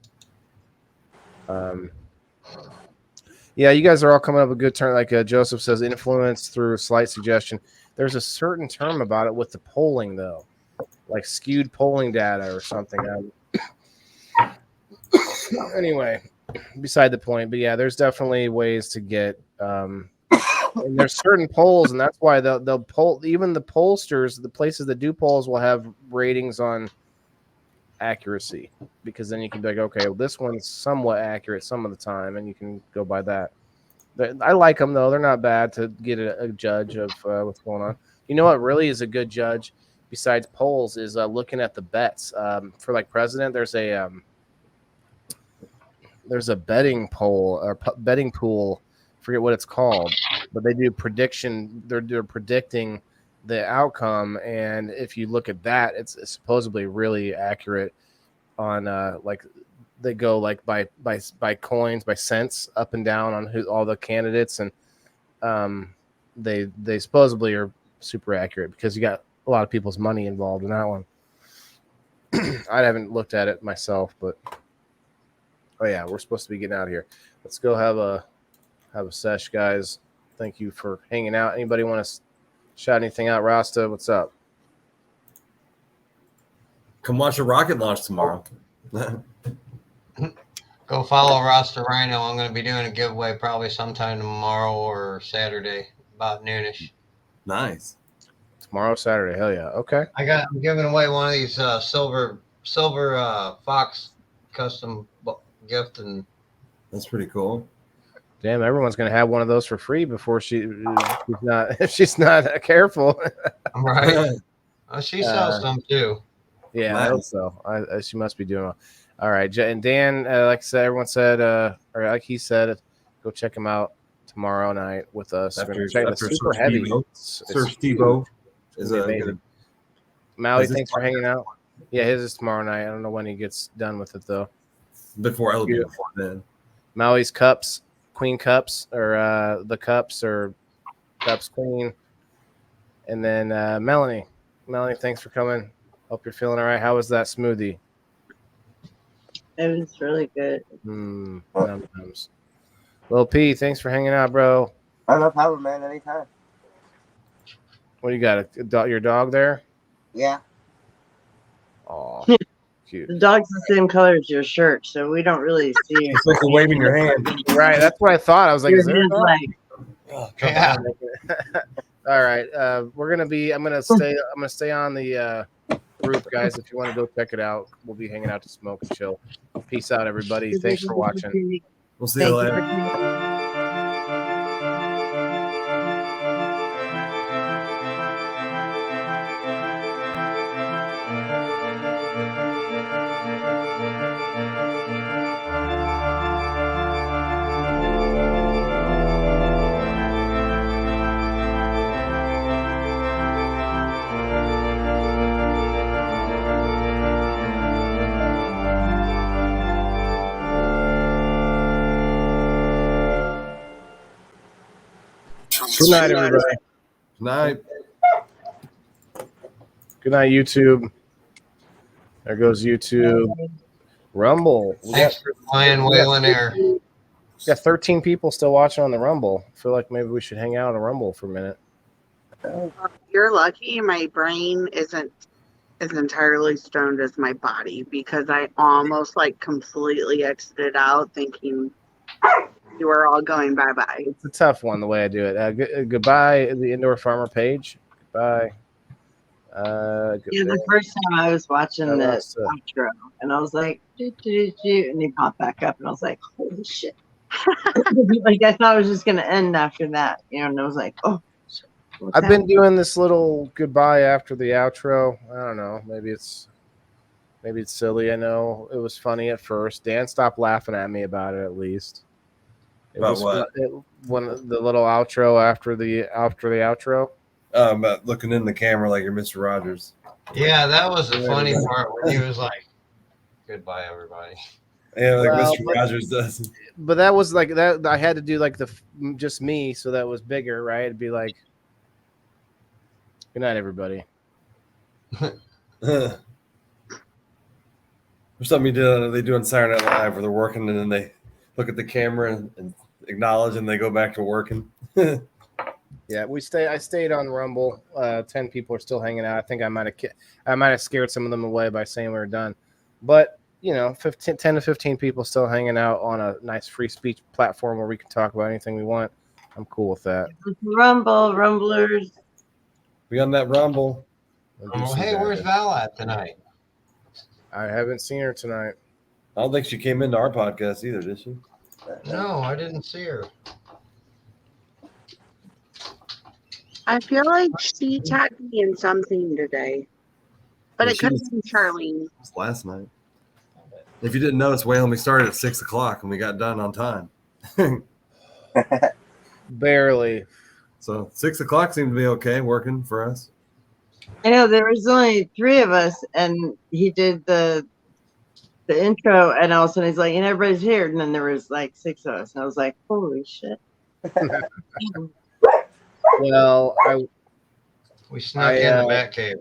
Yeah, you guys are all coming up with a good term. Like Joseph says, influence through slight suggestion. There's a certain term about it with the polling, though, like skewed polling data or something. Anyway, beside the point. But yeah, there's definitely ways to get. And there's certain polls, and that's why they'll poll. Even the pollsters, the places that do polls, will have ratings on accuracy, because then you can be like, okay, well, this one's somewhat accurate some of the time, and you can go by that. I like them, though. They're not bad to get a judge of what's going on. You know what really is a good judge besides polls is looking at the bets. For like president, there's a betting poll or betting pool. I forget what it's called, but they do prediction. They're predicting the outcome, and if you look at that, it's supposedly really accurate on like they go like by coins, by cents up and down on all the candidates, and they supposedly are super accurate because you got a lot of people's money involved in that one. I haven't looked at it myself, but oh yeah, we're supposed to be getting out of here. Let's go have a sesh, guys. Thank you for hanging out. Anybody want to shout anything out? Rasta, what's up? Come watch a rocket launch tomorrow. Go follow Rasta Rhino. I'm going to be doing a giveaway probably sometime tomorrow or Saturday, about noonish. Nice. Tomorrow, Saturday. Hell yeah. Okay. I'm giving away one of these silver Fox custom gift, and that's pretty cool. Damn, everyone's gonna have one of those for free before she's not careful. Right. She sells some too. Yeah, Nice. I hope so. She must be doing well. All right, and Dan, like I said, everyone said, or like he said, go check him out tomorrow night with us. We're gonna check the super Sir heavy. Steve-O. It's Sir Steve-O it's is gonna be amazing. Maui, thanks for hanging out. Yeah, his is tomorrow night. I don't know when he gets done with it though. It'll be before then. Maui's cups, queen cups, or the cups, or cups queen, and then Melanie. Melanie, thanks for coming. Hope you're feeling all right. How was that smoothie? It was really good. Nums. Lil P, thanks for hanging out, bro. Oh, no problem, man. Anytime. What do you got? Your dog there? Yeah. Oh, cute. The dog's the same color as your shirt, so we don't really see it. It's like you're waving your hand. Right, that's what I thought. I was like, Your is there a hand's dog? like, Yeah. All right. I'm gonna stay on the group, guys. If you want to go check it out, we'll be hanging out to smoke and chill. Peace out, everybody. Thanks for watching. We'll see you later. Good night, everybody. Good night. Good night, YouTube. There goes YouTube. Rumble. Thanks for playing Waylon Air. We got 13 people still watching on the Rumble. I feel like maybe we should hang out on a Rumble for a minute. You're lucky my brain isn't as entirely stoned as my body, because I almost like completely exited out thinking you were all going bye-bye. It's a tough one the way I do it. Goodbye, the Indoor Farmer page. Goodbye. yeah, the first time I was watching the outro, and I was like, and he popped back up, and I was like, holy shit. Like, I thought it was just going to end after that, and I was like, oh. I've been doing this little goodbye after the outro. I don't know. Maybe it's silly. I know it was funny at first. Dan stopped laughing at me about it, at least. About what? When the little outro after the outro. About looking in the camera like you're Mr. Rogers. Yeah, that was the funny part when he was like, "Goodbye, everybody." Yeah, like Mr. Rogers does. But that was like that. I had to do like just me, so that was bigger, right? It'd be like, "Good night, everybody." Or something they do on Saturday Night Live where they're working and then they look at the camera and acknowledge and they go back to working. Yeah, I stayed on Rumble. 10 people are still hanging out. I think I might have scared some of them away by saying we were done. But 10 to 15 people still hanging out on a nice free speech platform where we can talk about anything we want. I'm cool with that. Rumblers. We on that Rumble. Oh, hey, where's Val at tonight? I haven't seen her tonight. I don't think she came into our podcast either, did she? No, I didn't see her. I feel like she tagged me in something today, but Yeah, it could have been Charlene. It was last night. If you didn't notice, Waylon, we started at 6:00 and we got done on time. Barely. So 6:00 seemed to be okay working for us. I know there was only 3 of us, and he did the intro, and all of a sudden he's like, and everybody's here, and then there was like 6 of us, and I was like, holy shit. Well, we snuck in the back cave.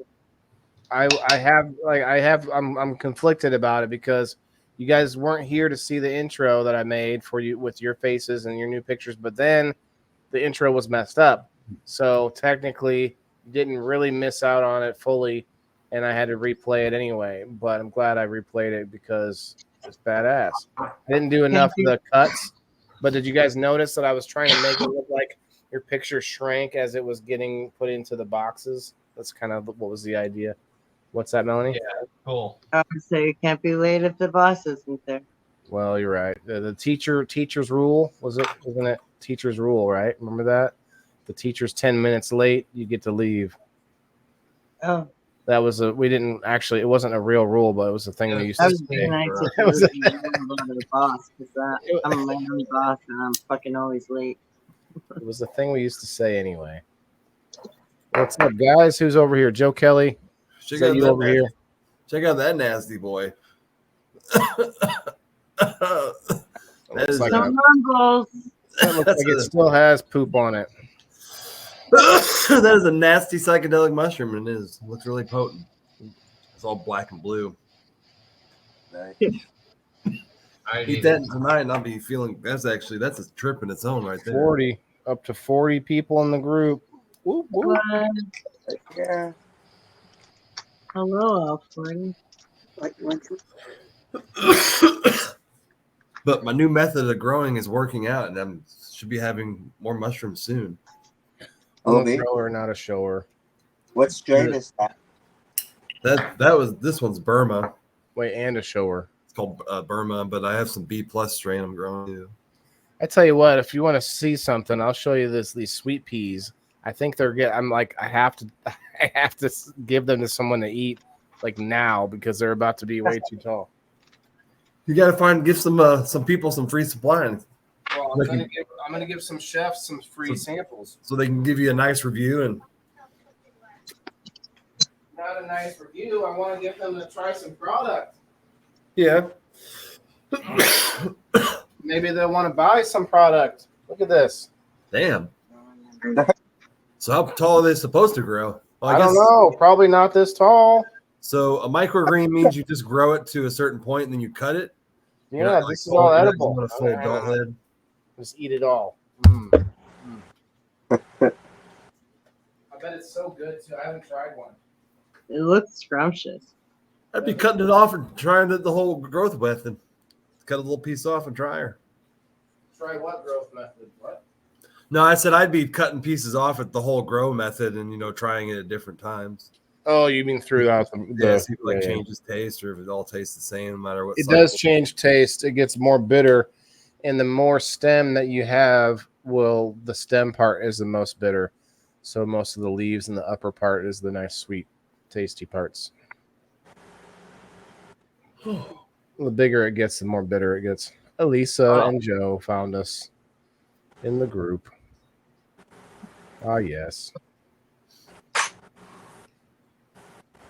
I'm conflicted about it because you guys weren't here to see the intro that I made for you with your faces and your new pictures, but then the intro was messed up. So technically you didn't really miss out on it fully, and I had to replay it anyway, but I'm glad I replayed it because it's badass. I didn't do enough of the cuts, but did you guys notice that I was trying to make it look like your picture shrank as it was getting put into the boxes? That's kind of what was the idea. What's that, Melanie? Yeah, cool. So you can't be late if the boss isn't there. Well, you're right. The teacher's rule wasn't it? Teacher's rule, right? Remember that? The teacher's 10 minutes late, you get to leave. Oh. That was we didn't actually, it wasn't a real rule, but it was a thing we used That to was say. nice It if was you were the boss, because I'm my own boss and I'm fucking always late. It was the thing we used to say anyway. What's up, guys? Who's over here? Joe Kelly? Is that you over here? Check out that nasty boy. That is like Some rumbles. that looks like it still has poop on it. That is a nasty psychedelic mushroom, and it looks really potent. It's all black and blue. Eat that tonight, and I'll be feeling. That's a trip in its own right there. 40, up to 40 people in the group. Whoop, whoop. Yeah. Hello, all 40. But my new method of growing is working out, and I should be having more mushrooms soon. I'm a grower, not a shower. What strain is that? This one's Burma. Wait, and a shower. It's called Burma, but I have some B+ strain I'm growing too. I tell you what, if you want to see something, I'll show you these sweet peas. I think they're good. I'm like, I have to give them to someone to eat like now because they're about to be way too tall. You got to give some people some free supply. Well, I'm gonna give some chefs some free samples. So they can give you a nice review and Not a nice review. I want to get them to try some product. yeah. Maybe they'll want to buy some product. Look at this. Damn. So how tall are they supposed to grow? Well, I don't know. Probably not this tall. So a microgreen means you just grow it to a certain point and then you cut it. Yeah, this is all edible. A full adult head. Just eat it all. I bet it's so good too. I haven't tried one. It looks scrumptious. I'd be cutting it off and trying the whole growth method. Cut a little piece off and try her. Try what growth method? What? No, I said I'd be cutting pieces off at the whole grow method and trying it at different times. Oh, you mean throughout the see if it changes taste or if it all tastes the same no matter what. It does change taste. It gets more bitter, and the more stem that you have, the stem part is the most bitter. So most of the leaves in the upper part is the nice, sweet, tasty parts. The bigger it gets, the more bitter it gets. Elisa and Joe found us in the group. Ah, yes.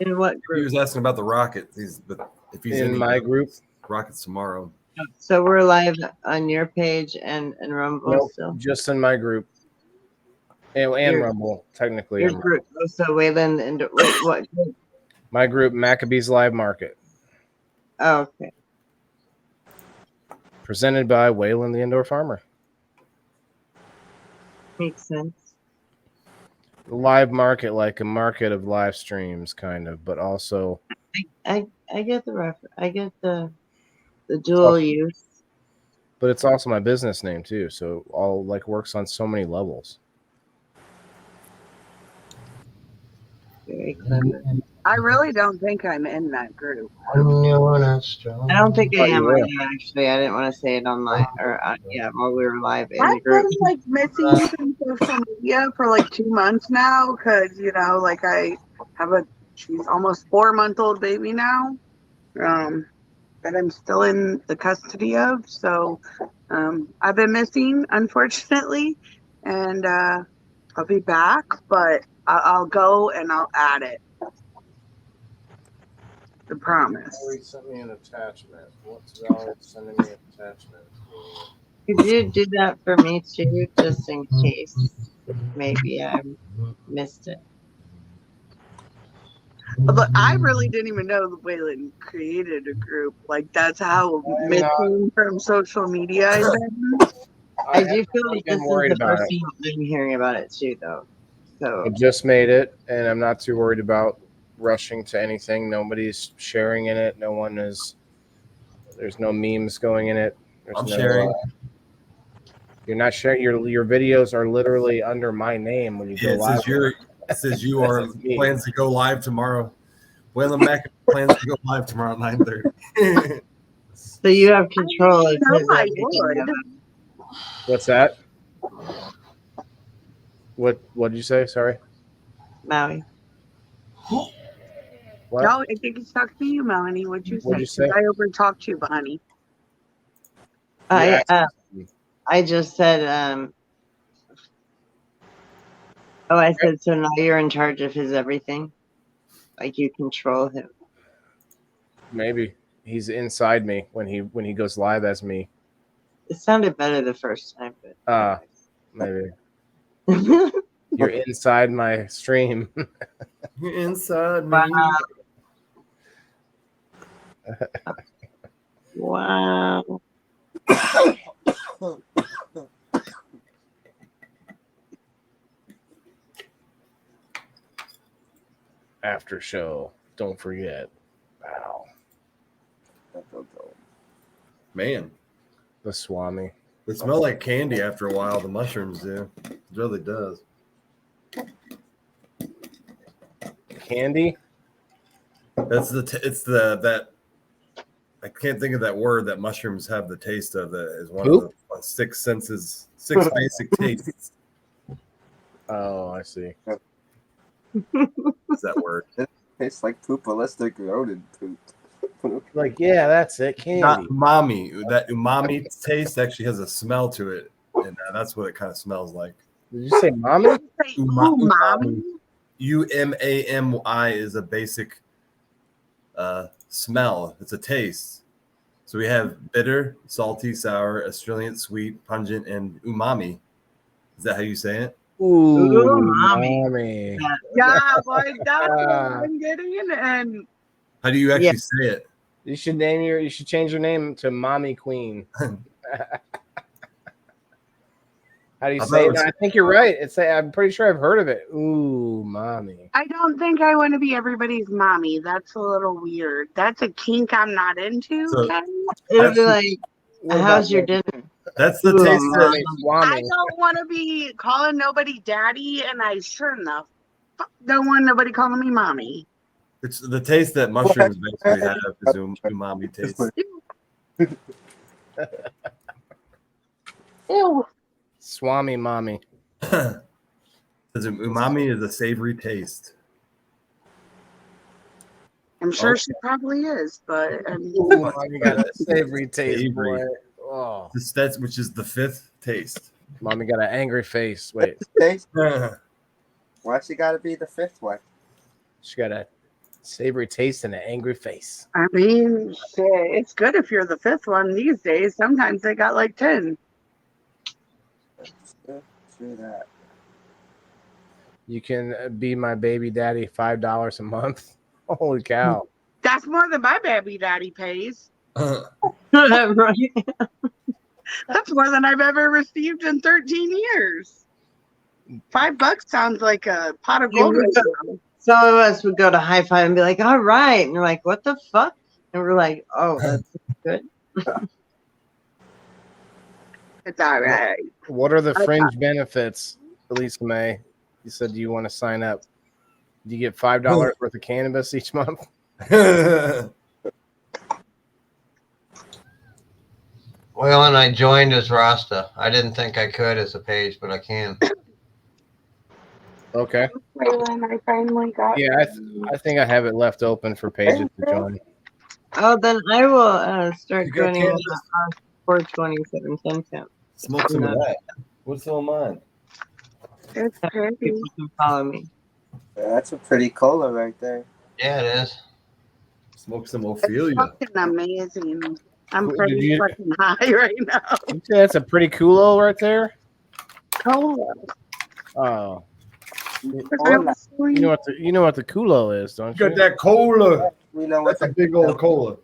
In what group? He was asking about the rocket. If he's in my group, rockets tomorrow. So we're live on your page and Rumble. Nope, still? just in my group. And Rumble, technically. Your group. Oh, so Wayland and what group? My group, Maccabees Live Market. Oh, okay. Presented by Wayland the Indoor Farmer. Makes sense. Live market, like a market of live streams, kind of, but also. I get the reference. I get the dual use. But it's also my business name too, so all works on so many levels. Very clever. I really don't think I'm in that group. I don't think I am right now, actually. I didn't want to say it on live while we were live in the I've group. been missing from social media for 2 months now because I have she's almost 4-month-old baby now that I'm still in the custody of. So I've been missing, unfortunately, and I'll be back, but I'll go and I'll add it. I promise. He sent me an attachment. What's Valerie sending me an attachment? Could you do that for me too, just in case maybe I missed it? But I really didn't even know that Wayland created a group. That's how missing from social media I've been. I do feel like this is the first time I'm hearing about it too, though. So I just made it, and I'm not too worried about rushing to anything. Nobody's sharing in it. No one is. There's no memes going in it. I'm sharing. You're not sharing. Your videos are literally under my name when you go live. It says you are plans to go live tomorrow. Wayland Mac plans to go live tomorrow at 9:30. So you have control. What's that? What did you say? Sorry. Maui. What? No, I think it's talking to you, Melanie. What'd you say? What'd you say? I over talked you, honey. You I asked- I just said I said so now you're in charge of his everything. Like you control him. Maybe he's inside me when he goes live as me. It sounded better the first time, but Maybe you're inside my stream. You're inside me. Wow. After show, don't forget. Wow, Man, the Swami. they smell like candy after a while. The mushrooms do. It really does. Candy. That's that. I can't think of that word that mushrooms have the taste of. That is one Poop? of the six senses, six basic tastes. Oh, I see. Is that word? Tastes like poop unless they're rodent poop. Like, yeah, that's it. Candy. Not umami. That umami taste actually has a smell to it, and that's what it kind of smells like. Did you say mommy? Umami. UMAMI is a basic smell. It's a taste. So we have bitter, salty, sour, astringent, sweet, pungent, and umami. Is that how you say it? Ooh, mommy. mommy. Yeah, like that's what I'm getting. And How do you actually say it? You should change your name to Mommy Queen. How do you say it? I think you're right. I'm pretty sure I've heard of it. Ooh, mommy. I don't think I want to be everybody's mommy. That's a little weird. That's a kink I'm not into. So- Ken. It would be like, how's your dinner? That's the Ooh, taste that I Swami. don't want to be calling nobody daddy, and I sure enough don't want nobody calling me mommy. it's the taste that mushrooms basically have is umami taste. Ew. Swami mommy. Because umami is a savory taste. I'm sure she probably is, but I mean, Ooh, mommy got a savory taste, Savory. boy. Oh, That's which is the fifth taste. mommy got an angry face. Wait, Taste? Why she gotta be the fifth one? she got a savory taste and an angry face. I mean, shit, it's good if you're the fifth one these days. Sometimes they got like 10. True that. You can be my baby daddy $5 a month. Holy cow. That's more than my baby daddy pays. Right. That's more than I've ever received in 13 years. $5 sounds like a pot of gold right now. Some of us would go to high five and be like, all right. And you're like, what the fuck? And we're like, oh, that's good. It's all right. What are the fringe benefits, Elisa May? You said you want to sign up. Do you get $5 worth of cannabis each month? Well, and I joined as Rasta. I didn't think I could as a page, but I can. Okay. Waylon, I finally got. Yeah, I think I have it left open for pages to join. Oh, then I will start You got joining cannabis? the 427 10 count. Smoke some of that. What's on mine? It's pretty. People can follow me. Yeah, that's a pretty cola right there. Yeah, it is. Smoke some It's Ophelia. fucking amazing. I'm Did pretty you- fucking high right now. You say that's a pretty coolo right there. Cola. Oh, Cola. you know what the culo is, don't you? Got that cola. We know what That's a big old cola.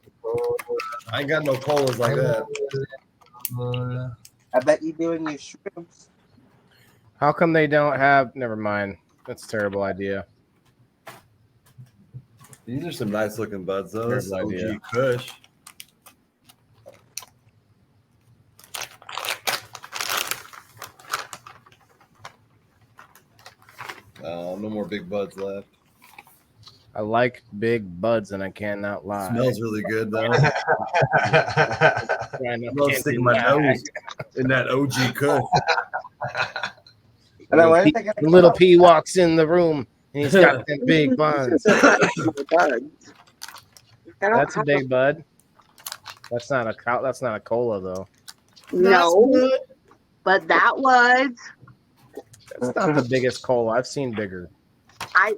I ain't got no colas like that. I bet you doing your shrooms. How come they don't have? Never mind. That's a terrible idea. These are some nice looking buds though. This is Terrible OG idea. Kush. No more big buds left. I like big buds, and I cannot lie. Smells really good though. I I'm sticking my nose in that OG Kush. And I wonder if they got Little P walks in the room. And he's got them big buns. Buds. I don't That's a have big bud. That's not a cola though. no, but that was. That's not the biggest cola. I've seen bigger. I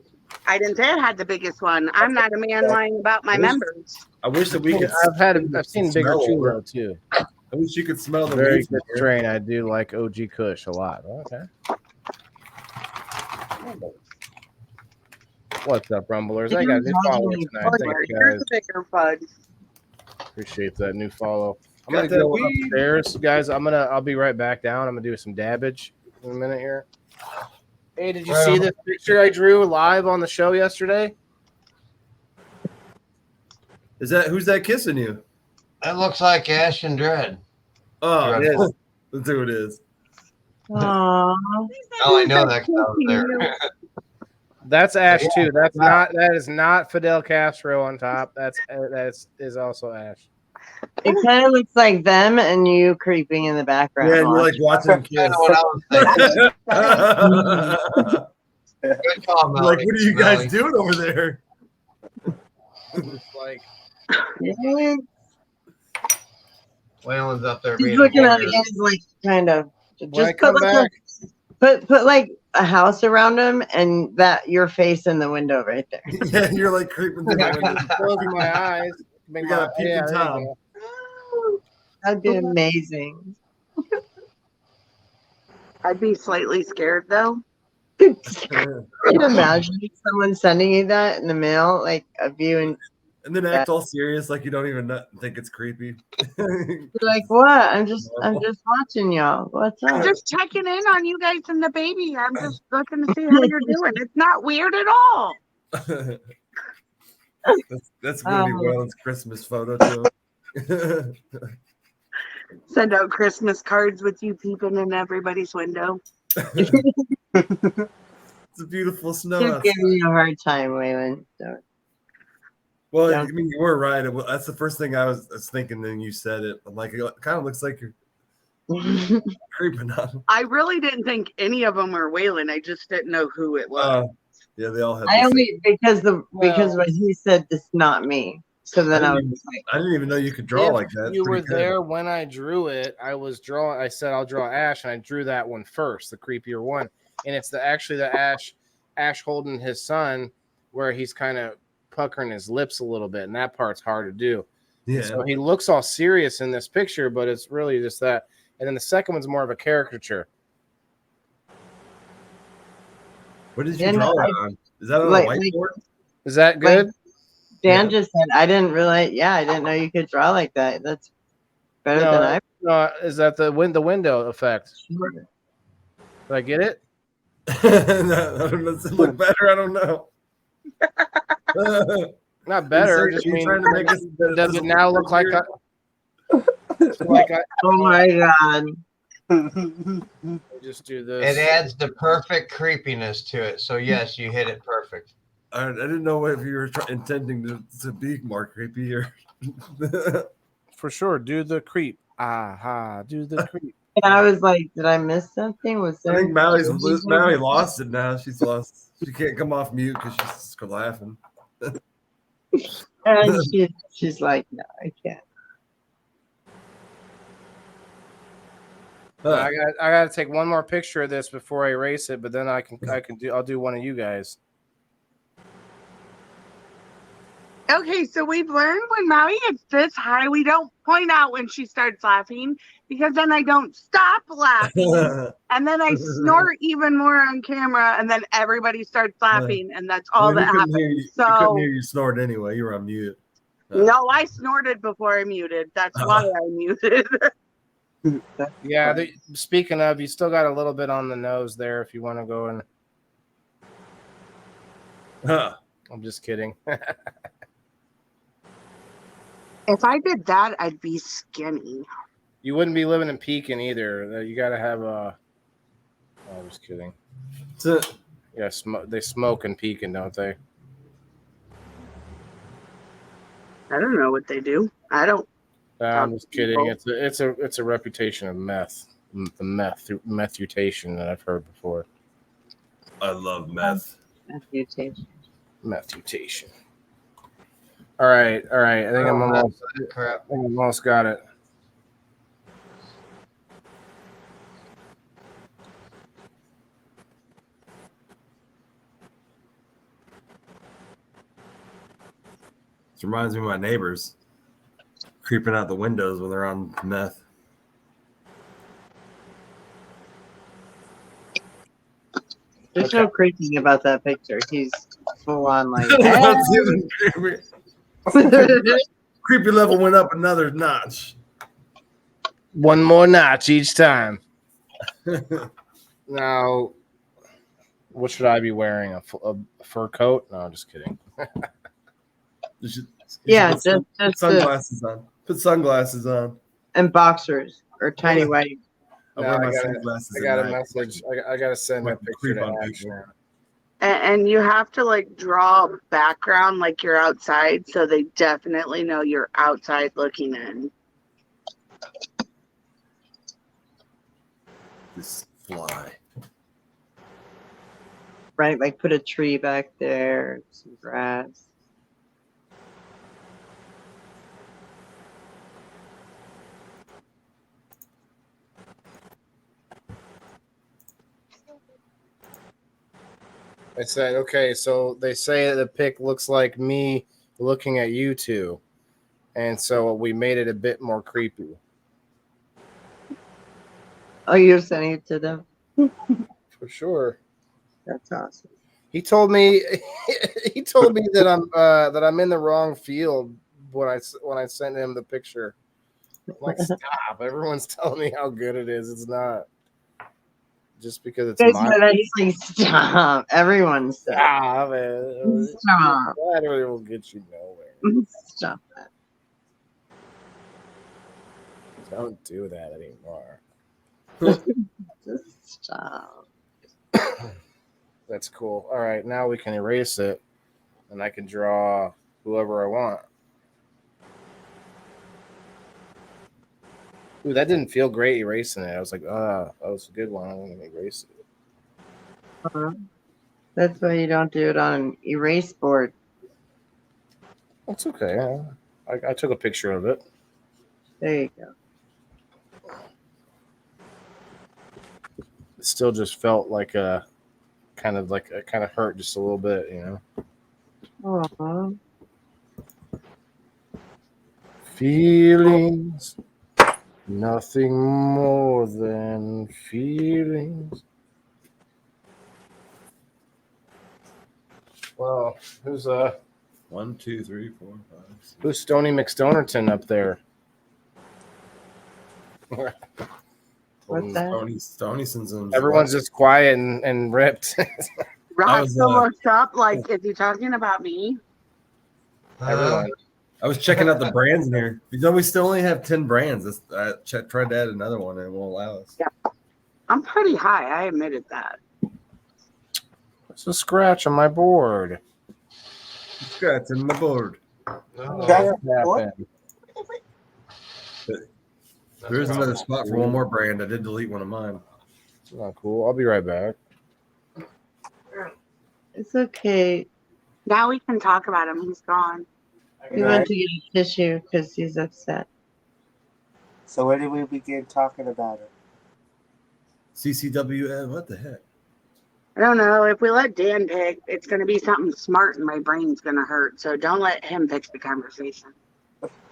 didn't say it had the biggest one. I'm not a man lying about my members. I wish that we could. I've seen bigger smell chulo it. too. I wish you could smell the Very weed good from here. strain. I do like OG Kush a lot. Okay. What's up, Rumblers? I got a new follower tonight. Thanks, Here's guys. the bigger bud. Appreciate that new follow. I'm Got gonna that go weed. upstairs, guys. I'll be right back down. I'm gonna do some dabbage in a minute here. Hey, did you see this picture I drew live on the show yesterday? Who's that kissing you? That looks like Ash and Dread. Oh, It is. That's who it is. Aww. Oh, I know that was there. That's Ash too. That is not Fidel Castro on top. That is also Ash. It kind of looks like them and you creeping in the background. Yeah, and you're like watching them kiss. That's what I was thinking. Good call, Melly. Like, what are you guys Melly. doing over there? It's like Yeah. Waylon's up there He's being looking a at warrior. it again, like kind of when I just come put like back, put like a house around him and that your face in the window right there. Yeah, you're like creeping through the window. close my eyes. We got a peeping there you Tom. go. That'd be amazing. I'd be slightly scared though. Can you imagine someone sending you that in the mail, like of you, and And then act all serious like you don't even think it's creepy. you're like, "What? I'm just watching y'all. What's I'm up?" just checking in on you guys and the baby. I'm just looking to see how you're doing. It's not weird at all. that's gonna be Waylon's Christmas photo too. Send out Christmas cards with you peeping in everybody's window. It's a beautiful snow He's outside. giving you a hard time, Waylon. So. Well, Yeah. I mean, you were right. That's the first thing I was thinking. Then you said it. I'm like, it kind of looks like you're creeping on him. I really didn't think any of them were Waylon. I just didn't know who it was. Yeah, they all had. I the only because when he said this not me. So then I was like, I didn't even know you could draw If like that. It's you were pretty good. there when I drew it. I said I'll draw Ash, and I drew that one first, the creepier one. And it's actually the Ash holding his son, where he's kind of puckering his lips a little bit, and that part's hard to do. Yeah. So he looks all serious in this picture, but it's really just that. And then the second one's more of a caricature. What did you And draw I- that on? Is that on like- a whiteboard? Is that good? Dan Yeah. just said, I didn't realize. Yeah, I didn't know you could draw like that. That's better than I. No, is that the window effect? Did I get it? No, I don't know. Does it look better? I don't know. Not better. You're Just mean, trying to make us. does it now look like Oh my god! just do this? It adds the perfect creepiness to it. So yes, you hit it perfect. I didn't know if you were intending to be more creepy or. For sure. Do the creep. Aha. Do the creep. And I was like, did I miss something? Was I there? think Maui lost it now. She's lost. She can't come off mute because she's laughing. And she's like, no, I can't. I got to take one more picture of this before I erase it, but then I'll do one of you guys. Okay, so we've learned when Maui gets this high, we don't point out when she starts laughing because then I don't stop laughing. And then I snort even more on camera, and then everybody starts laughing, and that's all that happens. You So couldn't hear you snort anyway. You were on mute. no, I snorted before I muted. That's why I muted. Yeah. Speaking of, you still got a little bit on the nose there if you want to go and. Huh. I'm just kidding. If I did that, I'd be skinny. You wouldn't be living in Pekin either. You got to have a. Oh, I'm just kidding. So, Yeah, they smoke in Pekin, don't they? I don't know what they do. I don't. I'm just kidding. It's a reputation of meth, the methutation that I've heard before. I love meth. Methutation. All right. I think I'm almost. Crap. I think I almost got it. This reminds me of my neighbors creeping out the windows when they're on meth. There's no creeping about that picture. He's full on like. That's even creepy. Creepy level went up another notch. One more notch each time. Now, what should I be wearing? A fur coat? No, I'm just kidding. You should just put sunglasses on. Put sunglasses on. and boxers or tiny white. I No, wear my I sunglasses. got a at night. message. I got to send that picture Creep to on Ash picture. now. And you have to like draw a background like you're outside, so they definitely know you're outside looking in. This fly. Right, like put a tree back there, some grass. I said, okay, so they say the pic looks like me looking at you two. And so we made it a bit more creepy. Oh, you're sending it to them? For sure. That's awesome. He told me that I'm in the wrong field when I sent him the picture. I'm like, stop. Everyone's telling me how good it is. It's not. Just because it's my He's like, stop. Everyone said. stop it. Stop. That really will get you nowhere. Stop that. Don't do that anymore. Just stop. That's cool. All right, now we can erase it, and I can draw whoever I want. Ooh, that didn't feel great erasing it. I was like, that was a good one. I'm going to erase it. That's why you don't do it on an erase board. That's okay. I took a picture of it. There you go. It still just felt like a kind of hurt just a little bit, Aww. Feelings, nothing more than feelings. Well, who's 1, 2, 3, 4, 5, 6. who's Stony McStonerton up there? What's that? Stonyson's. Everyone's just quiet and ripped. Roscoe looked up like, is he talking about me? Everyone. I was checking out the brands in here. You know, we still only have 10 brands. I tried to add another one and it won't allow us. Yeah. I'm pretty high. I admitted that. It's a scratch on my board. Scratch on my board. There is another spot for one more brand. I did delete one of mine. It's not cool. I'll be right back. It's okay. Now we can talk about him. He's gone. He went to get a tissue because he's upset. So where did we begin talking about it? CCWN, what the heck? I don't know. If we let Dan pick, it's going to be something smart and my brain's going to hurt. So don't let him pick the conversation.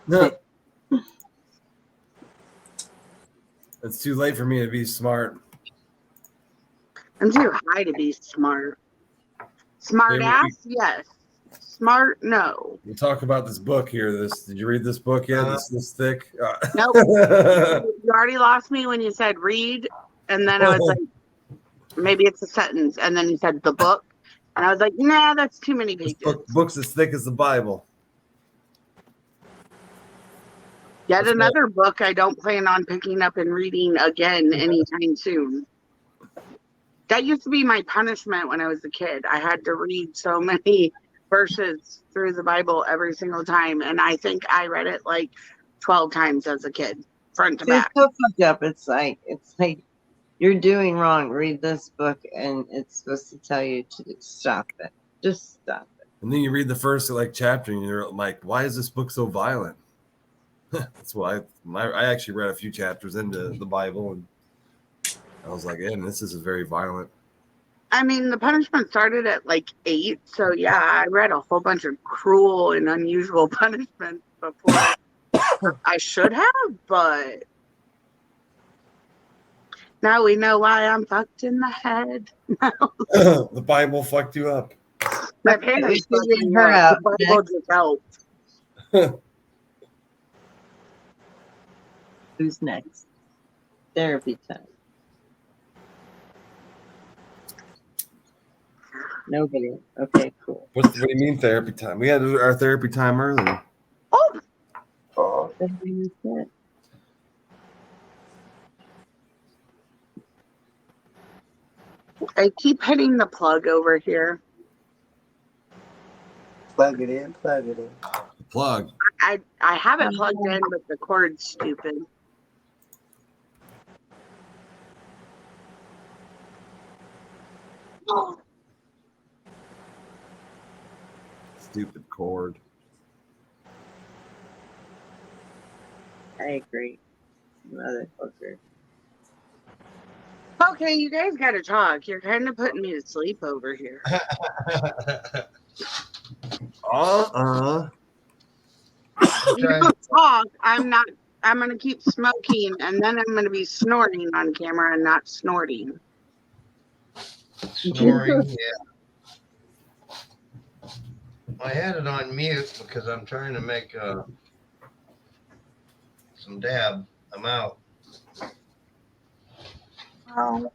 No. It's too late for me to be smart. I'm too high to be smart. Smart ass? Yes. Smart? No. We'll talk about this book here. Did you read this book yet? This thick? Nope. You already lost me when you said read. And then I was like, maybe it's a sentence. And then you said the book. And I was like, nah, that's too many pages. Book's as thick as the Bible. Yet another book I don't plan on picking up and reading again anytime soon. That used to be my punishment when I was a kid. I had to read so many verses through the Bible every single time. And I think I read it like 12 times as a kid, front to back. It's so fucked up. It's like You're doing wrong. Read this book, and it's supposed to tell you to stop it. Just stop it. And then you read the first like chapter, and you're like, "Why is this book so violent?" That's why I actually read a few chapters into the Bible, and I was like, "Man, this is very violent." I mean, the punishment started at like 8, so yeah, I read a whole bunch of cruel and unusual punishments before I should have, but now we know why I'm fucked in the head. The Bible fucked you up. My We parents should fucked get me her up. out The Bible next. just helped. Who's next? Therapy time. Nobody. Okay, cool. What do you mean therapy time? We had our therapy time early. Oh, Oh, Everybody was good. I keep hitting the plug over here. plug it in, plug it in. Plug. I have it plugged in, but the cord's stupid. Oh, Stupid cord. I agree. Motherfucker. okay, you guys gotta talk. You're kind of putting me to sleep over here. If you don't talk, I'm gonna keep smoking, and then I'm gonna be snorting on camera and not snorting. Snoring, yeah. I had it on mute because I'm trying to make some dab. I'm out. Oh.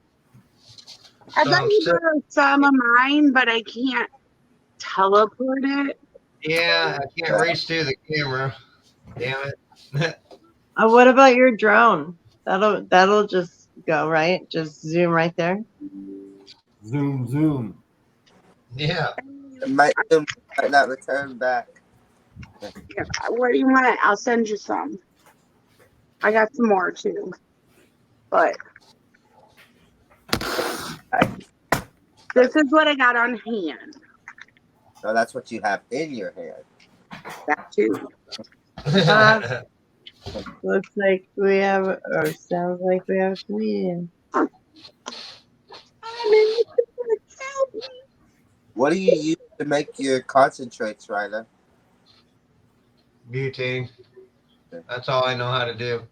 I'd So let I'm you still, borrow some of mine, but I can't teleport it. yeah, I can't reach through the camera. Damn it. What about your drone? That'll just go, right? Just zoom right there. Zoom. Yeah. It might not return back. Yeah, what do you want? I'll send you some. I got some more too. But this is what I got on hand. No, that's what you have in your hand. That too. Looks like we have, or sounds like we have a meeting. What do you use to make your concentrates, Ryder? Butane. That's all I know how to do.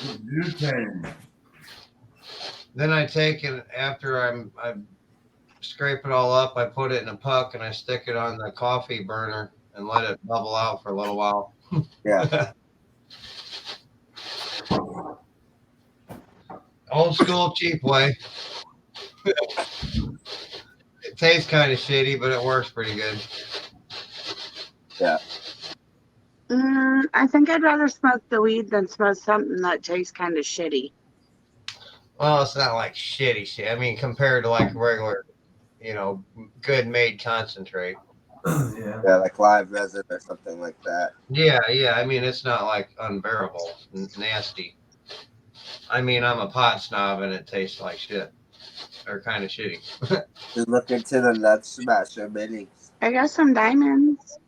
Butane. Then I take it after I scrape it all up. I put it in a puck and I stick it on the coffee burner and let it bubble out for a little while. Yeah. Old school, cheap way. It tastes kind of shitty, but it works pretty good. Yeah. I think I'd rather smoke the weed than smoke something that tastes kind of shitty. Well, it's not like shitty shit. I mean, compared to like regular, good made concentrate. Yeah. Yeah, like live resin or something like that. Yeah. I mean, it's not like unbearable, nasty. I mean, I'm a pot snob and it tastes like shit. Or kind of shitty. Just look into the Nut Smasher minis. I got some diamonds.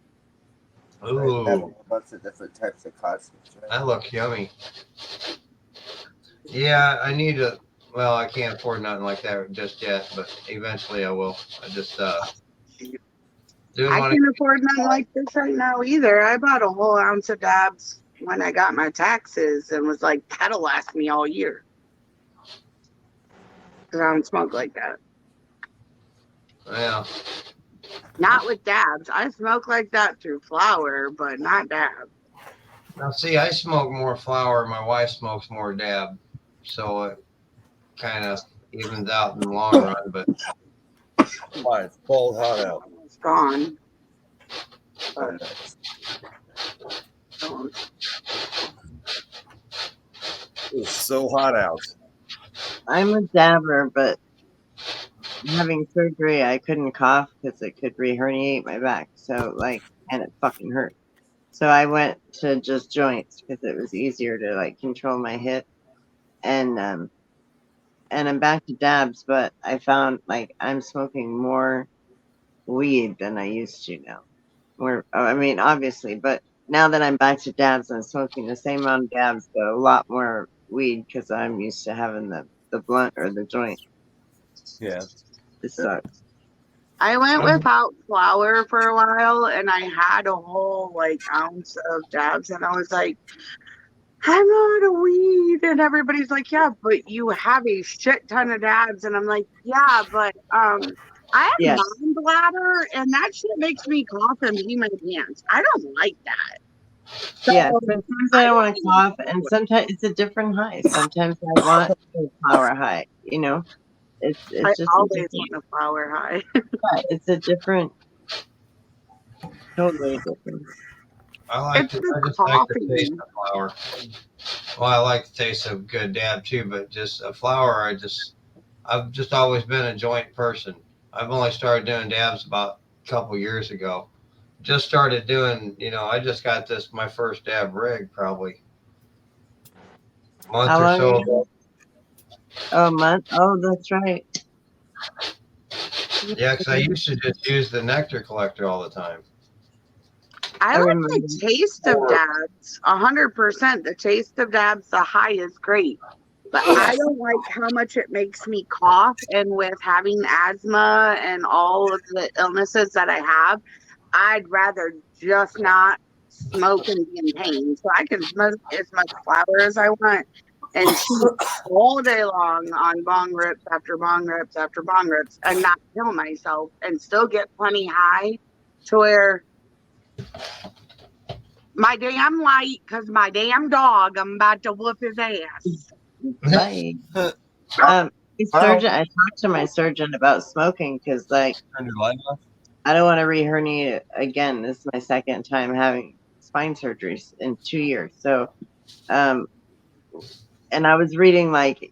Ooh, They have a bunch of different types of concentrates. that looks yummy. Yeah, I need to. Well, I can't afford nothing like that just yet, but eventually I will. I just doing I what can't afford nothing like this right now either. I bought a whole ounce of dabs when I got my taxes and was like, that'll last me all year. Because I don't smoke like that. Yeah. Not with dabs. I smoke like that through flower, but not dab. Now, see, I smoke more flower. My wife smokes more dab, so it kind of evens out in the long run. But Why? It's cold hot out. It's gone. It's so hot out. I'm a dabber, but having surgery, I couldn't cough because it could re-herniate my back. So, and it fucking hurt. So I went to just joints because it was easier to like control my hit. And I'm back to dabs, but I found like I'm smoking more weed than I used to now. I mean, obviously, but now that I'm back to dabs, I'm smoking the same amount of dabs, but a lot more weed because I'm used to having the blunt or the joint. Yeah. It sucks. I went without flour for a while, and I had a whole like ounce of dabs, and I was like, I'm out of weed. And everybody's like, yeah, but you have a shit ton of dabs. And I'm like, yeah, but I have Yes. mom bladder, and that shit makes me cough and pee my pants. I don't like that. So, Yeah, sometimes I don't want to cough, and sometimes it's a different high. Sometimes I want a flower high. You know, it's I just a always different. want a flower high. It's a different, totally different. I It's the just like the taste coffee. of flour. Well, I like the taste of good dab too, but just a flower, I've just always been a joint person. I've only started doing dabs about a couple years ago. Just started doing, I just got my first dab rig probably a month How or long so ago? ago. Oh, a month. Oh, that's right. Yeah, because I used to just use the nectar collector all the time. I I like remember. the taste of dabs 100%. The taste of dabs, the high is great. But I don't like how much it makes me cough. And with having asthma and all of the illnesses that I have, I'd rather just not smoke and be in pain. So I can smoke as much flour as I want and chew all day long on bong rips after bong rips after bong rips and not kill myself and still get plenty high to where my damn light, because my damn dog, I'm about to whoop his ass. Bye. My surgeon. I talked to my surgeon about smoking because, like, Turn your light off. I don't want to re-herniate again. This is my second time having spine surgeries in 2 years. So, and I was reading like,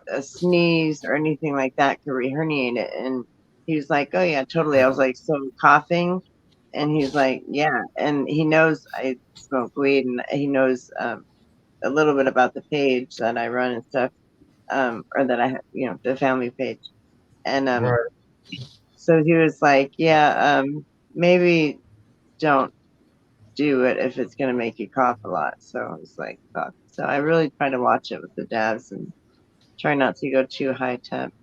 a sneeze or anything like that could re-herniate it, and he was like, "Oh yeah, totally." I was like, "So coughing?" And he's like, "Yeah," and he knows I smoke weed, and he knows a little bit about the page that I run and stuff, or that I have, the family page, and Right. so he was like, "Yeah, maybe don't do it if it's gonna make you cough a lot." So I was like, "Fuck." So I really try to watch it with the dabs and try not to go too high temp.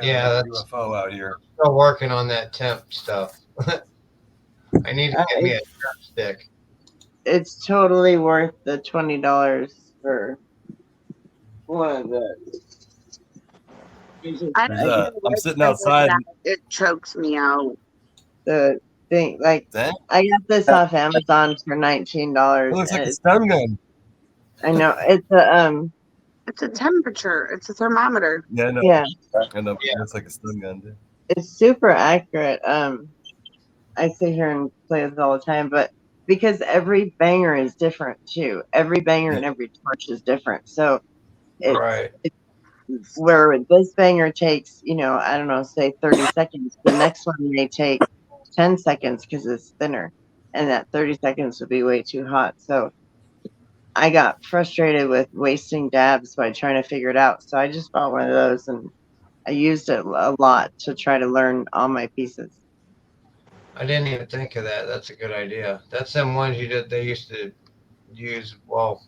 Yeah, there's a that's UFO out here. still working on that temp stuff. I need to get me a temp stick. It's totally worth the $20 for one of the. I don't know I'm what's sitting wrong with outside. that. It chokes me out. The thing, like, Dang, I got this off Amazon for $19. it looks like And a stun gun. I know it's a It's a temperature. It's a thermometer. Yeah, no, yeah, I know. It looks like a stun gun. Dude. it's super accurate. I sit here and play with it all the time, but because every banger is different too. Every banger and every torch is different. So Right. it's where this banger takes, I don't know, say 30 seconds. The next one may take 10 seconds because it's thinner, and that 30 seconds would be way too hot. So I got frustrated with wasting dabs by trying to figure it out. So I just bought one of those and I used it a lot to try to learn all my pieces. I didn't even think of that. That's a good idea. That's them ones they used to use. Well,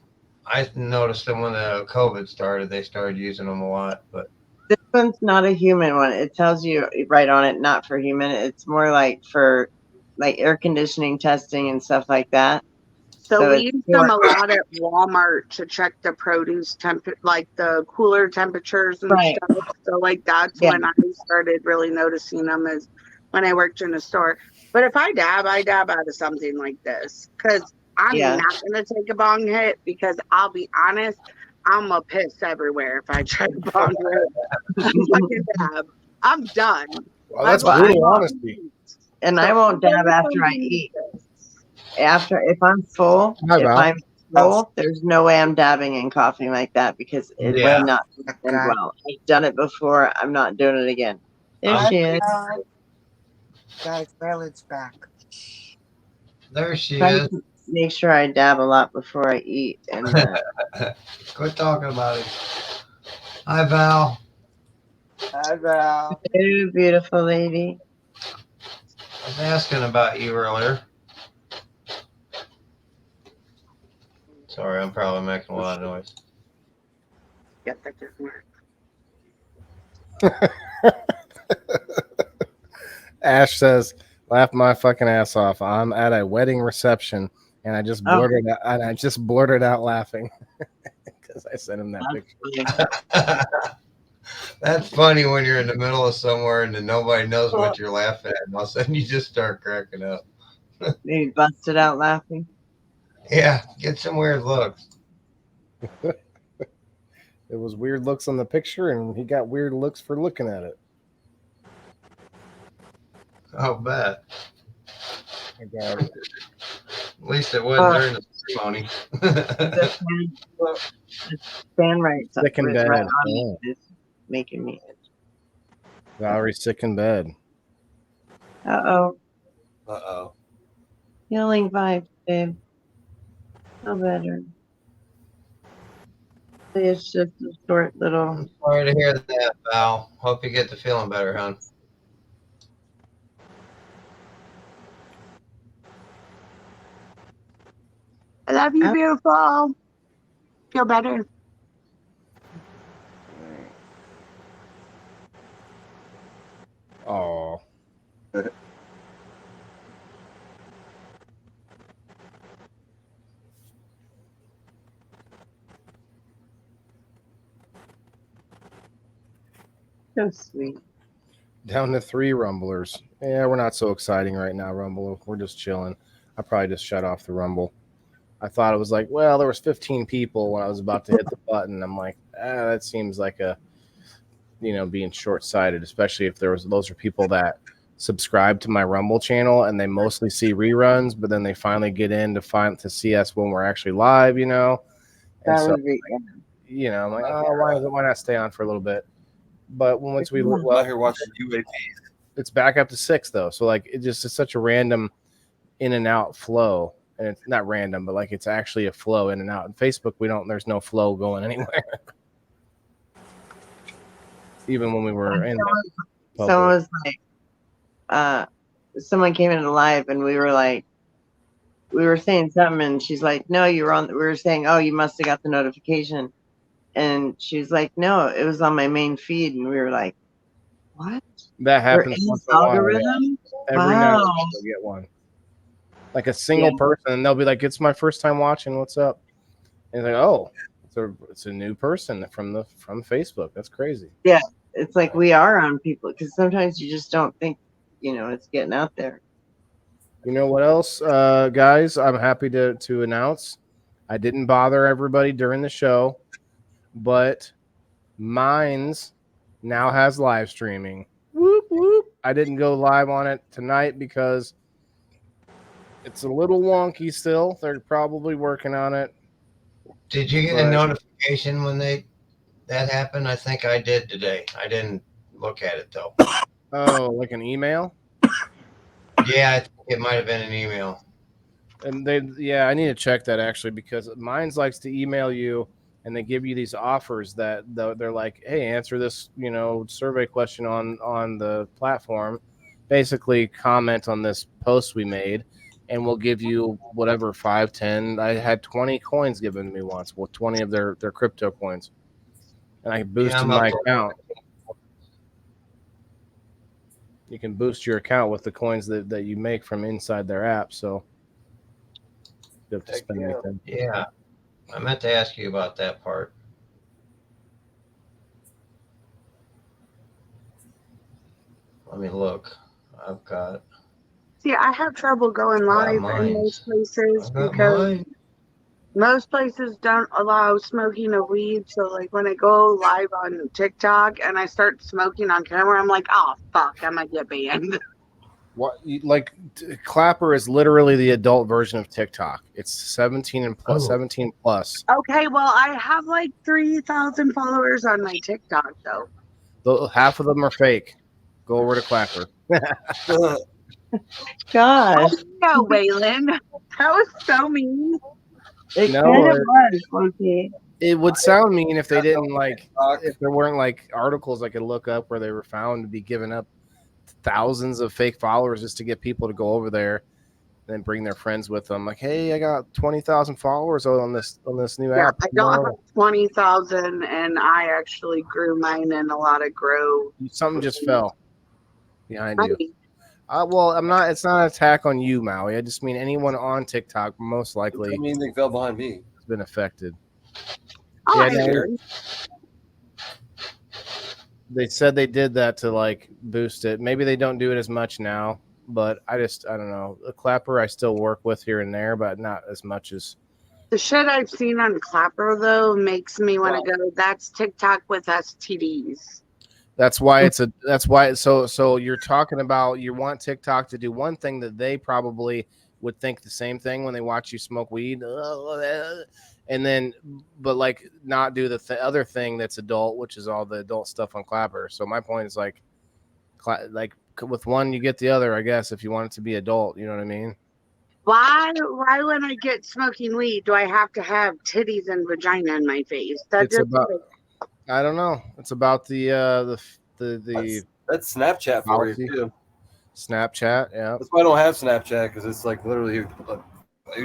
I noticed them when the COVID started. They started using them a lot, but This one's not a human one. It tells you right on it, not for human. It's more like for like air conditioning testing and stuff like that. So So we it's use more them a lot at Walmart to check the produce like the cooler temperatures and right. stuff. So like that's Yeah. when I started really noticing them is when I worked in a store. But if I dab out of something like this because I'm Yeah. not gonna take a bong hit because I'll be honest, I'm a piss everywhere if I try to bong rip a fucking dab. I'm done. Well, that's Well, brutal honesty. And So I won't dab after I something like eat. this. After if I'm full, Hi, if Val. I'm full, there's no way I'm dabbing and coughing like that because it's Yeah. not gonna end well. I've done it before. I'm not doing it again. There she is. Guys, Marilyn's back. There she Try is. to make sure I dab a lot before I eat. And Quit talking about it. Hi, Val. Hi, Val. hey, beautiful lady. I was asking about you earlier. Sorry, I'm probably making a lot of noise. Yep, that doesn't work. Ash says, "Laugh my fucking ass off. I'm at a wedding reception, and I just blurted out laughing because I sent him that picture." That's funny when you're in the middle of somewhere and then nobody knows what you're laughing at, and all of a sudden you just start cracking up. Maybe busted out laughing. Yeah, get some weird looks. It was weird looks on the picture, and he got weird looks for looking at it. I'll bet. I got it. At least it wasn't during the ceremony. Stand right. Sick in bed. Right on it is making me. Valerie's sick in bed. Uh-oh. Uh-oh. Healing vibes, babe. No better. It's just a short little. I'm sorry to hear that, Val. Hope you get to feeling better, hon. I love you, beautiful. Feel better. Oh. So sweet. Down to 3 rumblers. Yeah, we're not so exciting right now, Rumble. We're just chilling. I probably just shut off the Rumble. I thought it was like, well, there was 15 people when I was about to hit the button. I'm like, that seems like being short-sighted, especially if those are people that subscribe to my Rumble channel and they mostly see reruns, but then they finally get in to see us when we're actually live, And That so, would be. I'm like, why not stay on for a little bit? But once we out here watching UAPs. it's back up to 6 though, so like it's such a random in and out flow, and it's not random, but like it's actually a flow in and out. In Facebook, there's no flow going anywhere. Even when we were in Someone was like, someone came in live and we were saying something and she's like, no, you were on. We were saying, oh, you must have got the notification. And she's like, no, it was on my main feed. And we were like, what? That happens once in a while. Algorithm? Every now and then you'll get one. Like a single person, and they'll be like, it's my first time watching. What's up? And they're like, oh, it's a new person from Facebook. That's crazy. Yeah. It's like we are on people because sometimes you just don't think, it's getting out there. You know what else, guys? I'm happy to announce I didn't bother everybody during the show, but Minds now has live streaming. Whoop, whoop. I didn't go live on it tonight because it's a little wonky still. They're probably working on it. Did you get a notification when that happened? I think I did today. I didn't look at it though. Oh, like an email? Yeah, I think it might have been an email. And I need to check that actually, because Minds likes to email you and they give you these offers that they're like, hey, answer this, survey question on the platform. Basically comment on this post we made and we'll give you whatever, 5, 10. I had 20 coins given to me once. Well, 20 of their crypto coins. And I boosted my account. You can boost your account with the coins that you make from inside their app. So you have to spend anything. Yeah. I meant to ask you about that part. Let me look. I've got. See, I have trouble going live in most places because most places don't allow smoking of weed. So, like, when I go live on TikTok and I start smoking on camera, I'm like, oh, fuck, I might get banned. What, like, Clapper is literally the adult version of TikTok. It's 17 and plus. 17 plus. Okay, well, I have like 3,000 followers on my TikTok, though. Half of them are fake. Go over to Clapper. Gosh, No, Waylon. That was so mean. it No, kind of was, Loki. it would sound mean if they Got no didn't like, TikTok. if there weren't like articles I could look up where they were found to be giving up thousands of fake followers just to get people to go over there and then bring their friends with them. Like, hey, I got 20,000 followers on this new Yeah, app. I don't have 20,000, and I actually grew mine in a lot of grow. Something just fell behind you. Honey. Well, I'm not. It's not an attack on you, Maui. I just mean anyone on TikTok most likely I mean, they fell behind me. has been affected. Oh, Yeah, I no, hear. they said they did that to like boost it. Maybe they don't do it as much now, but I don't know. A Clapper I still work with here and there, but not as much as. The shit I've seen on Clapper though makes me want to go. That's TikTok with STDs. That's why so you're talking about, you want TikTok to do one thing that they probably would think the same thing when they watch you smoke weed, and then but like not do the other thing that's adult, which is all the adult stuff on Clapper. So my point is like with one you get the other, I guess, if you want it to be adult, you know what I mean? Why when I get smoking weed do I have to have titties and vagina in my face? It's about, I don't know. It's about the That's Snapchat for policy. you too. Snapchat, yeah. That's why I don't have Snapchat, because it's like literally you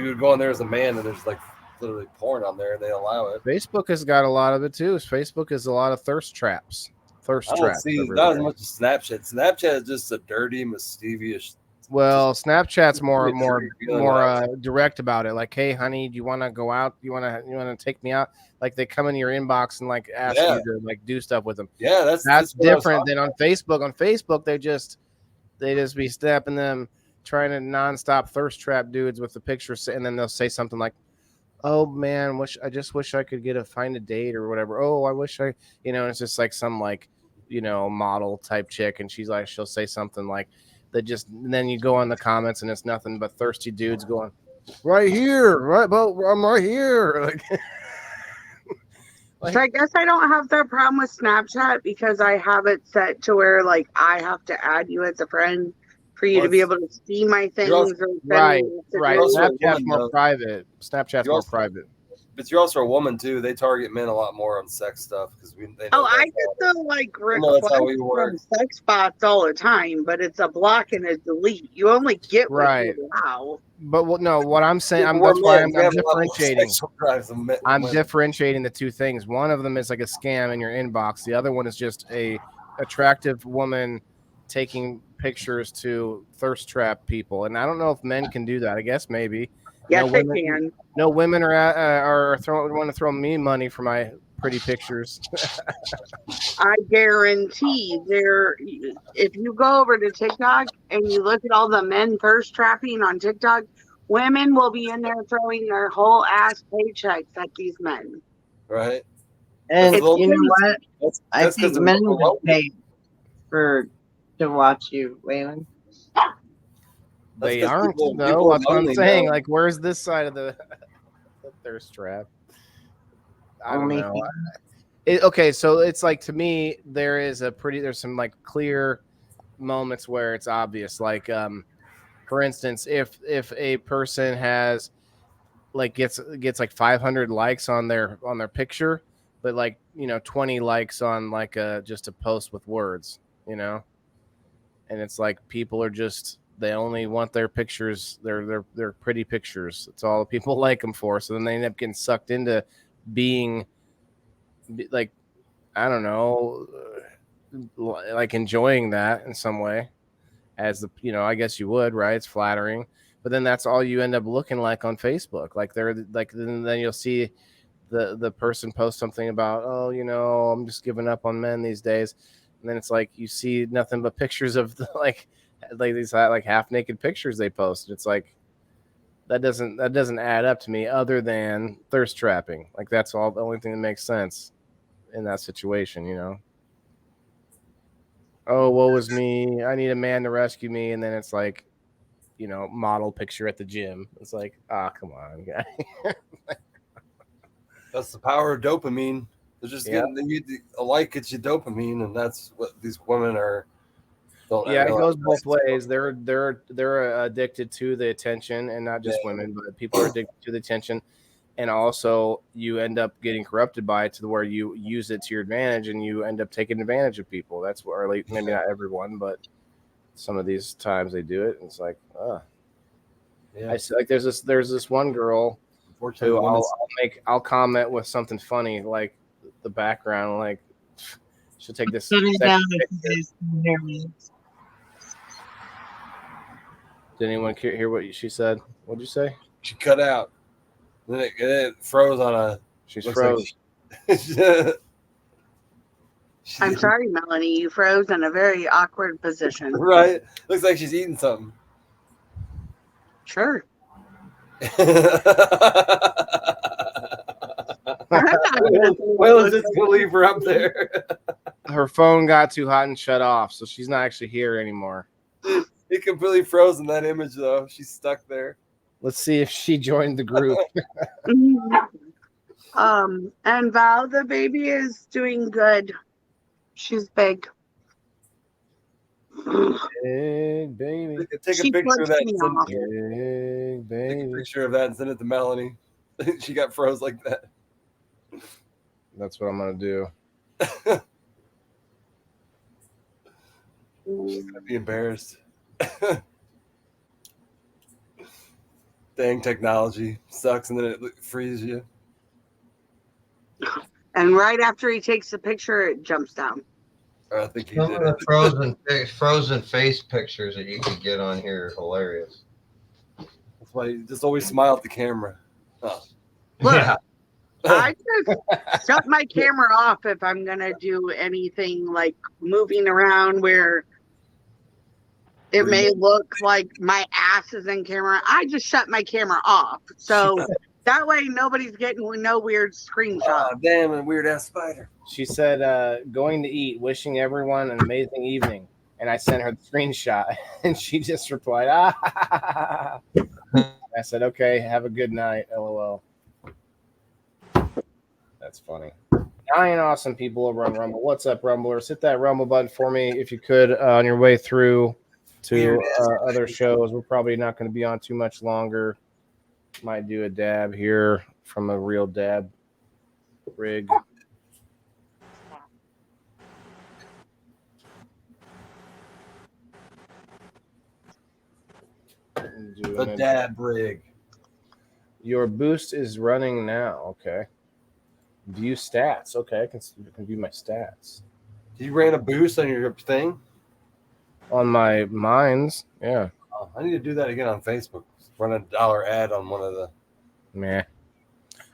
would go on there as a man and there's like literally porn on there and they allow it. Facebook has got a lot of it too. Facebook is a lot of thirst traps. I don't see not as much as Snapchat. Snapchat is just a dirty, mischievous. Well, Snapchat's more direct about it. Like, hey, honey, do you want to go out? You want to take me out? Like, they come in your inbox and like ask you to like do stuff with them. Yeah, that's different than on Facebook. On Facebook, they just be snapping them, trying to nonstop thirst trap dudes with the pictures, and then they'll say something like, "Oh man, I just wish I could find a date or whatever. Oh, I wish I, it's just like some like, model type chick, and she'll say something like that. Just, and then you go on the comments and it's nothing but thirsty dudes going, right here, right about, I'm right here. So I guess I don't have that problem with Snapchat because I have it set to where like I have to add you as a friend for you to be able to see my things. Right. Snapchat's more private. Snapchat's more private. But you're also a woman too. They target men a lot more on sex stuff because they know. I get the like requests from sex bots all the time, but it's a block and a delete. You only get what you allow. But what I'm saying, that's why I'm differentiating. I'm differentiating the two things. One of them is like a scam in your inbox. The other one is just a attractive woman taking pictures to thirst trap people. And I don't know if men can do that. I guess maybe. Yes, they can. No women are want to throw me money for my pretty pictures. I guarantee if you go over to TikTok and you look at all the men thirst trapping on TikTok, women will be in there throwing their whole ass paychecks at these men. Right. And you know what? I think men would pay to watch you, Waylon. They aren't, though. That's what I'm saying. Like, where's this side of the thirst trap? I don't know. Okay, so it's like, to me, there's some like clear moments where it's obvious. Like, for instance, if a person has like gets like 500 likes on their picture, but like 20 likes on like just a post with words, and it's like people are just. They only want their pictures, their pretty pictures. It's all people like them for. So then they end up getting sucked into being like, I don't know, like enjoying that in some way. As I guess you would, right? It's flattering, but then that's all you end up looking like on Facebook. Like then you'll see the person post something about, oh, I'm just giving up on men these days, and then it's like you see nothing but pictures of like these like half naked pictures they post. It's like that doesn't add up to me, other than thirst trapping. Like that's all the only thing that makes sense in that situation, Oh, woe is me, I need a man to rescue me, and then it's like model picture at the gym. It's like, come on, guy. That's the power of dopamine. They're just getting a like gets you dopamine, and that's what these women are. Yeah, it goes both ways. They're addicted to the attention, and not just women, but people are addicted to the attention. And also, you end up getting corrupted by it to where you use it to your advantage, and you end up taking advantage of people. That's where, like, maybe not everyone, but some of these times they do it, and it's like, Yeah. I see, like there's this one girl who I'll comment with something funny, like the background, like she'll take this. Did anyone hear what she said? What'd you say? She cut out. Then it froze on a. She's froze. I'm sorry, Melanie. You froze in a very awkward position. Right. Looks like she's eating something. Sure. Well, is just gonna leave her up there? Her phone got too hot and shut off, so she's not actually here anymore. It completely froze in that image, though. She's stuck there. Let's see if she joined the group. And Val, the baby is doing good. She's big. Big baby. Take a She picture of that. flips me And off. Big baby. take a picture of that and send it to Melanie. She got froze like that. That's what I'm gonna do. She's gonna be embarrassed. Dang, technology sucks, and then it freezes you. And right after he takes the picture, it jumps down. Or I think he Some did. of the frozen face pictures that you can get on here are hilarious. That's why you just always smile at the camera. Oh. Look, Yeah. I just shut my camera off if I'm gonna do anything like moving around where it may look like my ass is in camera. I just shut my camera off. So that way nobody's getting no weird screenshots. Oh, damn, a weird ass spider. She said, going to eat, wishing everyone an amazing evening. And I sent her the screenshot, and she just replied, ah. I said, okay, have a good night, LOL. That's funny. 9 awesome people over on Rumble. What's up, Rumblers? Hit that Rumble button for me if you could on your way through to other shows. We're probably not going to be on too much longer. Might do a dab here from a real dab rig. The dab rig. Your boost is running now. Okay. View stats. Okay, I can view my stats. You ran a boost on your thing? On my mines, yeah. Oh, I need to do that again on Facebook. Run a $1 ad on one of the. Meh.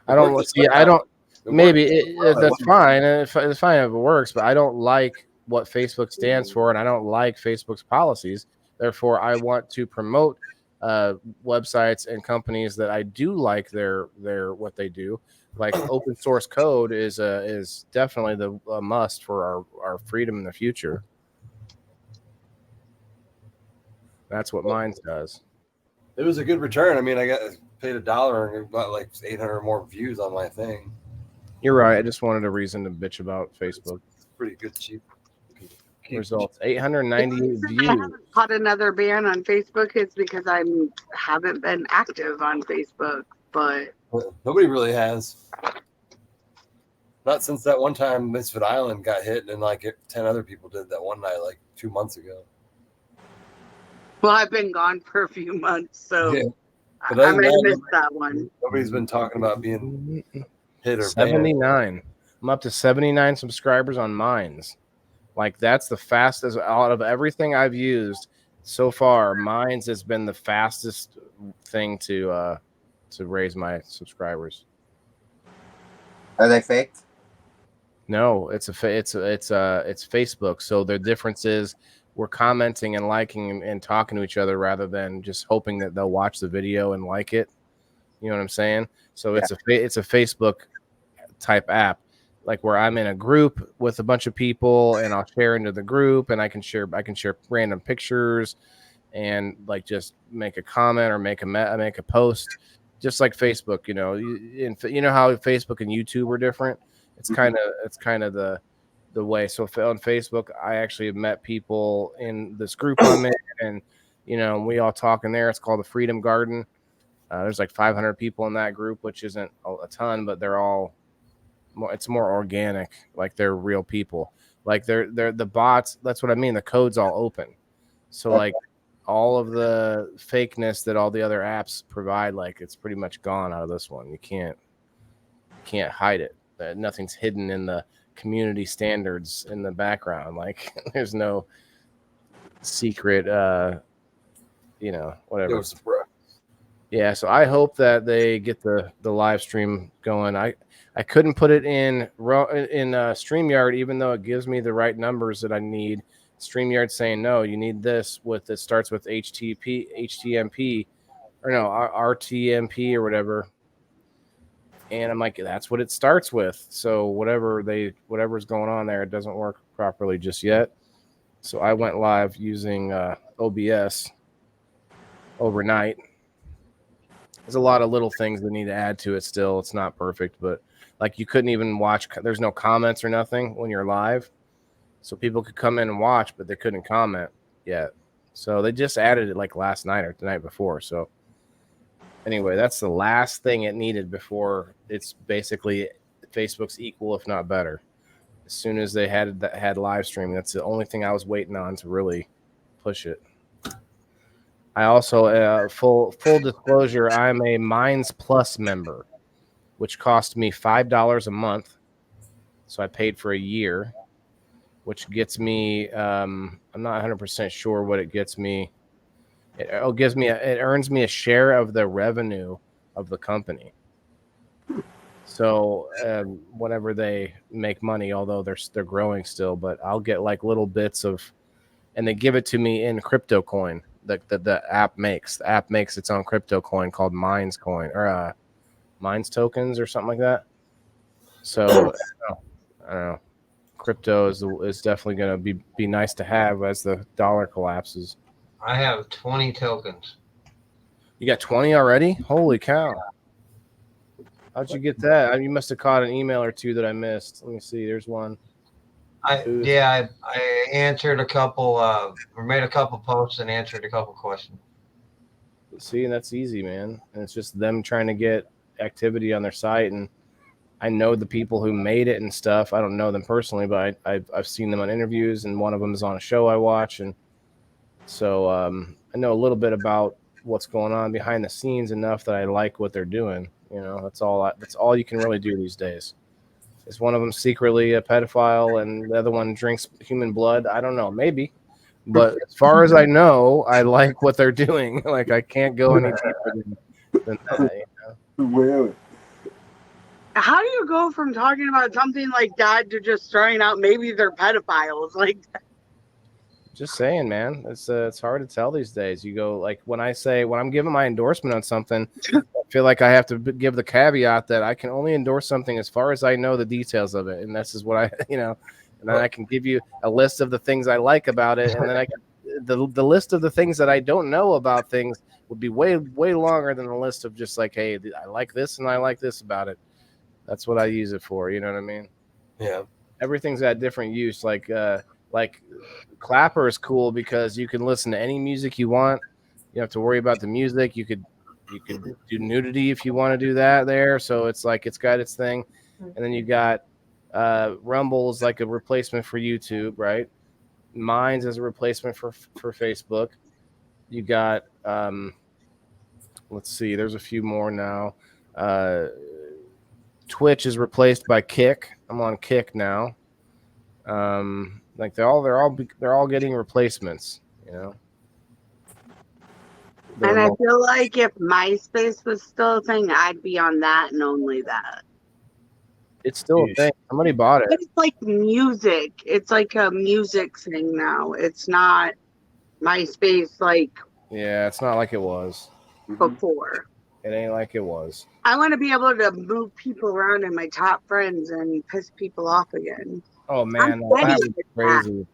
I don't see. I don't. Maybe that's fine. It's fine if it works, but I don't like what Facebook stands for, and I don't like Facebook's policies. Therefore, I want to promote websites and companies that I do like their what they do. Like open source code is definitely the must for our freedom in the future. That's what mine does. It was a good return. I mean, I paid $1 and got like 800 more views on my thing. You're right. I just wanted a reason to bitch about Facebook. It's pretty good, cheap Results 890 I views. haven't caught another ban on Facebook. It's because I haven't been active on Facebook, but Nobody really has. Not since that one time Misfit Island got hit, and like 10 other people did that one night, like 2 months ago. well, I've been gone for a few months, so Yeah. I But might have missed that one. Nobody's been talking about being hit or banned. 79. I'm up to 79 subscribers on Mines. Like that's the fastest out of everything I've used so far. Mines has been the fastest thing to raise my subscribers. Are they fake? No, it's Facebook. So the difference is we're commenting and liking and talking to each other rather than just hoping that they'll watch the video and like it. You know what I'm saying? So it's a Facebook type app, like where I'm in a group with a bunch of people and I'll share into the group and I can share random pictures and like just make a comment or make a post, just like Facebook. You know, you know how Facebook and YouTube are different. It's kind of the way. So on Facebook, I actually have met people in this group I'm in, and we all talk in there. It's called the Freedom Garden. There's like 500 people in that group, which isn't a ton, but they're all more. It's more organic, like they're real people. Like they're the bots. That's what I mean. The code's all open, so like all of the fakeness that all the other apps provide, like it's pretty much gone out of this one. You can't hide it. Nothing's hidden in the community standards in the background. Like there's no secret, whatever. Yeah, so I hope that they get the live stream going. I couldn't put it in StreamYard, even though it gives me the right numbers that I need. StreamYard saying no, you need this it starts with HTMP, or no, RTMP or whatever. And I'm like, that's what it starts with. So whatever's going on there, it doesn't work properly just yet. So I went live using OBS overnight. There's a lot of little things that need to add to it still. It's not perfect, but like you couldn't even watch. There's no comments or nothing when you're live. So people could come in and watch, but they couldn't comment yet. So they just added it like last night or the night before. So anyway, that's the last thing it needed before it's basically Facebook's equal, if not better. As soon as they had live streaming, that's the only thing I was waiting on to really push it. I also, full disclosure, I'm a Minds Plus member, which cost me $5 a month. So I paid for a year, which gets me, I'm not 100% sure what it gets me. It earns me a share of the revenue of the company. So whenever they make money, although they're growing still, but I'll get like little bits of, and they give it to me in crypto coin that the app makes. The app makes its own crypto coin called Minds Coin, or Minds tokens or something like that. So I don't know. Crypto is definitely going to be nice to have as the dollar collapses. I have 20 tokens. You got 20 already? Holy cow. How'd you get that? You must have caught an email or two that I missed. Let me see. There's one. I answered a couple, or made a couple posts and answered a couple questions. See, and that's easy, man. And it's just them trying to get activity on their site. And I know the people who made it and stuff. I don't know them personally, but I've seen them on interviews, and one of them is on a show I watch. And so I know a little bit about what's going on behind the scenes enough that I like what they're doing. That's all you can really do these days. Is one of them secretly a pedophile and the other one drinks human blood? I don't know, maybe. But as far as I know, I like what they're doing. Like I can't go any deeper than that. How do you go from talking about something like that to just throwing out maybe they're pedophiles? Like, just saying, man. It's hard to tell these days. You go like when I'm giving my endorsement on something, I feel like I have to give the caveat that I can only endorse something as far as I know the details of it, and this is what I, and then I can give you a list of the things I like about it, and then the list of the things that I don't know about things would be way longer than the list of just like, hey, I like this and I like this about it. That's what I use it for. You know what I mean? Yeah. Everything's got different use. Like Clapper is cool because you can listen to any music you want. You don't have to worry about the music. You could do nudity if you want to do that there. So it's like it's got its thing. And then you got Rumble is like a replacement for YouTube, right? Minds is a replacement for Facebook. You got let's see, there's a few more now. Twitch is replaced by Kick. I'm on Kick now. Like they're all getting replacements, and I feel like if MySpace was still a thing, I'd be on that and only that. It's still a thing. Somebody bought it. But it's like music. It's like a music thing now. It's not MySpace like it's not like it was before. It ain't like it was. I want to be able to move people around in my top friends and piss people off again. Oh man, that would be crazy.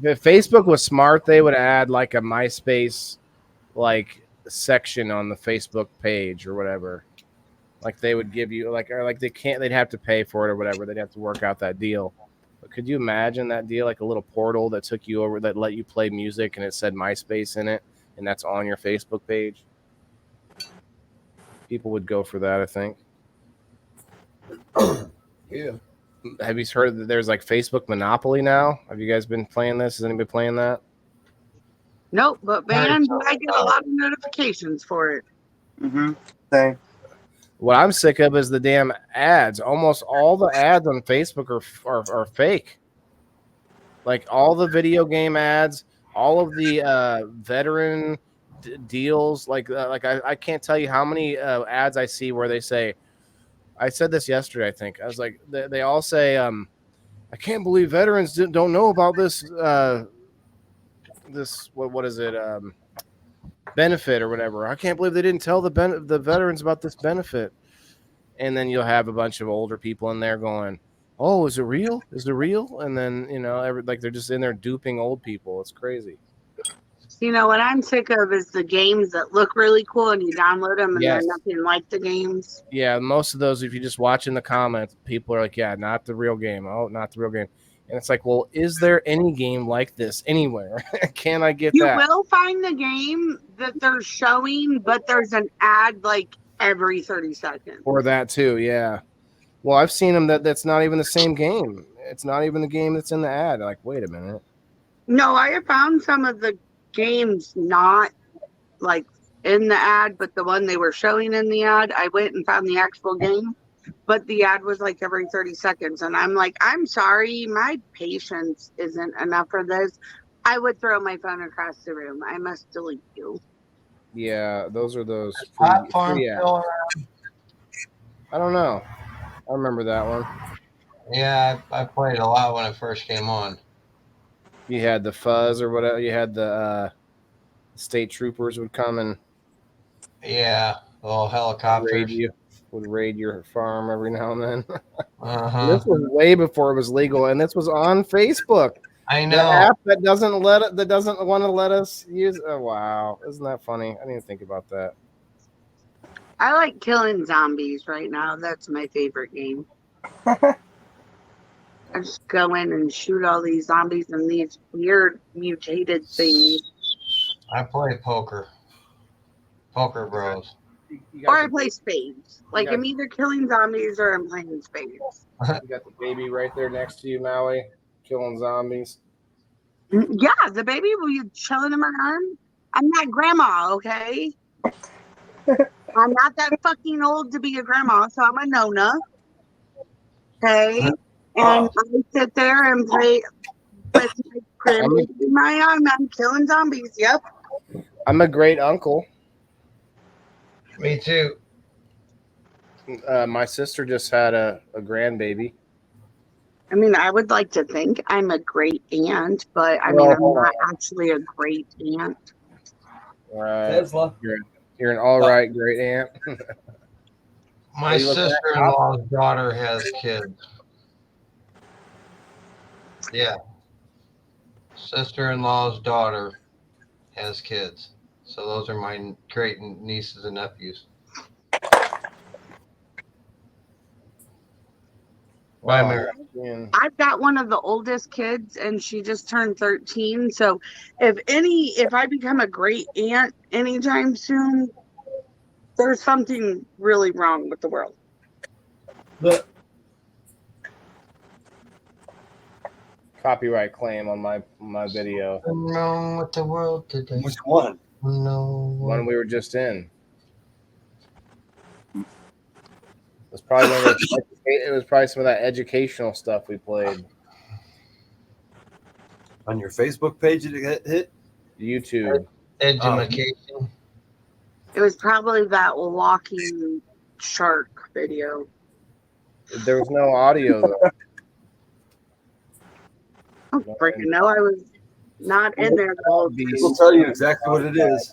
If Facebook was smart, they would add like a MySpace like section on the Facebook page or whatever. Like they would give you like, or like they'd have to pay for it or whatever. They'd have to work out that deal. But could you imagine that deal, like a little portal that took you over, that let you play music and it said MySpace in it, and that's on your Facebook page? People would go for that, I think. Yeah. Have you heard that there's like Facebook Monopoly now? Have you guys been playing this? Has anybody playing that? Nope, but man, do I get a lot of notifications for it. Mm-hmm. Same. What I'm sick of is the damn ads. Almost all the ads on Facebook are fake. Like all the video game ads, all of the veteran deals. Like I can't tell you how many ads I see where they say, I said this yesterday, I think. I was like, they all say, I can't believe veterans don't know about this. This what is it? Benefit or whatever. I can't believe they didn't tell the veterans about this benefit. And then you'll have a bunch of older people in there going, "Oh, is it real? Is it real?" And then like they're just in there duping old people. It's crazy. You know what I'm sick of is the games that look really cool and you download them and Yes. they're nothing like the games. Yeah, most of those, if you just watch in the comments, people are like, "Yeah, not the real game. Oh, not the real game." And it's like, well, is there any game like this anywhere? Can I get You that? will find the game that they're showing, but there's an ad like every 30 seconds. Or that too, yeah. Well, I've seen them that's not even the same game. It's not even the game that's in the ad. Like, wait a minute. No, I have found some of the games not like in the ad, but the one they were showing in the ad, I went and found the actual game, but the ad was like every 30 seconds. And I'm like, I'm sorry, my patience isn't enough for this. I would throw my phone across the room. I must delete you. Yeah, those are those Platform free ads. still around? I don't know. I remember that one. Yeah, I played a lot when it first came on. You had the fuzz or whatever. You had the state troopers would come and Yeah, little raid helicopters. you, would raid your farm every now and then. Uh-huh. This was way before it was legal, and this was on Facebook. I The know. app that doesn't want to let us use. Oh wow, isn't that funny? I didn't even think about that. I like killing zombies right now. That's my favorite game. I just go in and shoot all these zombies and these weird mutated things. I play poker. Poker Bros. Or I play spades. Like I'm either killing zombies or I'm playing spades. You got the baby right there next to you, Maui, killing zombies. Yeah, the baby will be chilling in my arm. I'm not grandma, okay? I'm not that fucking old to be a grandma, so I'm a nona. Okay? And I sit there and play with my grandbaby in my arm. I'm killing zombies. Yep. I'm a great uncle. Me too. My sister just had a grandbaby. I mean, I would like to think I'm a great aunt, but I mean, Well, I'm hold not on. actually a great aunt. Right. Tesla. You're an all right great aunt. My you looking at? sister-in-law's daughter has kids. Yeah. Sister-in-law's daughter has kids. So those are my great nieces and nephews. Bye, Wow, Mary. man. I've got one of the oldest kids and she just turned 13. So if I become a great aunt anytime soon, there's something really wrong with the world. Look, Copyright claim on my video. What's wrong with the world today? which one? No. One we were just in. It was probably one of those, it was probably some of that educational stuff we played. On your Facebook page did it hit? YouTube. Education. It was probably that walking shark video. There was no audio though. I don't freaking know. I was not in there the whole We'll tell you exactly what it is.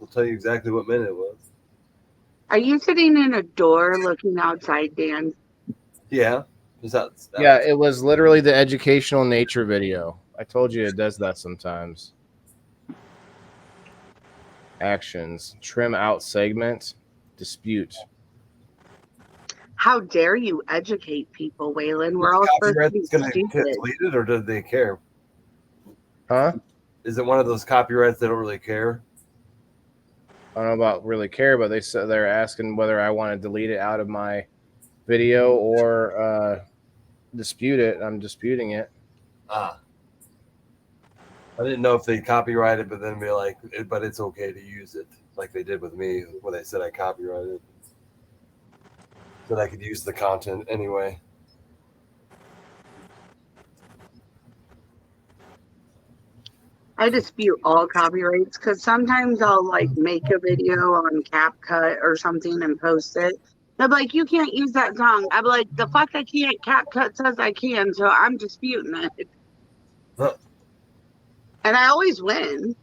We'll tell you exactly what minute it was. Are you sitting in a door looking outside, Dan? Yeah. Is that Yeah, it was literally the educational nature video. I told you it does that sometimes. Actions. Trim out segment. Dispute. How dare you educate people, Waylon? We're all supposed to be Copyright's going to get stupid. deleted, or do they care? Huh? Is it one of those copyrights that don't really care? I don't know about really care, but they said they're asking whether I want to delete it out of my video or dispute it. I'm disputing it. I didn't know if they copyrighted, but then be like, but it's okay to use it, like they did with me when they said I copyrighted, that I could use the content anyway. I dispute all copyrights because sometimes I'll like make a video on CapCut or something and post it. They'll be like, you can't use that song. I'll be like, the fuck I can't. CapCut says I can, so I'm disputing it. Huh. And I always win.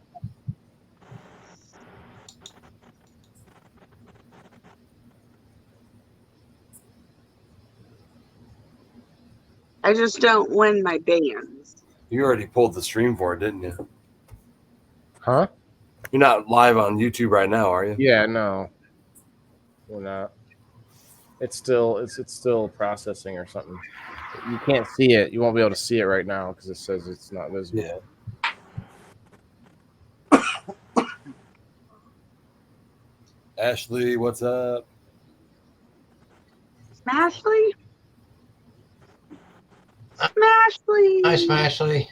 I just don't win my bans. You already pulled the stream for it, didn't you? Huh? You're not live on YouTube right now, are you? Yeah, no. We're not. It's still processing or something. You can't see it. You won't be able to see it right now because it says it's not visible. Yeah. Ashley, what's up? Smashley? Smashley! Hi, Smashley.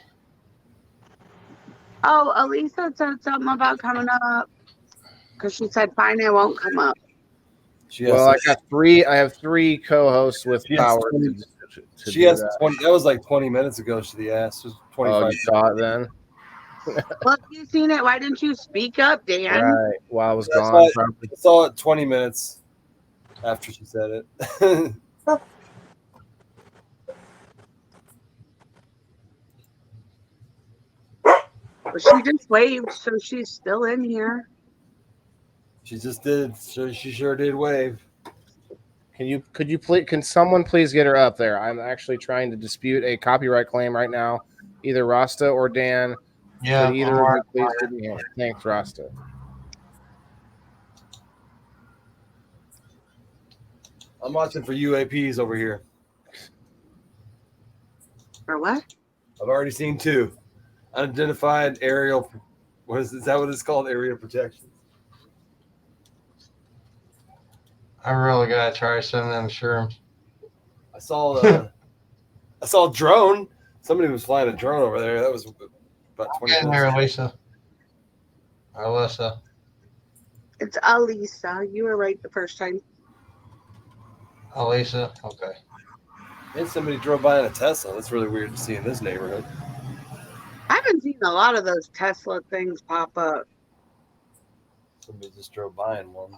Oh, Elisa said something about coming up because she said, fine, I won't come up. Well, I have three co-hosts with power. She has 20. That was like 20 minutes ago. She asked. 25. Oh, you saw it then? Well, if you've seen it, why didn't you speak up, Dan? Right. While I was gone. I saw it 20 minutes after she said it. Well, she just waved, so she's still in here. She just did. So she sure did wave. Can someone please get her up there? I'm actually trying to dispute a copyright claim right now. Either Rasta or Dan. Yeah. Could either of you please get me here? Thanks, Rasta. I'm watching for UAPs over here. For what? I've already seen 2. Unidentified aerial. Is that what it's called? Aerial protection. I really gotta try some of them shrooms. I saw a drone. Somebody was flying a drone over there. That was about 20 Get in minutes. there, Lisa. Alyssa. It's Alisa. You were right the first time. Alisa. Okay. And somebody drove by in a Tesla. That's really weird to see in this neighborhood. I haven't seen a lot of those Tesla things pop up. Somebody just drove by in one.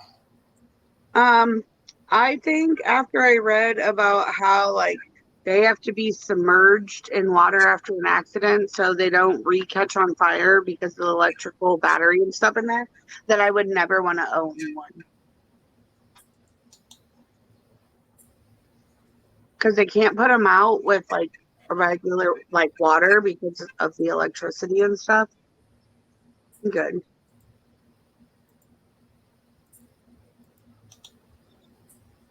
I think after I read about how like they have to be submerged in water after an accident so they don't re-catch on fire because of the electrical battery and stuff in there, that I would never want to own one. Because they can't put them out with like a regular like water because of the electricity and stuff. Good.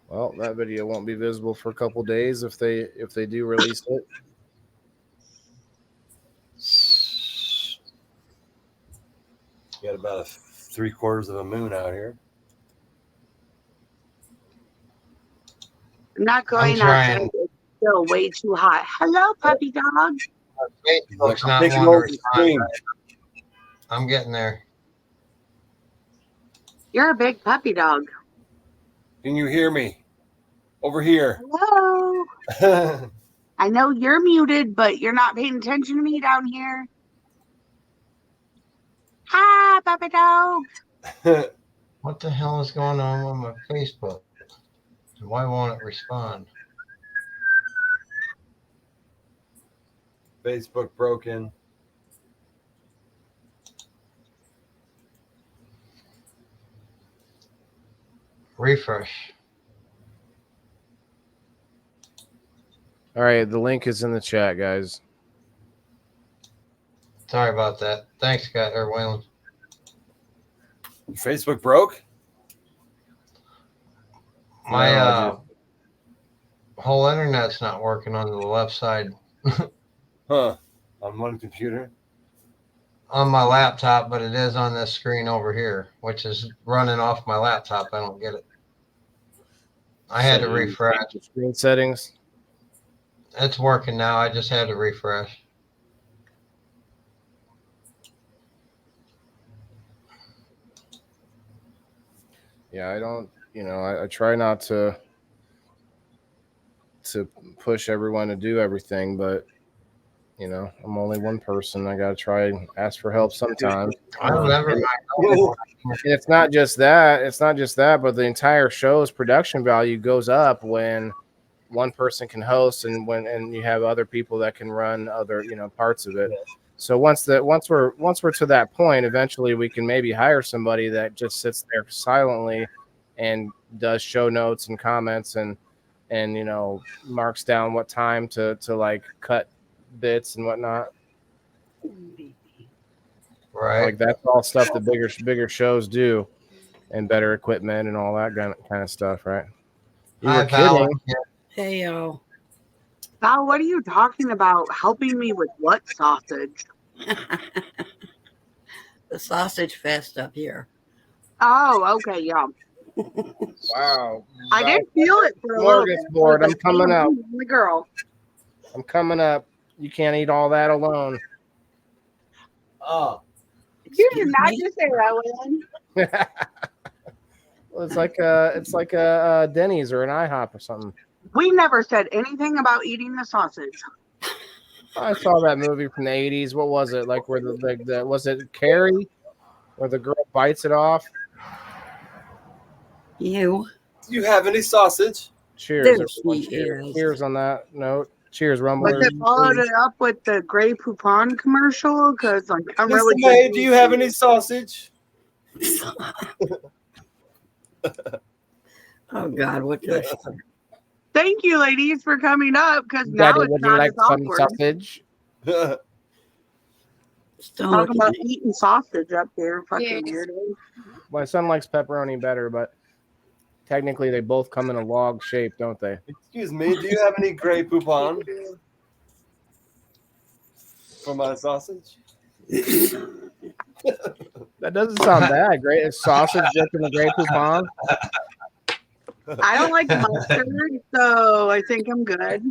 Well, that video won't be visible for a couple days if they do release it. You got about 3/4 of a moon out here. I'm not going outside. It's still way too hot. Hello, puppy dog. Facebook's not Taking wanting to over the screen. respond. I'm getting there. You're a big puppy dog. Can you hear me? Over here. Hello. I know you're muted, but you're not paying attention to me down here. Hi, puppy dog. What the hell is going on with my Facebook? Why won't it respond? Facebook broken. Refresh. All right, the link is in the chat, guys. Sorry about that. Thanks, guys. Or Waylon. Facebook broke? My whole internet's not working on the left side. Huh? On one computer. On my laptop, but it is on this screen over here, which is running off my laptop. I don't get it. I had to refresh. The screen settings. It's working now. I just had to refresh. Yeah, I don't. I try not to push everyone to do everything, but I'm only one person. I gotta try and ask for help sometimes. I remember. And it's not just that. It's not just that, but the entire show's production value goes up when one person can host and you have other people that can run other parts of it. So once we're to that point, eventually we can maybe hire somebody that just sits there silently and does show notes and comments and marks down what time to like cut bits and whatnot. Right. Like that's all stuff that bigger shows do, and better equipment and all that kind of stuff, right? You were kidding. Hey, yo. Val, what are you talking about? Helping me with what sausage? The sausage fest up here. Oh, okay, yeah. Wow. I did feel it for a little bit. Smorgasbord, I'm coming up. The girl. I'm coming up. You can't eat all that alone. Oh. You did not just say that, Lynn. Well, it's like a Denny's or an IHOP or something. We never said anything about eating the sausage. I saw that movie from the 80s. What was it? Like where the was it Carrie? Where the girl bites it off? You. Do you have any sausage? Cheers. There Everyone. she Cheers. is. Cheers on that note. Cheers, But Rumblers. they followed it up with the Grey Poupon commercial because like I'm Mr. really. May, do you have any sausage? Oh God, what the? Thank you, ladies, for coming up because now Daddy, it's would you not like as some awkward. sausage? Still Talking looking about eating sausage up there, fucking Yes. weirdo. My son likes pepperoni better, but technically they both come in a log shape, don't they? Excuse me, do you have any Grey Poupon for my sausage? That doesn't sound bad. Great. It's sausage dipped in a Grey Poupon. I don't like mustard, so I think I'm good.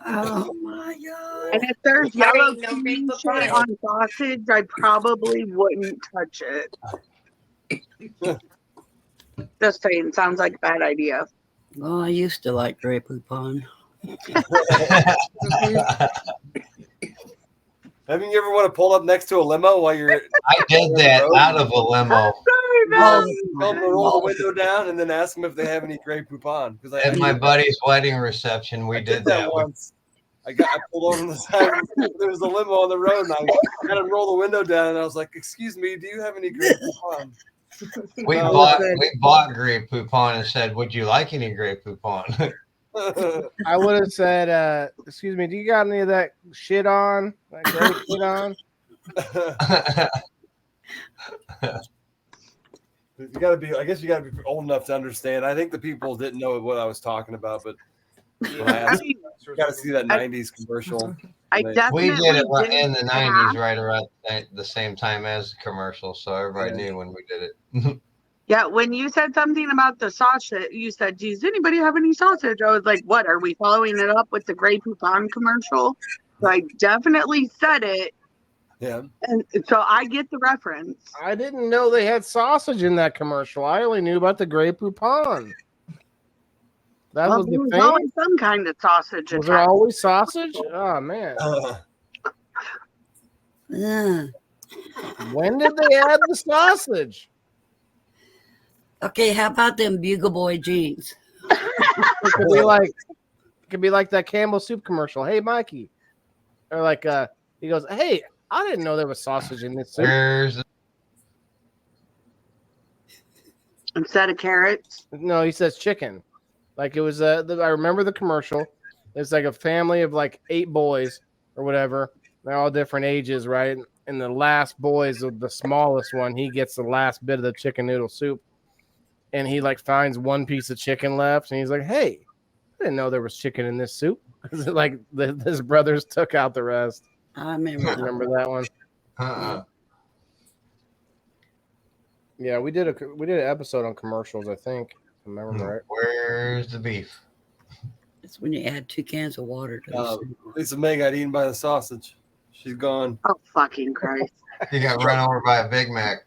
Oh my God. And if there's I yellow ain't no cream big shit pie. on sausage, I probably wouldn't touch it. Just saying, sounds like a bad idea. Well, I used to like Grey Poupon. Haven't you ever want to pull up next to a limo while you're? I did that out of a limo. Sorry, Oh, man. Tell them to roll the window down and then ask them if they have any Grey Poupon. Because At my buddy's wedding reception, we did that. once. I pulled over on the side. There was a limo on the road, and I had him roll the window down, and I was like, "Excuse me, do you have any Grey Poupon?" We bought Grey Poupon and said, "Would you like any Grey Poupon?" I would have said, excuse me, do you got any of that shit on? That gray shit on? You gotta be. I guess you gotta be old enough to understand. I think the people didn't know what I was talking about, but when I asked, you gotta see that '90s commercial. I we definitely did it didn't in the have- 90s, right around the same time as the commercial, so everybody knew when we did it. Yeah, when you said something about the sausage, you said, "Does anybody have any sausage?" I was like, "What? Are we following it up with the Grey Poupon commercial?" So I definitely said it, Yeah. and so I get the reference. I didn't know they had sausage in that commercial. I only knew about the Grey Poupon. That Well, was there the was thing? always some kind of sausage. Was there attached. always sausage? Oh, man. When did they add the sausage? Okay, how about them Bugle Boy jeans? It could be like that Campbell soup commercial. Hey, Mikey. Or like he goes, hey, I didn't know there was sausage in this soup. Instead of carrots. No, he says chicken. Like it was I remember the commercial. It's like a family of like 8 boys or whatever. They're all different ages, right? And the last boy is the smallest one. He gets the last bit of the chicken noodle soup. And he like finds one piece of chicken left, and he's like, "Hey, I didn't know there was chicken in this soup. Like his brothers took out the rest. I remember that. Remember that one? Yeah, we did an episode on commercials, I think. If I remember right. Where's the beef? It's when you add 2 cans of water to the soup. Lisa May got eaten by the sausage. She's gone. Oh, fucking Christ. He got run over by a Big Mac.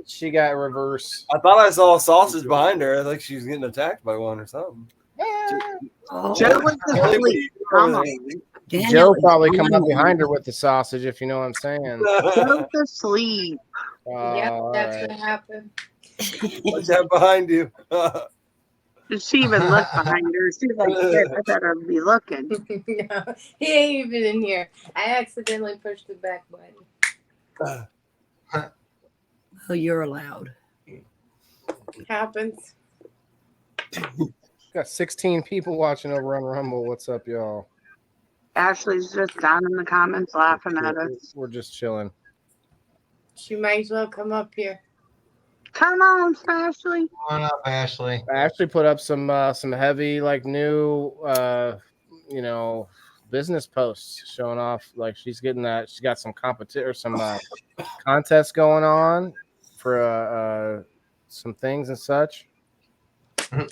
She got reverse. I thought I saw a sausage behind her. I think she was getting attacked by one or something. Oh, Joe was asleep. Come on. Daniel Joe is probably come up animal. behind her with the sausage, if you know what I'm saying. Joe's asleep. Yep, that's Alright. what happened. What's that behind you? Did she even look behind her? She's like, shit, I better be looking. No, he ain't even in here. I accidentally pushed the back button. Oh, you're allowed. Happens. Got 16 people watching over on Rumble. What's up, y'all? Ashley's just down in the comments laughing at us. We're just chilling. She might as well come up here. Come on, Ashley. Come on up, Ashley. I actually put up some heavy, like, new business posts showing off, like, she's got some competition or some contests going on for some things and such. I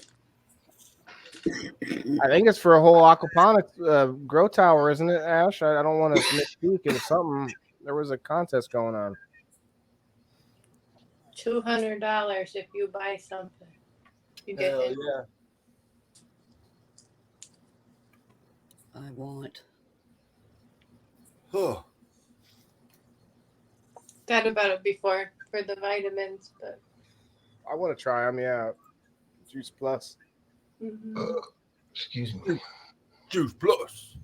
think it's for a whole aquaponics grow tower, isn't it, Ash? I don't want to misspeak into something. There was a contest going on. $200 if you buy something. You get Hell it. yeah. I want. Oh, Thought about it before for the vitamins, but I want to try them, yeah. Juice Plus. Excuse me. Juice Plus.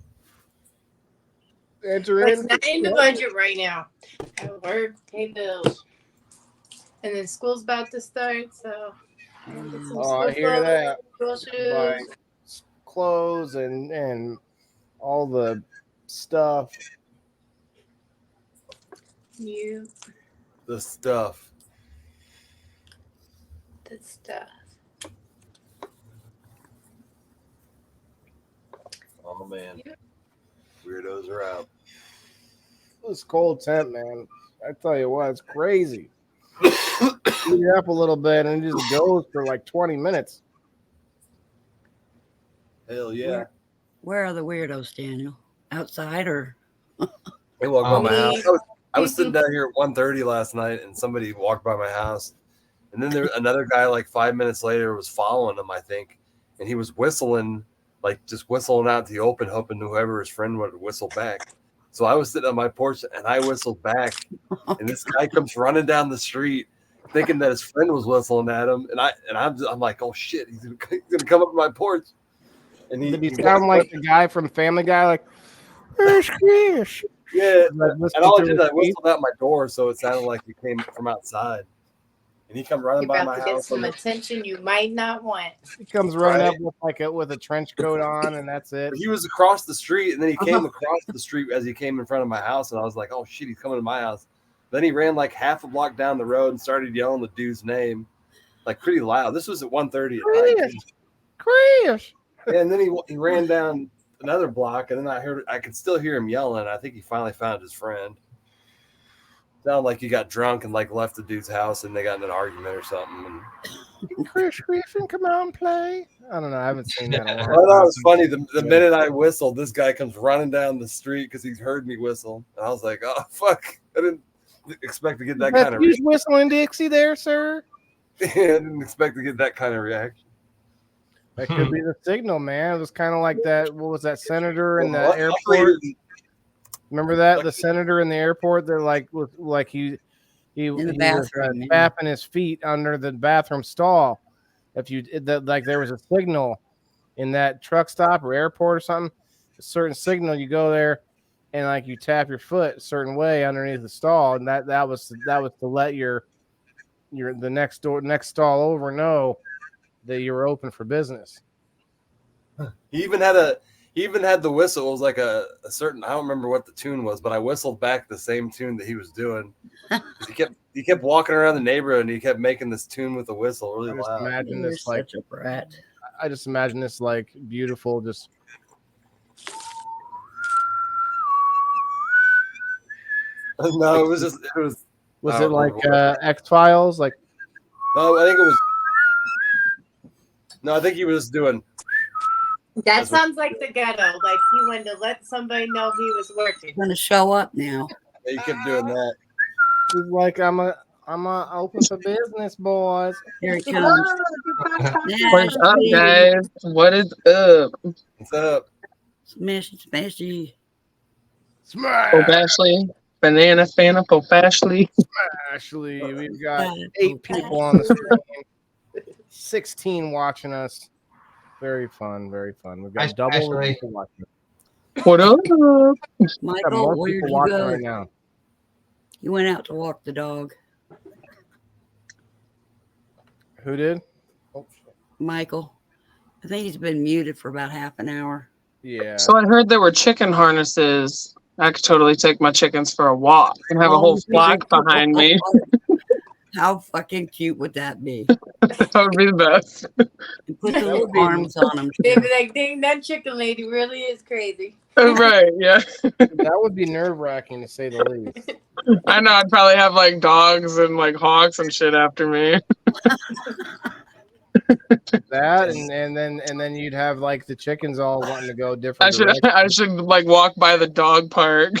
Enter it's in. not in the budget right now. I work, pay bills. And then school's about to start, so get some Oh, I school hear clothes, that. school Buy shoes. clothes and all the stuff. You The stuff. the stuff. Oh man. Weirdos are out. This cold temp, man. I tell you what, it's crazy. Heat it up a little bit and it just goes for like 20 minutes. Hell yeah. Where are the weirdos, Daniel? Outside or? They walked by my Me. house. I was sitting down here at 1:30 last night, and somebody walked by my house, and then there another guy like 5 minutes later was following him, I think, and he was whistling, like just whistling out to the open, hoping whoever his friend would whistle back. So I was sitting on my porch and I whistled back, and this guy comes running down the street, thinking that his friend was whistling at him, and I'm like, oh shit, he's gonna come up to my porch. And Did he sound like the guy from Family Guy? Like, where's Chris? Yeah, Like, and all I listening did, to I whistled out my door, so it sounded like he came from outside. And he come running You're by about my to get house. some attention you might not want. He comes running Right. up with a trench coat on, and that's it. He was across the street, and then he came across the street as he came in front of my house, and I was like, "Oh shit, he's coming to my house." Then he ran like half a block down the road and started yelling the dude's name, like pretty loud. This was at 1:30 at night. Chris. And then he ran down another block, and then I could still hear him yelling. I think he finally found his friend. Sounded like he got drunk and like left the dude's house, and they got in an argument or something. And Chris Griffin, come out and play. I don't know. I haven't seen that in a I while. thought it was funny. The minute I whistled, this guy comes running down the street because he's heard me whistle. And I was like, oh, fuck. I didn't expect to get that kind of He's whistling Dixie there, sir. I didn't expect to get that kind of reaction. That could be the signal, man. It was kind of like that. What was that senator in the Well, airport? Remember that? The senator in the airport, they're like he In the was bathroom, yeah. tapping his feet under the bathroom stall. Like there was a signal in that truck stop or airport or something, a certain signal, you go there and like you tap your foot a certain way underneath the stall, and that was to let the next stall over know that you were open for business. He even had the whistle. It was like a certain, I don't remember what the tune was, but I whistled back the same tune that he was doing. He kept walking around the neighborhood and he kept making this tune with the whistle really I just loud. imagine You're this like such a brat. I just imagine this like beautiful, just No, it was just it was. was I it don't like remember. X-Files? Like No, I think it was. No, I think he was doing. That sounds like the ghetto. Like he wanted to let somebody know he was working. Gonna show up now. He kept doing that. he's like, I'm open for business, boys. Here it comes. What's up, guys? What is up? What's up? Smashy, smashy. Pope Ashley, Banana Fana, Pope Ashley. Ashley, we've got 8 people on the stream, 16 watching us. Very fun, very fun. We've got double the people watching. What up? We've got Michael, more where'd people you watching go? right now. You went out to walk the dog. Who did? Michael. I think he's been muted for about half an hour. Yeah. So I heard there were chicken harnesses. I could totally take my chickens for a walk and have a whole flock behind me. How fucking cute would that be? That would be the best. And put the little arms on them. They'd be like, dang, that chicken lady really is crazy. Right, yeah. That would be nerve-wracking to say the least. I know, I'd probably have like dogs and like hawks and shit after me. That and then you'd have like the chickens all wanting to go different directions. I should like walk by the dog park.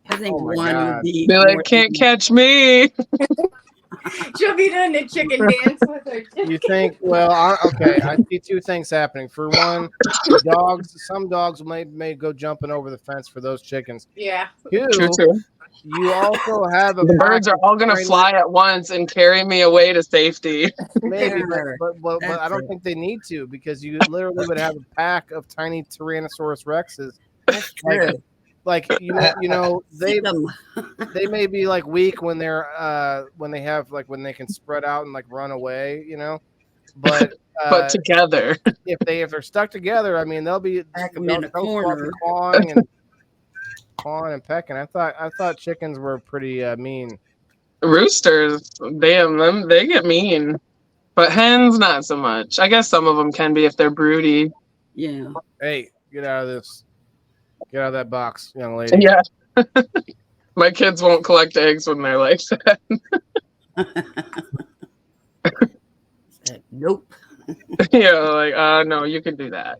I think Oh my one God. would be. Be like, can't catch me. She'll be doing the chicken dance with her chicken. You think? Well, okay. I see two things happening. For one, some dogs may go jumping over the fence for those chickens. Yeah. True. You also have The birds are all gonna fly at once and carry me away to safety. Maybe, but I don't think they need to, because you literally would have a pack of tiny Tyrannosaurus Rexes. That's true. Like you know they may be like weak when they're when they can spread out and like run away, you know, but together, if they're stuck together, I mean they'll be in a corner. clawing and pecking. I thought chickens were pretty mean. Roosters, damn them, they get mean, but hens not so much. I guess some of them can be if they're broody. Yeah. Hey, get out of this. Get out of that box, young lady. Yeah. My kids won't collect eggs when they're like that. Nope. Yeah, like, no, you can do that.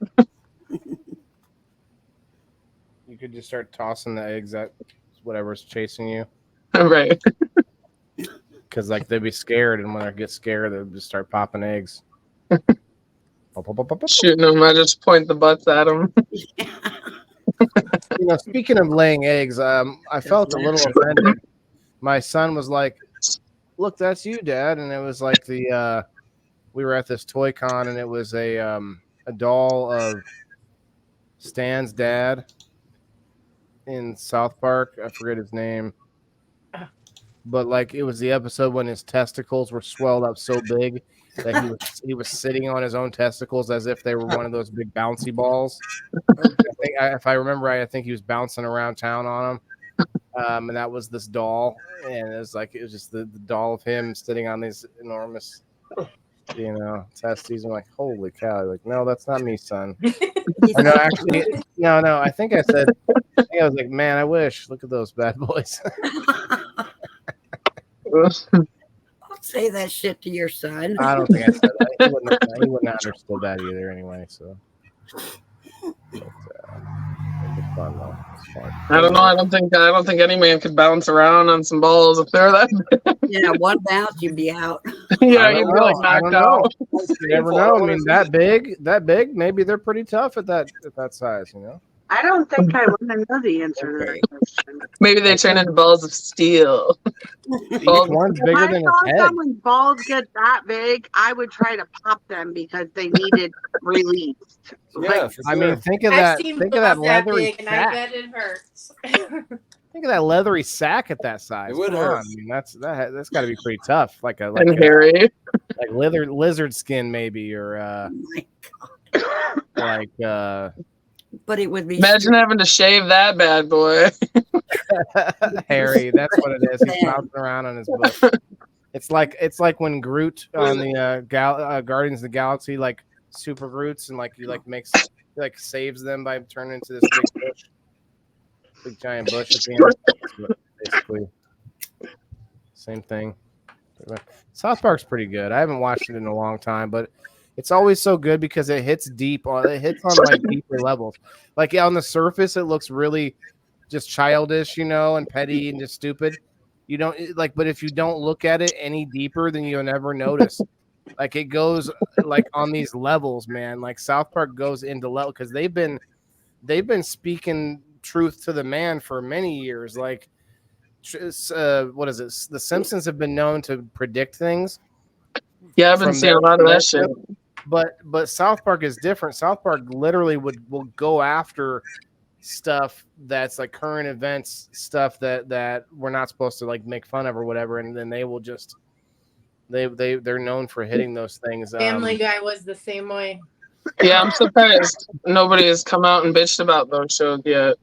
You could just start tossing the eggs at whatever's chasing you. Right. Because like they'd be scared, and when they get scared, they'll just start popping eggs. Shooting them, I just point the butts at them. You know, speaking of laying eggs, I felt a little offended. My son was like, "Look, that's you, Dad," and it was like we were at this toy con, and it was a doll of Stan's dad in South Park. I forget his name, but like it was the episode when his testicles were swelled up so big that he was sitting on his own testicles as if they were one of those big bouncy balls. If I remember right, I think he was bouncing around town on them, and that was this doll, and it was just the doll of him sitting on these enormous, testes. I'm like, holy cow! Like, no, that's not me, son. Or no, actually, no. I think I was like, man, I wish. Look at those bad boys. Don't say that shit to your son. I don't think I said that. He wouldn't have understood that either anyway. So, but, it was fun though. It's fun. I don't know. I don't think any man could bounce around on some balls if they're that big. Yeah, one bounce, you'd be out. Yeah, you'd be like knocked out. You never know. I mean, that big. Maybe they're pretty tough at that size. You know. I don't think I want to know the answer to that question. Maybe they turn into balls of steel. One's bigger If I than his saw head. someone's balls get that big, I would try to pop them because they needed released. Yeah, I mean, think of I've that. seen Think of that balls that leathery big, and I sack. bet it hurts. Think of that leathery sack at that size. It would Come hurt. on. I mean, that's got to be pretty tough. Like And hairy. like lizard skin maybe, or like But it would be. Imagine having to shave that bad boy. hairy. That's what it is. He's bouncing around on his butt. It's like when Groot on the Guardians of the Galaxy, like Super Groots, and like he like saves them by turning into this big giant bush at the end. Basically, same thing. South Park's pretty good. I haven't watched it in a long time, but it's always so good because it hits deep. It hits on like deeper levels. Like on the surface, it looks really just childish, and petty and just stupid. You don't like, but if you don't look at it any deeper, then you'll never notice. Like it goes like on these levels, man. Like South Park goes into level because they've been speaking truth to the man for many years. Like, what is it? The Simpsons have been known to predict things. Yeah, I've been seeing a lot of that shit. But South Park is different. South Park literally will go after stuff that's like current events stuff that we're not supposed to like make fun of or whatever, and then they will just they're known for hitting those things. Family Guy was the same way. Yeah, I'm surprised nobody has come out and bitched about those shows yet.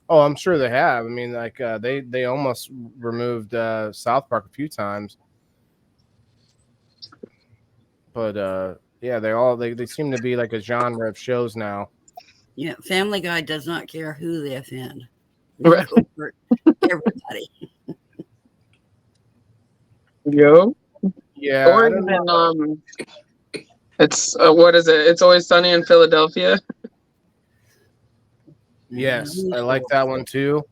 Oh, I'm sure they have. I mean, like they almost removed South Park a few times, but yeah, they seem to be like a genre of shows now. Yeah, Family Guy does not care who they offend. Right. For everybody. Yo. Yeah. Or even it's what is it? It's Always Sunny in Philadelphia. Yes, I like that one too.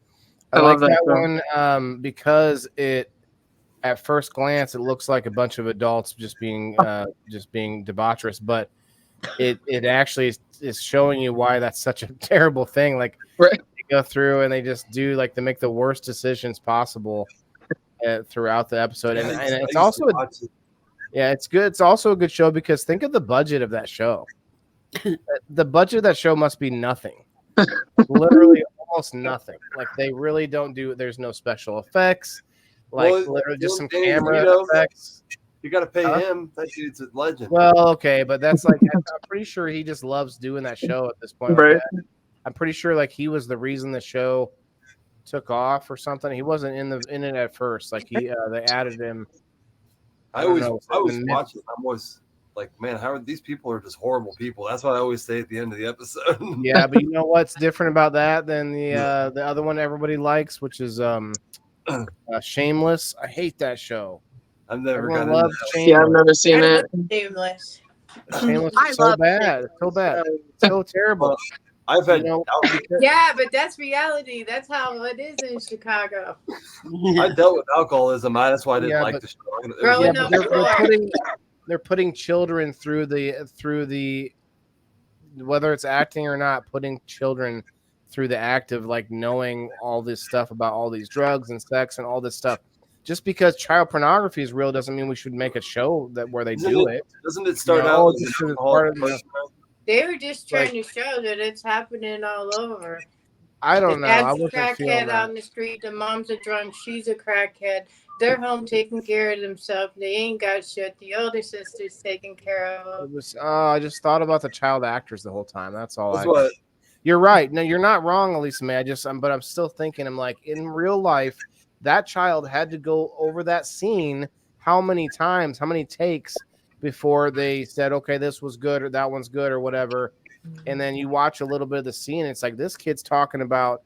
I love like that show. one because it, at first glance, it looks like a bunch of adults just being debaucherous, but it actually is showing you why that's such a terrible thing. Like, right. They go through and they just do like they make the worst decisions possible throughout the episode, and it's also it's good. It's also a good show because think of the budget of that show. The budget of that show must be nothing. Literally almost nothing. Like they really don't do. There's no special effects. Like literally just some camera effects. You got to pay him. That dude's a legend. Well, okay, but that's like I'm pretty sure he just loves doing that show at this point. Right. Like I'm pretty sure like he was the reason the show took off or something. He wasn't in it at first. Like they added him. I always watch it. I'm always like, man, how are these people are just horrible people. That's what I always say at the end of the episode. Yeah, but you know what's different about that than the other one everybody likes, which is Shameless. I hate that show. I've never Everyone got loves into Shameless. Yeah, I've never seen it. Shameless. Shameless I is so love bad. It's so bad. It's so terrible. I've had Yeah, but that's reality. That's how it is in Chicago. I dealt with alcoholism. That's why I didn't like the show. Growing up, they're putting children through the whether it's acting or not, putting children through the act of like knowing all this stuff about all these drugs and sex and all this stuff. Just because child pornography is real doesn't mean we should make a show where they do it. Doesn't it start out as part of the, they were just trying to show that it's happening all over. I don't know. I Dad's a wasn't feeling crackhead that. out in the street. The mom's a drunk. She's a crackhead. They're home taking care of themselves. They ain't got shit. The older sister's taking care of them. I just thought about the child actors the whole time. That's all. What? You're right. No, you're not wrong, Elisa May. But I'm still thinking. I'm like, in real life, that child had to go over that scene how many times, how many takes before they said, okay, this was good or that one's good or whatever. And then you watch a little bit of the scene. And it's like this kid's talking about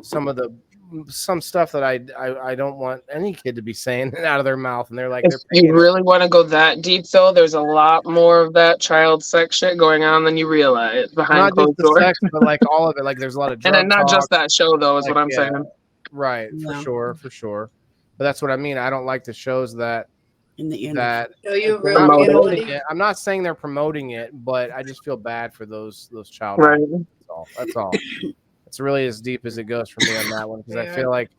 some stuff that I don't want any kid to be saying out of their mouth. And they're like, if you really want to go that deep, though, there's a lot more of that child sex shit going on than you realize behind not closed just the doors. sex, but like all of it. Like there's a lot of drug And not talk. just that show, though, is Like, what I'm yeah. saying. Right, for sure. But that's what I mean. I don't like the shows that reality. I'm not saying they're promoting it, but I just feel bad for those child. Right. That's all. It's really as deep as it goes for me on that one because I feel like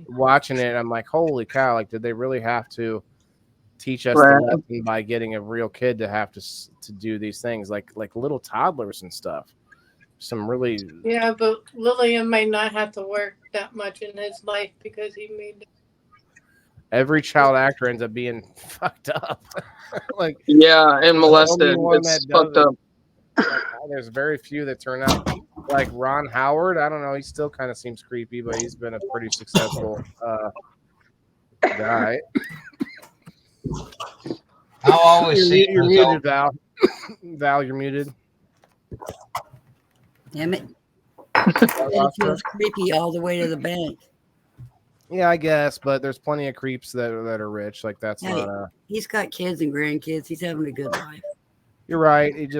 watching it, I'm like, holy cow! Like, did they really have to teach us the lesson by getting a real kid to have to do these things, like little toddlers and stuff? Some really but Lillian might not have to work that much in his life because he made every child actor ends up being fucked up. Like and molested. It's fucked up. There's very few that turn out like Ron Howard. I don't know. He still kind of seems creepy, but he's been a pretty successful guy. I'll always see You're him. muted, Val. Val, you're muted. Damn it. It feels creepy all the way to the bank. Yeah, I guess, but there's plenty of creeps that are rich. Like that's Hey, not a. he's got kids and grandkids. He's having a good life. You're right. It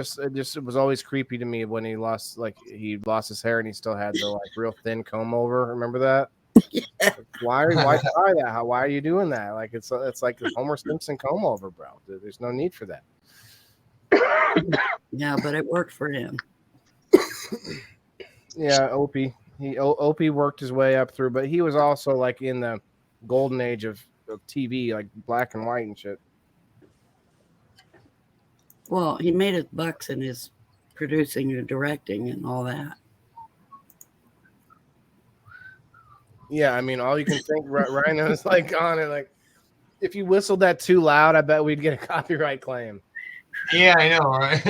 was always creepy to me when he lost his hair and he still had the like real thin comb over. Remember that? Yeah. Why try that? Why are you doing that? Like it's like the Homer Simpson comb over, bro. There's no need for that. Yeah, but it worked for him. Yeah, Opie. Opie worked his way up through, but he was also like in the golden age of TV, like black and white and shit. Well, he made his bucks in his producing and directing and all that. Yeah, I mean, all you can think, Rhino's like on it. Like, if you whistled that too loud, I bet we'd get a copyright claim. Yeah, I know, right?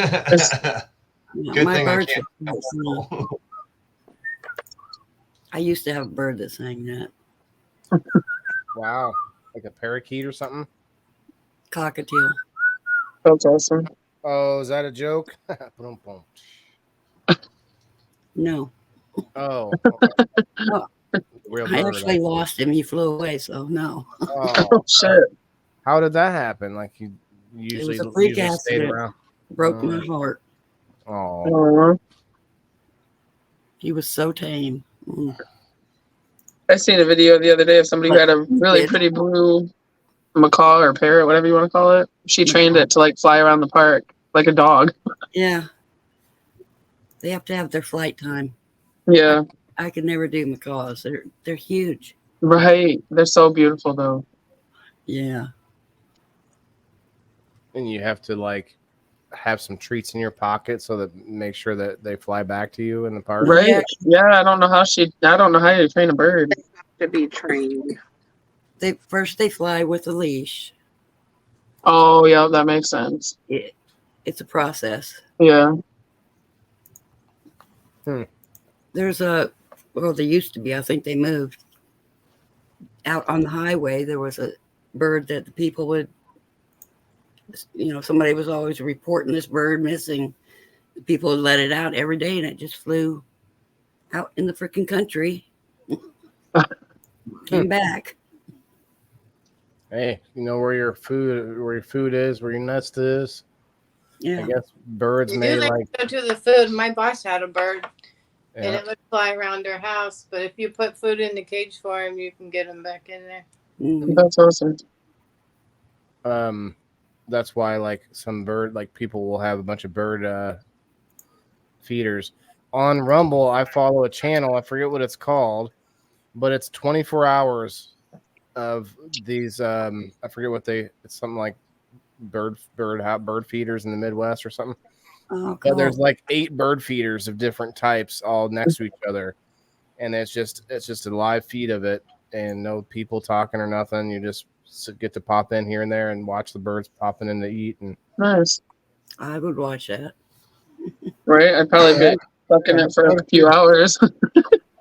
Good My thing I birds can't. I used to have a bird that sang that. Wow, like a parakeet or something. Cockatiel. That's awesome. Oh, is that a joke? Boom, boom. No. Oh, Well, real I bird. actually lost him. He flew away, so no. Oh, shit! How did that happen? Like you It usually, was a freak usually stayed accident. around. Broke my heart. Oh, He was so tame. I seen a video the other day of somebody who had a really pretty blue macaw or parrot, whatever you want to call it. She trained it to like fly around the park like a dog. Yeah. They have to have their flight time. Yeah. I could never do macaws. They're huge. Right. They're so beautiful though. Yeah. and you have to like have some treats in your pocket so that make sure that they fly back to you in the park. Right. Yeah. I don't know how you train a bird. To be trained. They fly with a leash. Oh, yeah, that makes sense. It's a process. Yeah. There's there used to be, I think they moved. Out on the highway, there was a bird that the people would, somebody was always reporting this bird missing. People would let it out every day and it just flew out in the freaking country. Came back. Hey, you know where your food is, where your nest is. Yeah. I guess birds You may do like. go to the food. My boss had a bird, and Yeah. it would fly around their house. But if you put food in the cage for him, you can get him back in there. That's awesome. That's why like some bird, like people will have a bunch of bird feeders on Rumble. I follow a channel. I forget what it's called, but it's 24 hours of these. I forget what it's something like bird feeders in the Midwest or something. Oh, But cool. there's like 8 bird feeders of different types all next to each other, and it's just a live feed of it, and no people talking or nothing. You just get to pop in here and there and watch the birds popping in to eat. And Nice. I would watch that. Right? I'd probably be stuck in it for a few hours.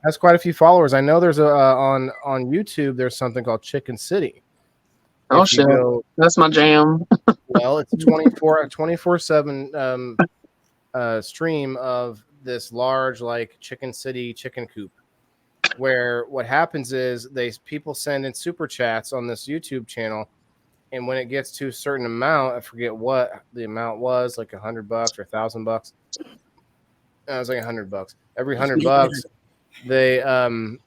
has quite a few followers. I know there's on YouTube. There's something called Chicken City. Oh If you shit. go- That's my jam. Well, it's 24/7 stream of this large like Chicken City chicken coop, where what happens is people send in super chats on this YouTube channel, and when it gets to a certain amount, I forget what the amount was, like $100 or $1,000. It was like $100. Every $100, they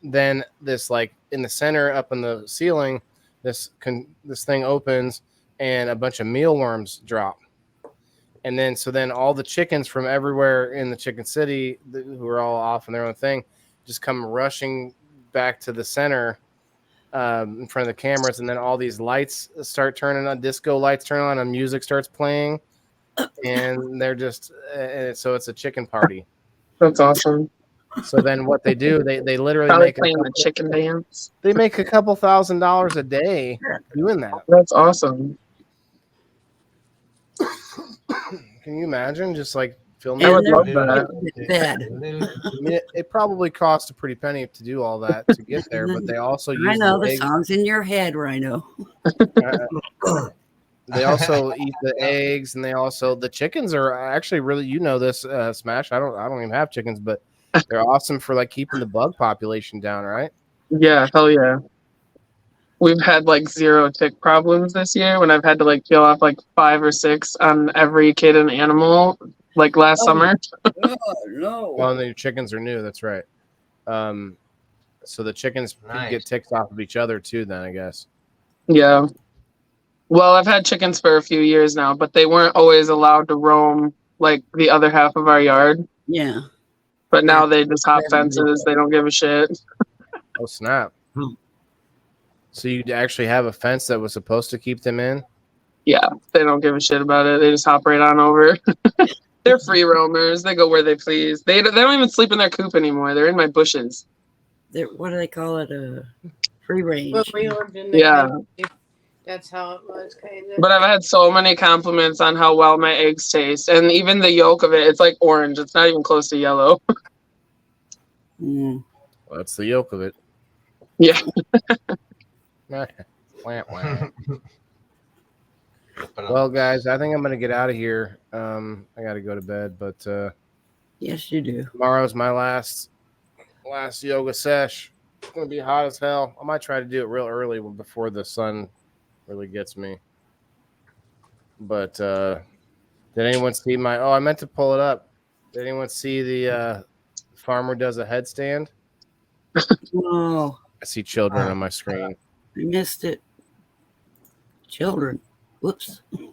then this like in the center up in the ceiling, this thing opens and a bunch of mealworms drop. And then all the chickens from everywhere in the Chicken City who are all off on their own thing just come rushing back to the center in front of the cameras. And then all these lights start turning on, disco lights turn on, and music starts playing. And they're just, so it's a chicken party. That's awesome. So then what they do, they literally Probably make playing the chicken dance. They make a couple $1,000s a day doing that. That's awesome. Can you imagine just like filming? I would love that. I mean, it probably cost a pretty penny to do all that to get there, but they also use I know the eggs. song's in your head, Rhino. They also eat the eggs, and the chickens are actually really, this, Smash. I don't even have chickens, but they're awesome for like keeping the bug population down, right? Yeah, hell yeah. We've had like 0 tick problems this year when I've had to like kill off like 5 or 6 on every kid and animal like last summer. Oh, no. Well, and the chickens are new. That's right. So the chickens Nice. get ticks off of each other too. Then I guess. Yeah. Well, I've had chickens for a few years now, but they weren't always allowed to roam like the other half of our yard. Yeah. But now they just hop fences. They don't give a shit. Oh snap! So you actually have a fence that was supposed to keep them in? Yeah, they don't give a shit about it. They just hop right on over. They're free roamers. They go where they please. They don't even sleep in their coop anymore. They're in my bushes. What do they call it? Free range. When we lived in the Yeah. country, that's how it was, kind of. But I've had so many compliments on how well my eggs taste. And even the yolk of it, it's like orange. It's not even close to yellow. Mm. Well, that's the yolk of it. Yeah. Wah, wah. Well, guys, I think I'm going to get out of here. I got to go to bed, but Yes, you do. tomorrow's my last yoga sesh. It's going to be hot as hell. I might try to do it real early before the sun really gets me. But did anyone see I meant to pull it up. Did anyone see the farmer does a headstand? Oh, I see children on my screen. I missed it. Children. Whoops. Yeah,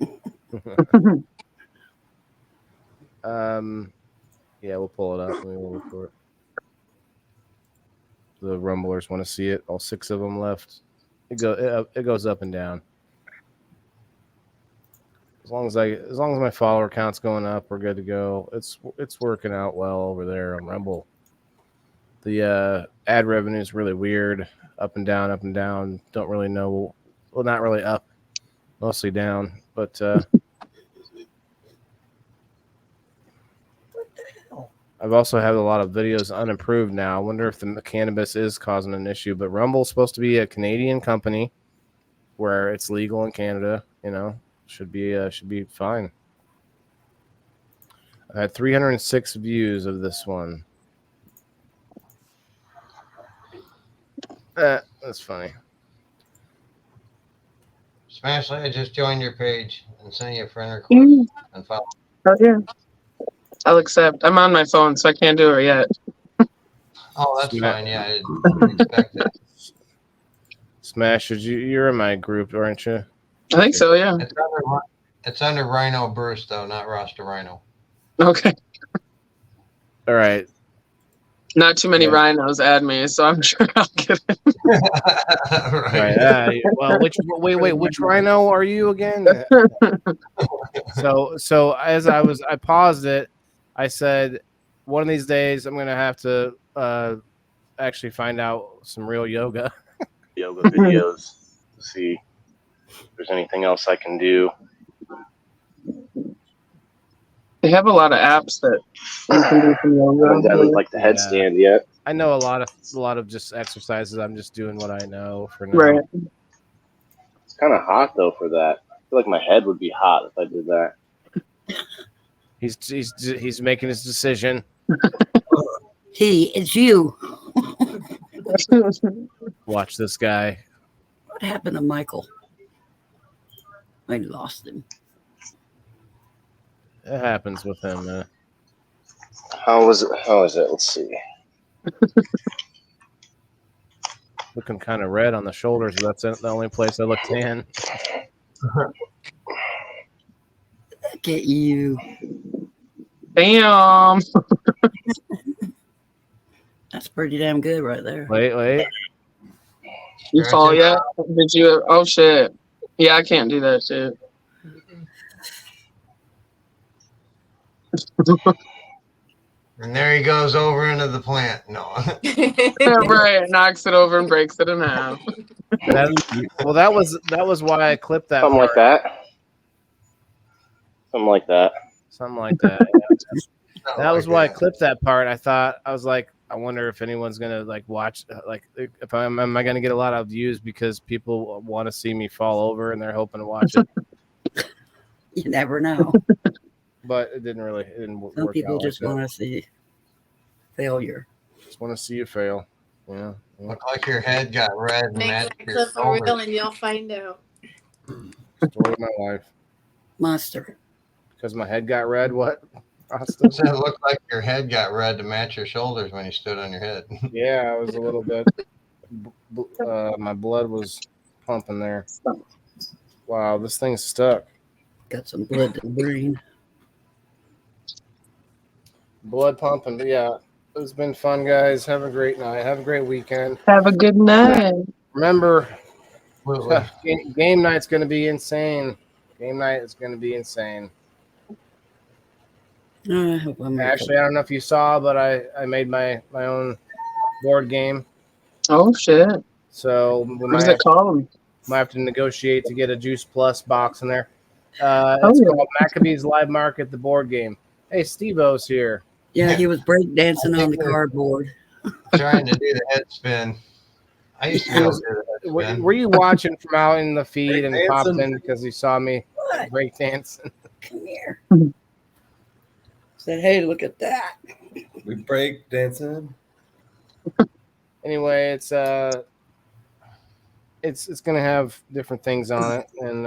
we'll pull it up. We'll look for it. The Rumblers want to see it. All 6 of them left. It goes up and down. As long as my follower count's going up, we're good to go. It's working out well over there on Rumble. The ad revenue is really weird, up and down, up and down. Don't really know. Well, not really up, mostly down. But I've also had a lot of videos unimproved now. I wonder if the cannabis is causing an issue. But Rumble's supposed to be a Canadian company where it's legal in Canada. Should be fine. I had 306 views of this one. That's funny. Smashley, I just joined your page and sent you a friend request and follow. Oh, yeah. I'll accept. I'm on my phone, so I can't do it yet. Oh, that's fine. Yeah, I didn't expect that. Smash, you're in my group, aren't you? I think so, yeah. It's under Rhino Bruce, though, not Rasta Rhino. Okay. All right. Not too many rhinos add me, so I'm sure I'll get it. Right. Well, which rhino are you again? So as I paused it, I said, one of these days I'm gonna have to actually find out some real yoga videos to see if there's anything else I can do. They have a lot of apps that you can do some yoga. I haven't done like the headstand yet. I know a lot of just exercises. I'm just doing what I know for now. Right. It's kind of hot though for that. I feel like my head would be hot if I did that. He's making his decision. It's you. Watch this guy. What happened to Michael? I lost him. It happens with him, man. How is it? Let's see. Looking kind of red on the shoulders. That's the only place I look tan. Look at you. Damn. That's pretty damn good right there. Wait. You fall yet? Did you? Oh, shit. Yeah, I can't do that shit. And there he goes over into the plant. No. Right, knocks it over and breaks it in half. That was why I clipped that. Something part. like that. Something like that. Something like that. Yeah. That was why I clipped that part. I was like, I wonder if anyone's gonna like watch, like, if am I gonna get a lot of views because people want to see me fall over and they're hoping to watch it. You never know. But it didn't work Some people out just like want to see failure. Just want to see you fail. Yeah. Look like your head got red and Make matched that your clip a reel shoulders. and you'll find out. Story of my life. Monster. Because my head got red. What? It looked like your head got red to match your shoulders when you stood on your head. Yeah, I was a little bit. My blood was pumping there. Wow, this thing's stuck. Got some blood to the brain. Blood pumping. But yeah, it's been fun, guys. Have a great night. Have a great weekend. Have a good night. Remember, Absolutely. game night's going to be insane. Game night is going to be insane. I hope I'm Actually, I don't know if you saw, but I made my own board game. Oh shit! So we What might is have, it called? might have to negotiate to get a Juice Plus box in there. Oh, It's yeah. called Maccabee's Live Market, the board game. Hey, Steve-O's here. Yeah, he was break dancing I on think the we're- cardboard. Trying to do the head spin. I used to be able to do the head spin. Were you watching from out in the feed and Break popped dancing? in because you saw me What? break dancing? Come here. Said, hey, look at that. We break dancing. Anyway, it's gonna have different things on it, and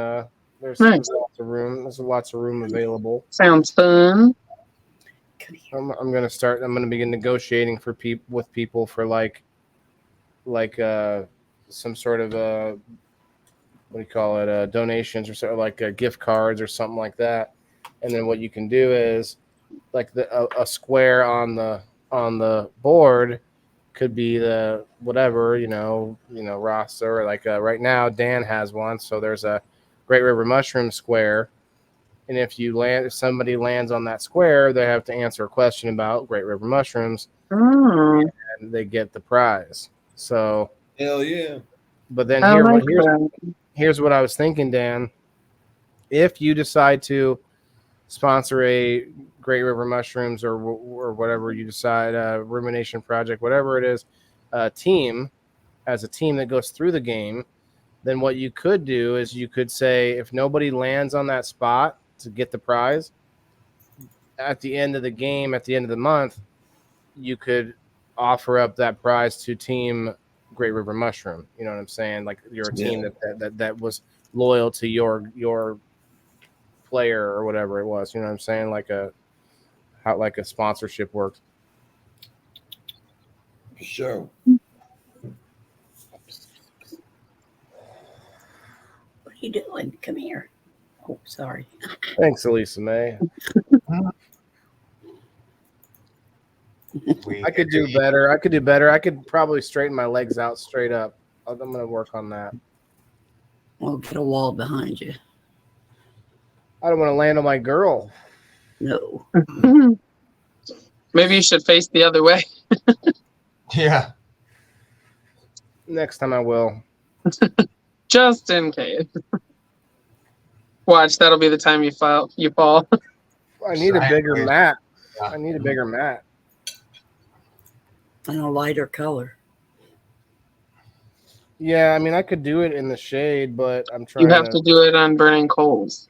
there's Nice. lots of room. There's lots of room available. Sounds fun. I'm gonna begin negotiating with people for like some sort of what do you call it, donations or sort of like gift cards or something like that. And then what you can do is like a square on the board could be the whatever Rasta, or like right now Dan has one. So there's a Great River Mushroom square. And if somebody lands on that square, they have to answer a question about Great River mushrooms, and they get the prize. So, hell yeah! But then I like that. here's what I was thinking, Dan. If you decide to sponsor a Great River Mushrooms or whatever you decide, Rumination Project, whatever it is, team that goes through the game, then what you could do is you could say if nobody lands on that spot to get the prize, at the end of the game, at the end of the month, you could offer up that prize to Team Great River Mushroom. You know what I'm saying? Like you're a team that was loyal to your player or whatever it was. You know what I'm saying? How a sponsorship works. Sure. What are you doing? Come here. Oh, sorry. Thanks, Elisa May. I could do better. I could probably straighten my legs out straight up. I'm going to work on that. Well, get a wall behind you. I don't want to land on my girl. No. Maybe you should face the other way. Yeah. Next time I will. Just in case. Watch, that'll be the time you fall. I need a bigger Sideways. mat. Yeah. I need a bigger mat. And a lighter color. Yeah, I mean, I could do it in the shade, but I'm trying You have to do it on burning coals.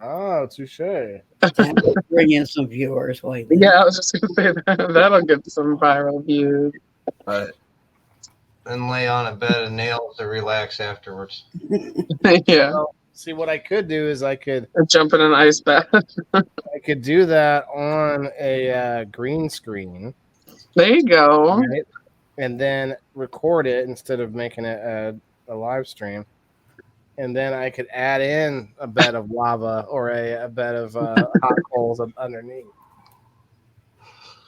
Oh, touche. Bring in some viewers. Wait. Yeah, I was just gonna say that. That'll get some viral views. Then lay on a bed of nails to relax afterwards. Yeah. Well, see, what I could do is I could jump in an ice bath. I could do that on a green screen. There you go. Right? And then record it instead of making it a live stream. And then I could add in a bed of lava or a bed of hot coals underneath.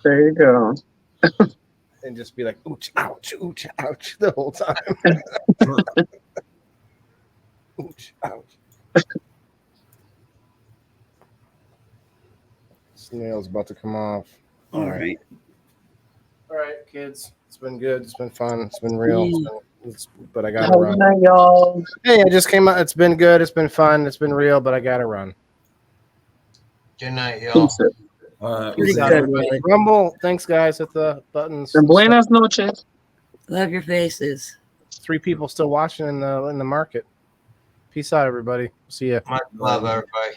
There you go. And just be like, ooch, ouch, ooch, ouch, the whole time. Ooch, ouch. This nail's about to come off. All right. All right, kids. It's been good. It's been fun. It's been real. But I got to Good run. night, y'all. Hey, I just came out. It's been good. It's been fun. It's been real, but I got to run. Good night, y'all. Pretty good, really. Rumble. Thanks, guys. Hit the buttons. Buenas noches. Love your faces. 3 people still watching in the market. Peace out, everybody. See ya. Much love, everybody.